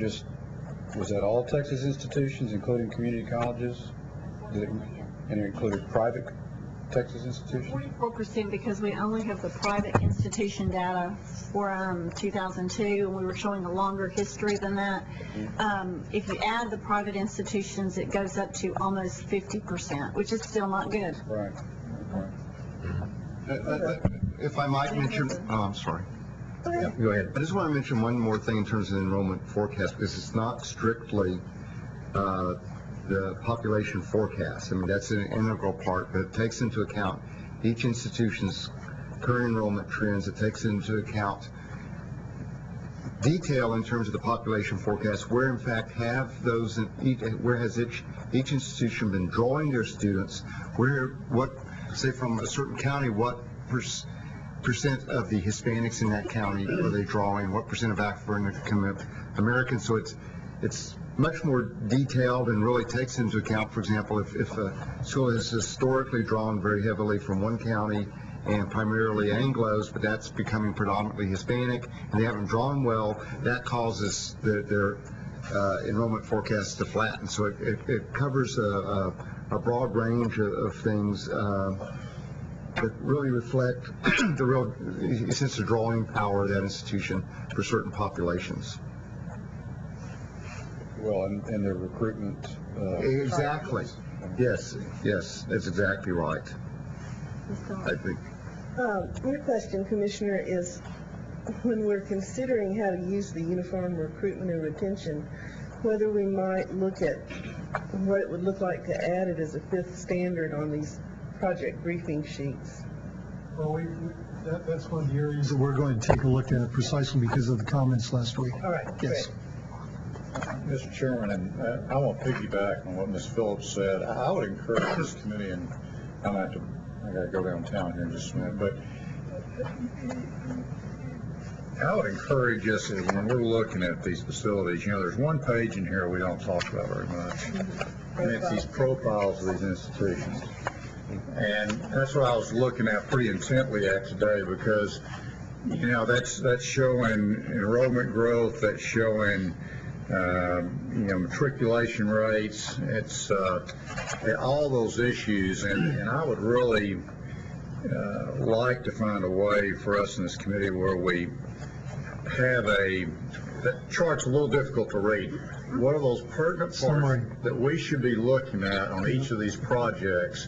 was that all Texas institutions, including community colleges? And it included private Texas institutions? 44% because we only have the private institution data for 2002, and we were showing a longer history than that. If you add the private institutions, it goes up to almost 50%, which is still not good. Right. If I might mention, I'm sorry. Go ahead. I just want to mention one more thing in terms of the enrollment forecast, because it's not strictly the population forecast. I mean, that's an integral part, but it takes into account each institution's current enrollment trends. It takes into account detail in terms of the population forecast, where in fact where has each institution been drawing their students, say from a certain county, what percent of the Hispanics in that county are they drawing, what percent of African Americans. So it's much more detailed and really takes into account, for example, if a school has historically drawn very heavily from one county and primarily Anglos, but that's becoming predominantly Hispanic, and they haven't drawn well, that causes their enrollment forecasts to flatten. So it covers a broad range of things that really reflect the real sense of drawing power of that institution for certain populations. Well, and their recruitment. Exactly. Yes, that's exactly right. I think. Your question, Commissioner, is when we're considering how to use the uniform recruitment and retention, whether we might look at what it would look like to add it as a fifth standard on these project briefing sheets. Well, that's one of the areas that we're going to take a look at precisely because of the comments last week. All right, Yes. great. Mr. Chairman, and I want to piggyback on what Ms. Phillips said. I would encourage this committee, and I got to go downtown here in just a minute, but I would encourage us when we're looking at these facilities, there's one page in here we don't talk about very much, and it's these profiles of these institutions. And that's what I was looking at pretty intently at today, because, that's showing enrollment growth, that's showing matriculation rates, it's all those issues, and I would really like to find a way for us in this committee where we have that chart's a little difficult to read. What are those pertinent parts that we should be looking at on each of these projects?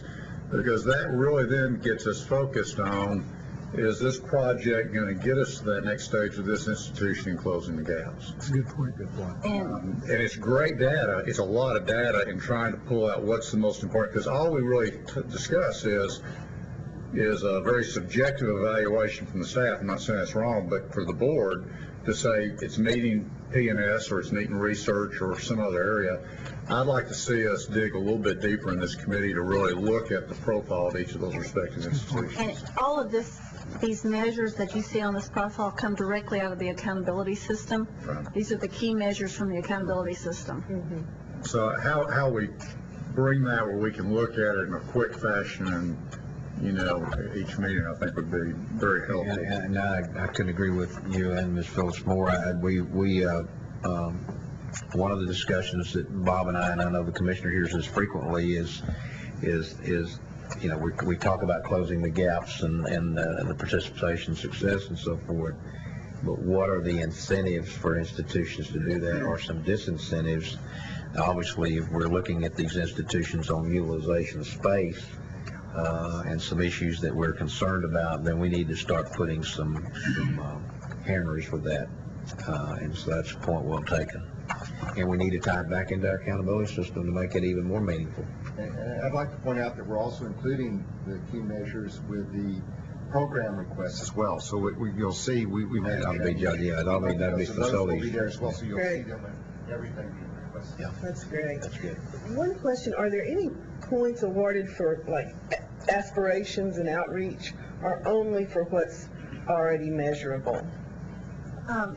Because that really then gets us focused on, is this project going to get us to that next stage of this institution in closing the gaps? That's a good point. Good point. And it's great data. It's a lot of data in trying to pull out what's the most important, because all we really discuss is a very subjective evaluation from the staff. I'm not saying that's wrong, but for the board to say it's meeting P&S or it's meeting research or some other area, I'd like to see us dig a little bit deeper in this committee to really look at the profile of each of those respective institutions. And all of these measures that you see on this profile come directly out of the accountability system. Right. These are the key measures from the accountability system. Mm-hmm. So how we bring that where we can look at it in a quick fashion and each meeting, I think, would be very helpful. And I couldn't agree with you and Ms. Phillips more. One of the discussions that Bob and I know the commissioner hears this frequently is we talk about closing the gaps and the participation success and so forth, but what are the incentives for institutions to do that, or some disincentives? Obviously, if we're looking at these institutions on utilization of space, and some issues that we're concerned about, then we need to start putting some hammers with that. And so that's a point well taken. And we need to tie it back into our accountability system to make it even more meaningful. And I'd like to point out that we're also including the key measures with the program requests as well. So you'll see we made that'll be facilities. Those will be there as well, so you'll see them in everything being requested. Yeah. That's great. That's good. One question, are there any points awarded for aspirations and outreach, or only for what's already measurable?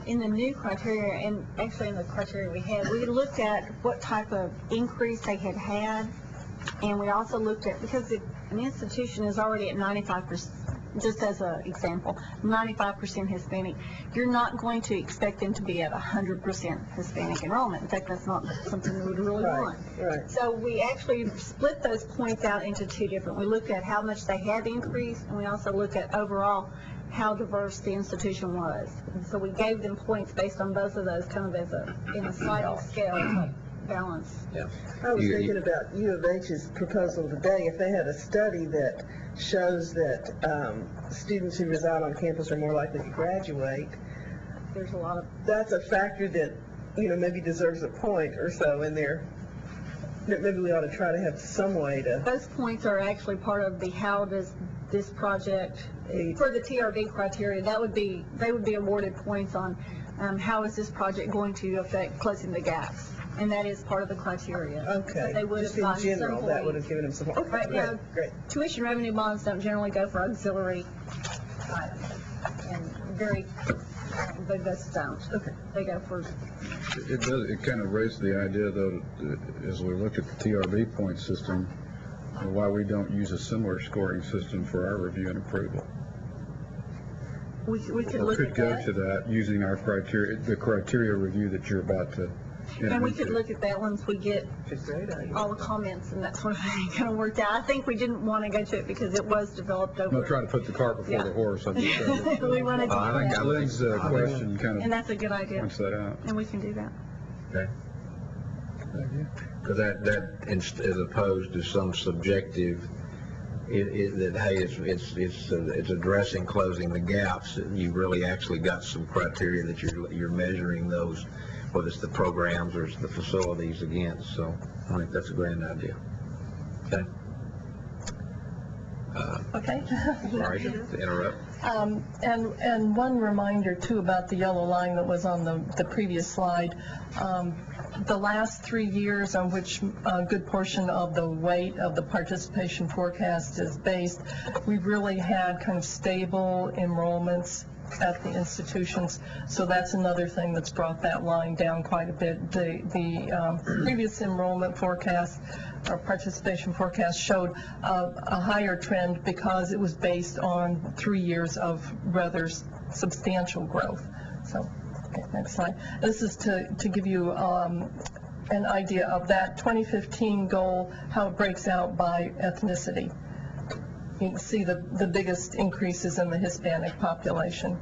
In the new criteria, and actually in the criteria we looked at what type of increase they had, and we also looked at, because an institution is already at 95%, just as an example, 95% Hispanic, you're not going to expect them to be at 100% Hispanic enrollment. In fact, that's not something we would really want. Right. So we actually split those points out into two different. We looked at how much they had increased, and we also looked at overall how diverse the institution was. And so we gave them points based on both of those, kind of as in a sliding scale type balance. Yeah. I was thinking about U of H's proposal today. If they had a study that shows that students who reside on campus are more likely to graduate, there's a lot of... That's a factor that, maybe deserves a point or so in there. Maybe we ought to try to have some way to... Those points are actually part of the how does this project, for the TRB criteria, they would be awarded points on how is this project going to affect closing the gaps. And that is part of the criteria. Okay. So they would just have gotten in general, some that would have given them some... Okay, right now, great. Tuition revenue bonds don't generally go for auxiliary items. And they just don't. Okay. They go for... It kind of raised the idea, though, as we look at the TRB point system, why we don't use a similar scoring system for our review and approval. We could look at that. Go to that using our criteria, the criteria review that you're about to... And we could look at that once we get all the comments and that sort of thing kind of worked out. I think we didn't want to go to it because it was developed over... I'm not trying to put the cart before the horse. I'm just we wanted to I think Lynn's question kind of... And that's a good idea. Points that out. And we can do that. Okay. Because that as opposed to some subjective that, hey, it's addressing closing the gaps. You really actually got some criteria that you're measuring those, whether it's the programs or it's the facilities against. So I think that's a grand idea. Okay. Okay. Sorry to interrupt. And one reminder too about the yellow line that was on the previous slide. The last 3 years on which a good portion of the weight of the participation forecast is based, we've really had kind of stable enrollments at the institutions. So that's another thing that's brought that line down quite a bit. The previous enrollment forecast or participation forecast showed a higher trend because it was based on 3 years of rather substantial growth. So, okay, next slide. This is to give you an idea of that 2015 goal, how it breaks out by ethnicity. You can see the biggest increases in the Hispanic population.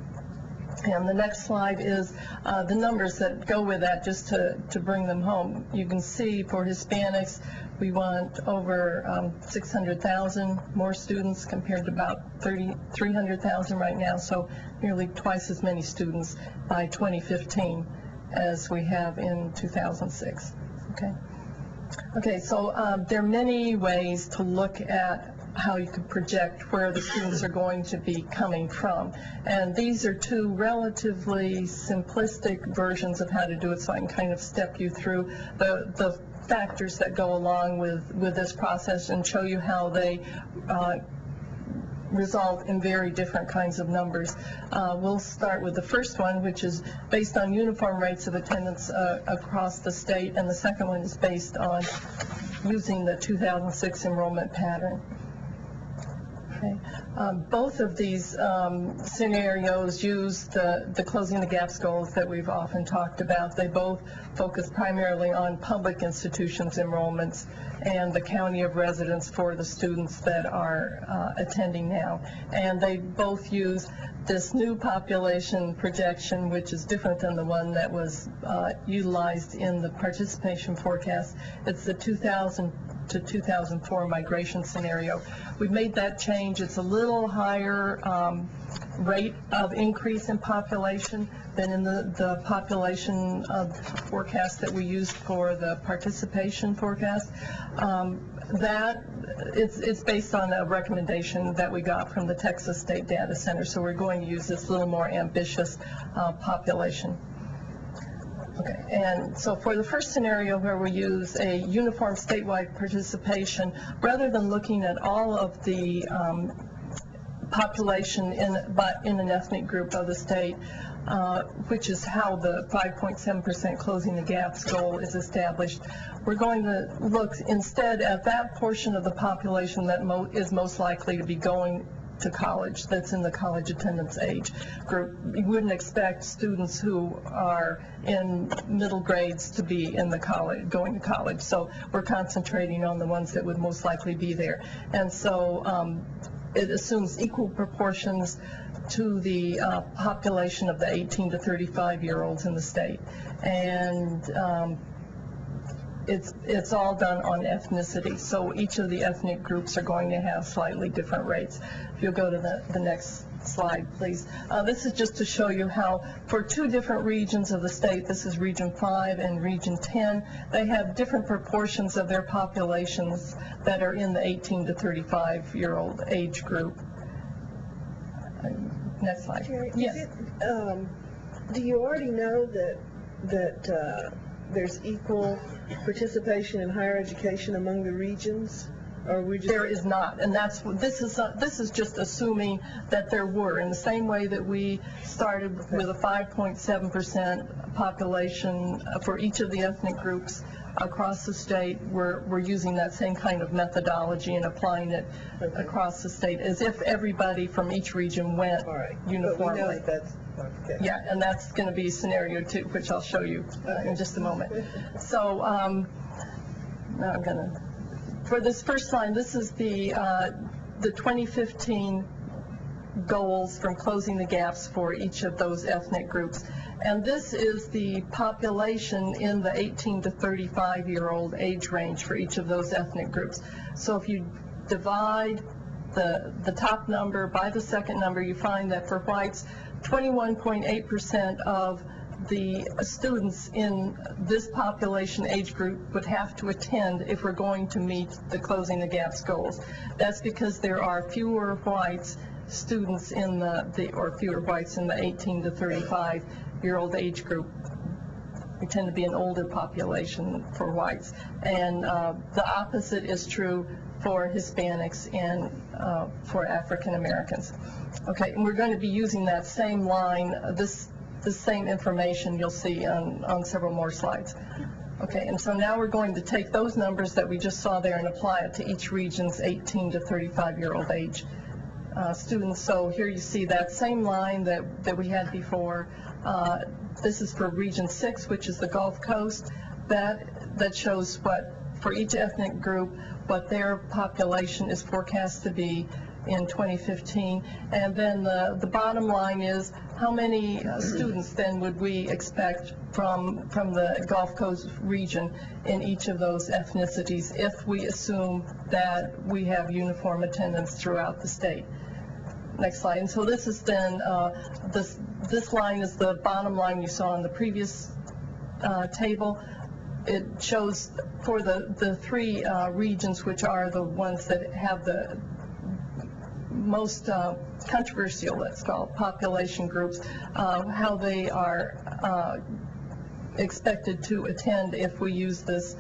And the next slide is the numbers that go with that, just to bring them home. You can see for Hispanics, we want over 600,000 more students compared to about 300,000 right now, so nearly twice as many students by 2015 as we have in 2006. Okay, so there are many ways to look at how you could project where the students are going to be coming from. And these are two relatively simplistic versions of how to do it, so I can kind of step you through the factors that go along with this process and show you how they result in very different kinds of numbers. We'll start with the first one, which is based on uniform rates of attendance across the state, and the second one is based on using the 2006 enrollment pattern. Okay. Both of these scenarios use the closing the gaps goals that we've often talked about. They both focus primarily on public institutions enrollments and the county of residence for the students that are attending now. And they both use this new population projection, which is different than the one that was utilized in the participation forecast. It's the 2000 to 2004 migration scenario. We've made that change. It's a little higher rate of increase in population than in the population forecast that we used for the participation forecast. It's based on a recommendation that we got from the Texas State Data Center, so we're going to use this little more ambitious population. Okay, and so for the first scenario where we use a uniform statewide participation, rather than looking at all of the population in an ethnic group of the state, which is how the 5.7% closing the gaps goal is established, we're going to look instead at that portion of the population that is most likely to be going to college, that's in the college attendance age group. You wouldn't expect students who are in middle grades to be in the college, going to college, so we're concentrating on the ones that would most likely be there. And so it assumes equal proportions to the population of the 18 to 35-year-olds in the state. And it's all done on ethnicity, so each of the ethnic groups are going to have slightly different rates. If you'll go to the next slide, please. This is just to show you how for two different regions of the state, this is Region 5 and Region 10, they have different proportions of their populations that are in the 18 to 35-year-old age group. Next slide. Yes. Do you already know that there's equal participation in higher education among the regions? Or we just... There is not, and this is just assuming that there were, in the same way that we started with a 5.7% population for each of the ethnic groups across the state. We're using that same kind of methodology and applying it across the state, as if everybody from each region went uniformly. But we know that's okay. Yeah, and that's going to be scenario 2, which I'll show you in just a moment. So now I'm going to, for this first line, this is the 2015 goals from closing the gaps for each of those ethnic groups. And this is the population in the 18 to 35-year-old age range for each of those ethnic groups. So if you divide the top number by the second number, you find that for whites, 21.8% of the students in this population age group would have to attend if we're going to meet the Closing the Gaps goals. That's because there are fewer whites students in or fewer whites in the 18 to 35-year-old age group. We tend to be an older population for whites. And the opposite is true for Hispanics and for African Americans. Okay, and we're going to be using that same line, this same information you'll see on several more slides. Okay, and so now we're going to take those numbers that we just saw there and apply it to each region's 18 to 35-year-old age students. So here you see that same line that we had before. This is for Region 6, which is the Gulf Coast. That shows what, for each ethnic group, what their population is forecast to be in 2015. And then the bottom line is how many students then would we expect from the Gulf Coast region in each of those ethnicities if we assume that we have uniform attendance throughout the state. Next slide. And so this is then, this line is the bottom line you saw in the previous table. It shows for the three regions, which are the ones that have the most controversial, let's call it, population groups, how they are expected to attend if we use this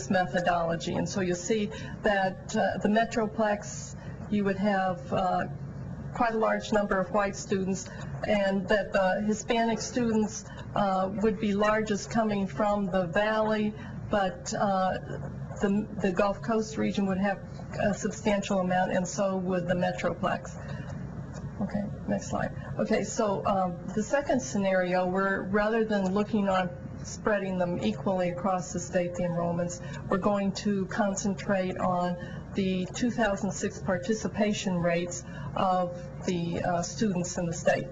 methodology. And so you'll see that the Metroplex, you would have quite a large number of white students, and that the Hispanic students would be largest coming from the Valley, but the Gulf Coast region would have a substantial amount, and so would the Metroplex. Okay, next slide. Okay, so the second scenario, where rather than looking on spreading them equally across the state, the enrollments, we're going to concentrate on the 2006 participation rates of the students in the state.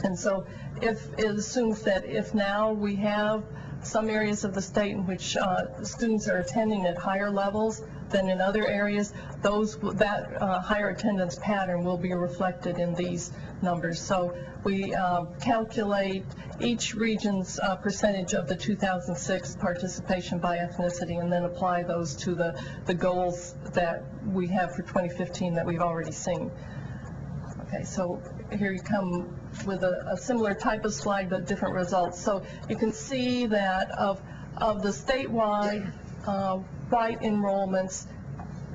And so if it assumes that if now we have some areas of the state in which students are attending at higher levels than in other areas, that higher attendance pattern will be reflected in these numbers. So we calculate each region's percentage of the 2006 participation by ethnicity, and then apply those to the goals that we have for 2015 that we've already seen. Okay, so here you come with a similar type of slide, but different results. So you can see that of the statewide white enrollments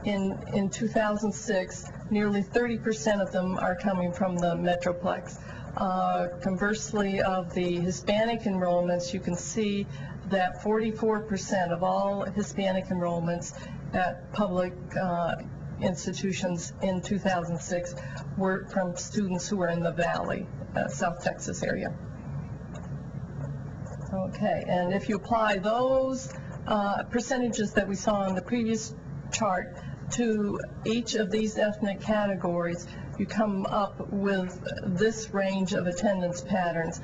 in 2006, nearly 30% of them are coming from the Metroplex. Conversely, of the Hispanic enrollments, you can see that 44% of all Hispanic enrollments at public institutions in 2006 were from students who were in the Valley, South Texas area. Okay, and if you apply those percentages that we saw on the previous chart to each of these ethnic categories, you come up with this range of attendance patterns.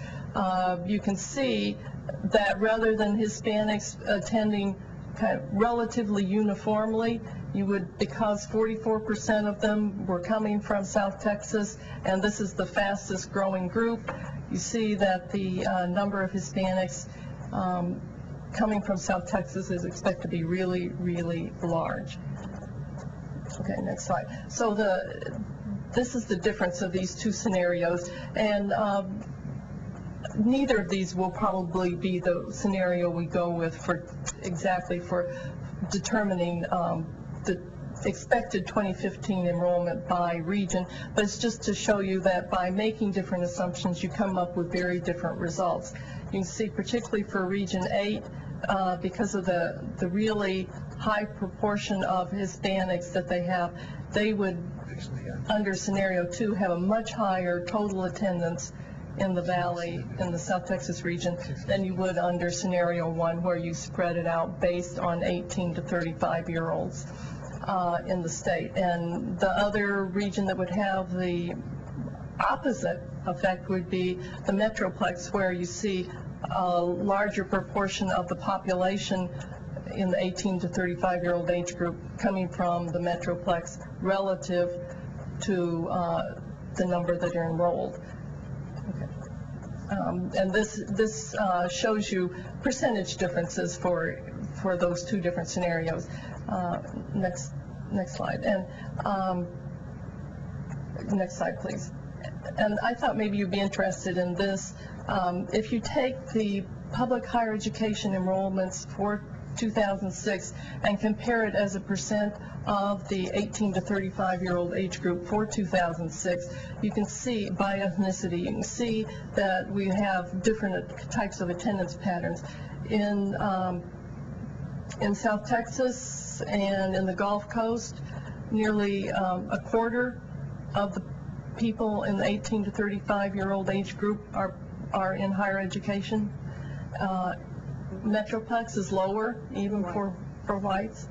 You can see that rather than Hispanics attending kind of relatively uniformly, you would, because 44% of them were coming from South Texas, and this is the fastest growing group, you see that the number of Hispanics coming from South Texas is expected to be really, really large. Okay, next slide. So this is the difference of these two scenarios, and neither of these will probably be the scenario we go with for determining the expected 2015 enrollment by region, but it's just to show you that by making different assumptions, you come up with very different results. You can see particularly for Region 8, because of the really high proportion of Hispanics that they have, they would, under scenario 2, have a much higher total attendance in the Valley, in the South Texas region, than you would under scenario 1, where you spread it out based on 18 to 35-year-olds in the state. And the other region that would have the opposite effect would be the Metroplex, where you see a larger proportion of the population in the 18 to 35-year-old age group coming from the Metroplex relative to the number that are enrolled. And this shows you percentage differences for those two different scenarios. Next slide. And next slide, please. And I thought maybe you'd be interested in this. If you take the public higher education enrollments for 2006 and compare it as a percent of the 18 to 35-year-old age group for 2006, you can see by ethnicity, you can see that we have different types of attendance patterns. In South Texas and in the Gulf Coast, nearly a quarter of the people in the 18 to 35-year-old age group are in higher education. Metroplex is lower, even for whites.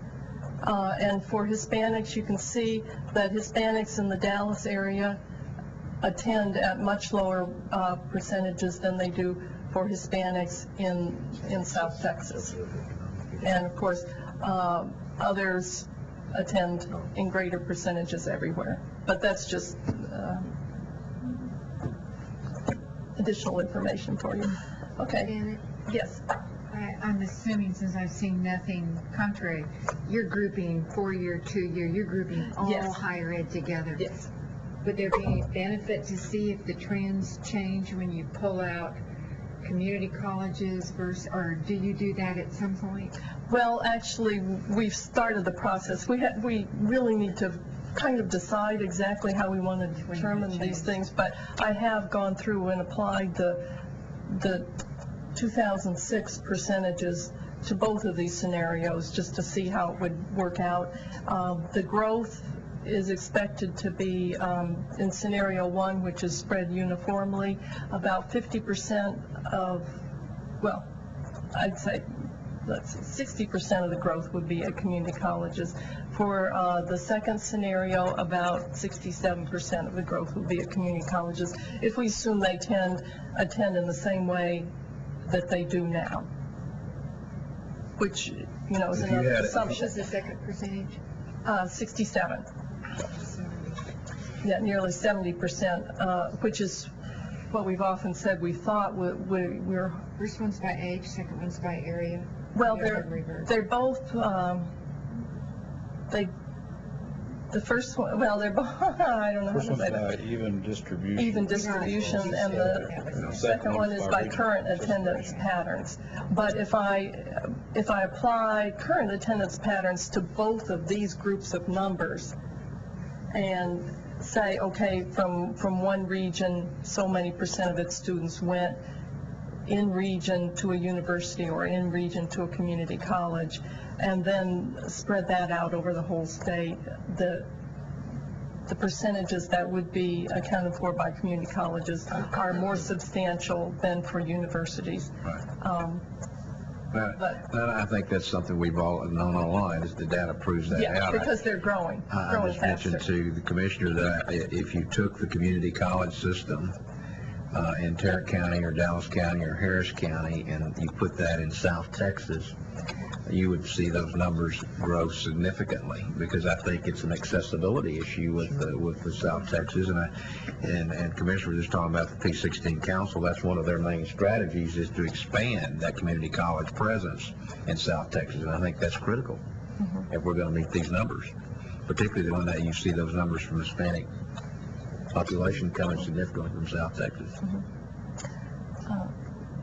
And for Hispanics, you can see that Hispanics in the Dallas area attend at much lower percentages than they do for Hispanics in South Texas. And of course, others attend in greater percentages everywhere. But that's just additional information for you. Okay. Janet? Yes. I'm assuming, since I've seen nothing contrary, you're grouping 4-year, 2-year, you're grouping all higher ed together. Yes. Would there be any benefit to see if the trends change when you pull out community colleges versus, or do you do that at some point? Well, actually, we've started the process. We really need to kind of decide exactly how we want to determine these things, but I have gone through and applied the 2006 percentages to both of these scenarios just to see how it would work out. The growth is expected to be in scenario 1, which is spread uniformly, about 50% of, well, I'd say 60% of the growth would be at community colleges. For the second scenario, about 67% of the growth would be at community colleges, if we assume they attend in the same way that they do now, which, you know, is another assumption. What was the second percentage? 67. Yeah, nearly 70%, which is what we've often said we thought we're... First one's by age, second one's by area. Well, they're both, the first one, well, they're both, I don't know how to say that. Even distribution. Even distribution, and the second one is by current attendance patterns. But if I apply current attendance patterns to both of these groups of numbers and say, okay, from one region, so many percent of its students went in region to a university or in region to a community college, and then spread that out over the whole state, the percentages that would be accounted for by community colleges are more substantial than for universities. But I think that's something we've all known online, is the data proves that out. Yeah, because they're growing I just mentioned to the commissioner that if you took the community college system in Tarrant County or Dallas County or Harris County and you put that in South Texas, you would see those numbers grow significantly, because I think it's an accessibility issue with the South Texas, and Commissioner was just talking about the P16 Council. That's one of their main strategies, is to expand that community college presence in South Texas, and I think that's critical if we're going to meet these numbers, particularly when that you see those numbers from Hispanic population coming significantly from South Texas.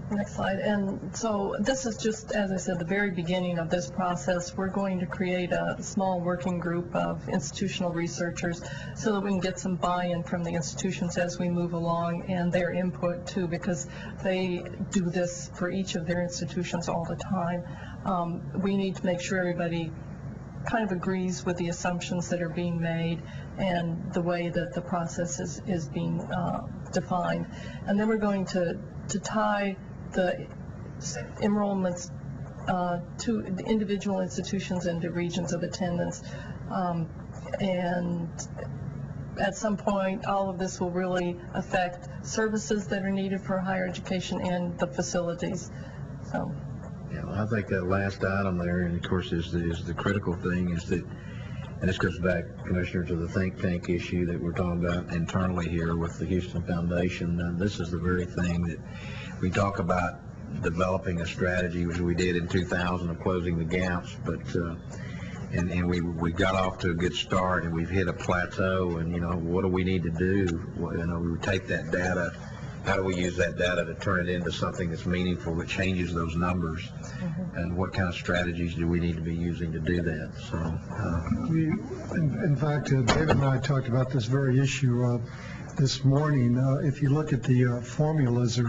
Next slide. And so this is just, as I said, the very beginning of this process. We're going to create a small working group of institutional researchers so that we can get some buy-in from the institutions as we move along, and their input too, because they do this for each of their institutions all the time. We need to make sure everybody kind of agrees with the assumptions that are being made and the way that the process is being defined. And then we're going to tie the enrollments to the individual institutions and to regions of attendance. And at some point, all of this will really affect services that are needed for higher education and the facilities. So. Yeah, well, I think that last item there, and of course is the critical thing, is that And this goes back, Commissioner, to the think tank issue that we're talking about internally here with the Houston Foundation. And this is the very thing that we talk about, developing a strategy, which we did in 2000 of closing the gaps, but and we got off to a good start, and we've hit a plateau, and what do we need to do? We take that data, how do we use that data to turn it into something that's meaningful, that changes those numbers, and what kind of strategies do we need to be using to do that? So in fact, David and I talked about this very issue this morning. If you look at the formulas,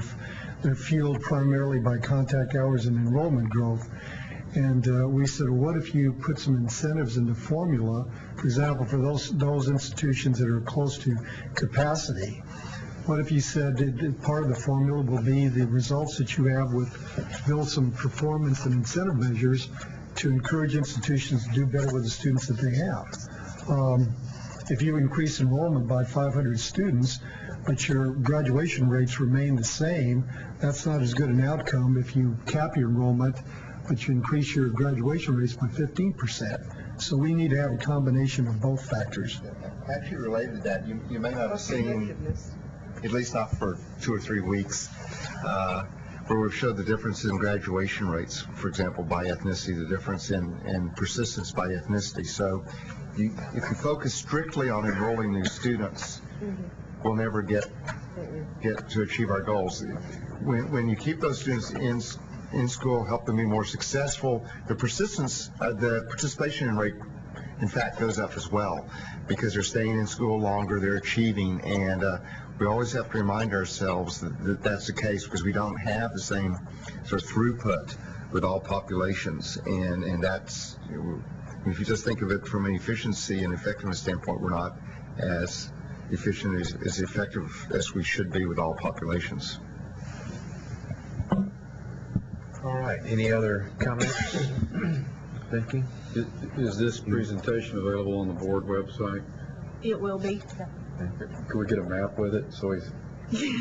they're fueled primarily by contact hours and enrollment growth. And we said, well, what if you put some incentives in the formula, for example, for those institutions that are close to capacity? What if you said that part of the formula will be the results that you have with build some performance and incentive measures to encourage institutions to do better with the students that they have? If you increase enrollment by 500 students, but your graduation rates remain the same, that's not as good an outcome if you cap your enrollment, but you increase your graduation rates by 15%. So we need to have a combination of both factors. Actually related to that, you may not have seen, at least not for 2 or 3 weeks, where we've showed the difference in graduation rates, for example, by ethnicity, the difference in persistence by ethnicity. So if you focus strictly on enrolling new students, we'll never get to achieve our goals. When you keep those students in school, help them be more successful, the participation rate, in fact, goes up as well, because they're staying in school longer, they're achieving, and we always have to remind ourselves that that's the case, because we don't have the same sort of throughput with all populations, and that's, if you just think of it from an efficiency and effectiveness standpoint, we're not as efficient, as effective as we should be with all populations. all right, any other comments? Vicki? Is this presentation available on the board website? It will be. Can we get a map with it so we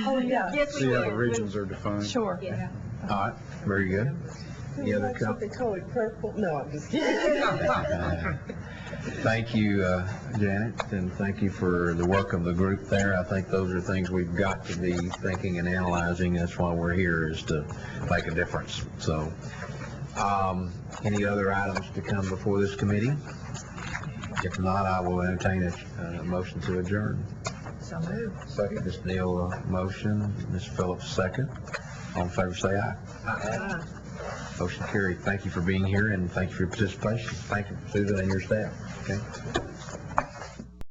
Oh, yeah. Yes, we see how the will. regions are defined? Sure. Yeah. All right, very good. Any other comments? Something colored purple? No, I'm just kidding. Thank you, Janet, and thank you for the work of the group there. I think those are things we've got to be thinking and analyzing. That's why we're here, is to make a difference. So, any other items to come before this committee? If not, I will entertain a motion to adjourn. So moved. Second. Ms. Neal, motion. Ms. Phillips, second. All in favor, say aye. Aye. Motion carried. Thank you for being here, and thank you for your participation. Thank you, Susan, and your staff. Okay.